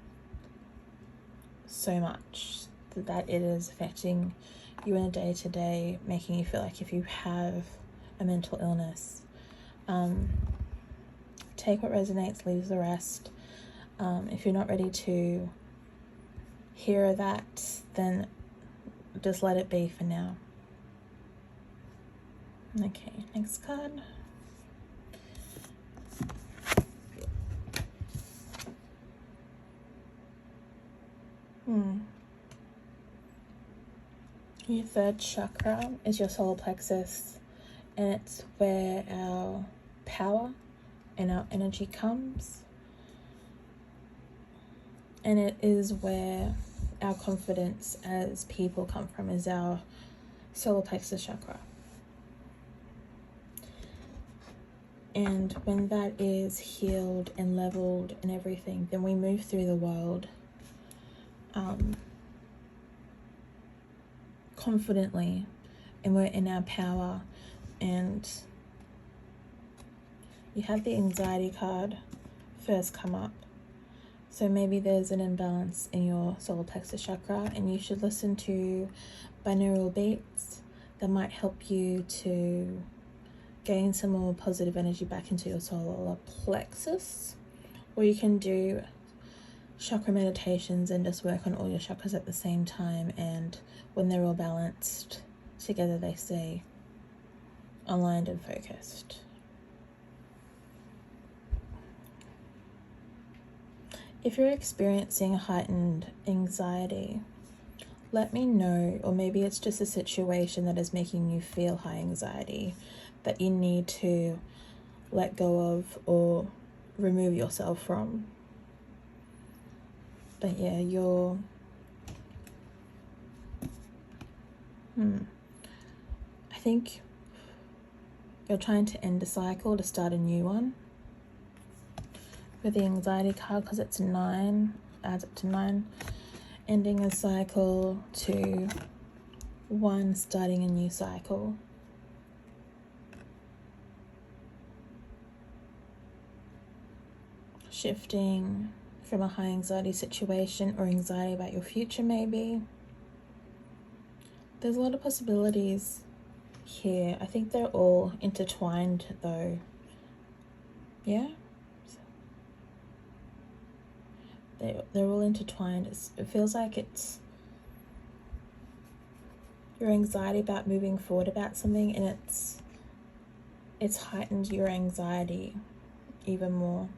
so much that it is affecting you in a day-to-day, making you feel like if you have a mental illness. Take what resonates, leave the rest. If you're not ready to hear that, then just let it be for now. Okay, next card. Your third chakra is your solar plexus, and it's where our power and our energy comes, and it is where our confidence as people come from, is our solar plexus chakra. And when that is healed and leveled and everything, then we move through the world confidently, and we're in our power. And you have the anxiety card first come up, so maybe there's an imbalance in your solar plexus chakra, and you should listen to binaural beats that might help you to gain some more positive energy back into your solar plexus. Or you can do chakra meditations and just work on all your chakras at the same time, and when they're all balanced together, they stay aligned and focused. If you're experiencing heightened anxiety, let me know, or maybe it's just a situation that is making you feel high anxiety that you need to let go of or remove yourself from. But yeah, I think you're trying to end a cycle to start a new one. With the anxiety card, because it's 9, adds up to 9. Ending a cycle to 1, starting a new cycle. Shifting from a high anxiety situation or anxiety about your future, maybe. There's a lot of possibilities here. I think they're all intertwined though. Yeah? They're all intertwined. It feels like it's your anxiety about moving forward about something, and it's heightened your anxiety even more.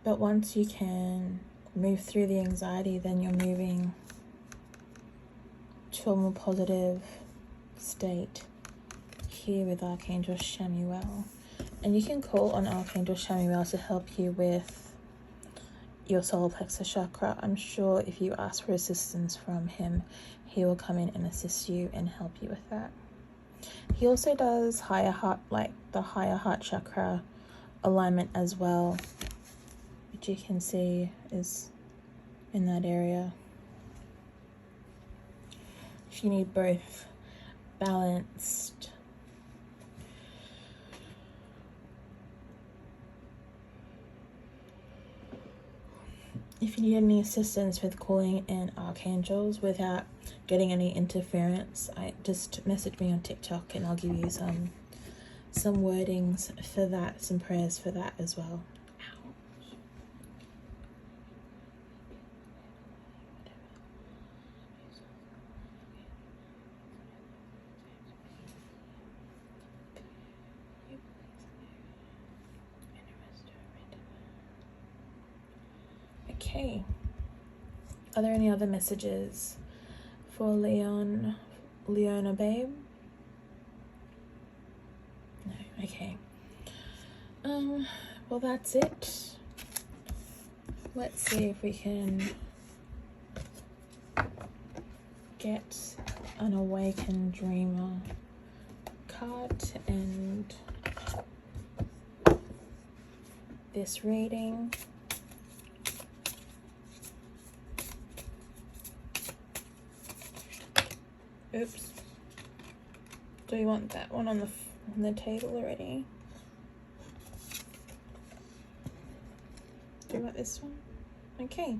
But once you can move through the anxiety, then you're moving to a more positive state here with Archangel Chamuel. And you can call on Archangel Chamuel to help you with your solar plexus chakra. I'm sure if you ask for assistance from him, he will come in and assist you and help you with that. He also does higher heart, like the higher heart chakra alignment as well, which you can see is in that area. If you need both balanced, if you need any assistance with calling in archangels without getting any interference, just message me on TikTok and I'll give you some wordings for that, some prayers for that as well. Okay. Are there any other messages for Leona babe? No. Okay. Well, that's it. Let's see if we can get an awakened dreamer card and this reading. Oops. Do you want that one on the table already? Do you want this one? Okay.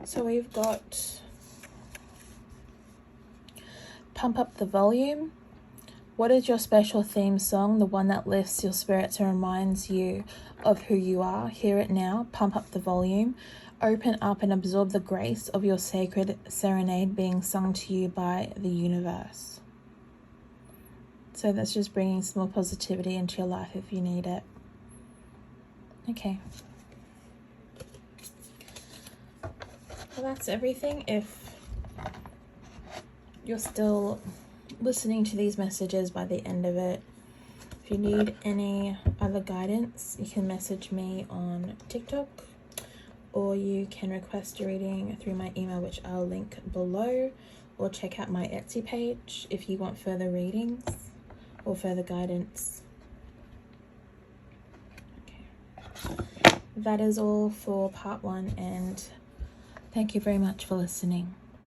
So we've got Pump Up the Volume. What is your special theme song? The one that lifts your spirits and reminds you of who you are. Hear it now. Pump up the volume. Open up and absorb the grace of your sacred serenade being sung to you by the universe. So that's just bringing some more positivity into your life if you need it. Okay. Well, that's everything. If you're still listening to these messages by the end of it, if you need any other guidance, you can message me on TikTok, or you can request a reading through my email, which I'll link below, or check out my Etsy page if you want further readings or further guidance. Okay. That is all for part 1, and thank you very much for listening.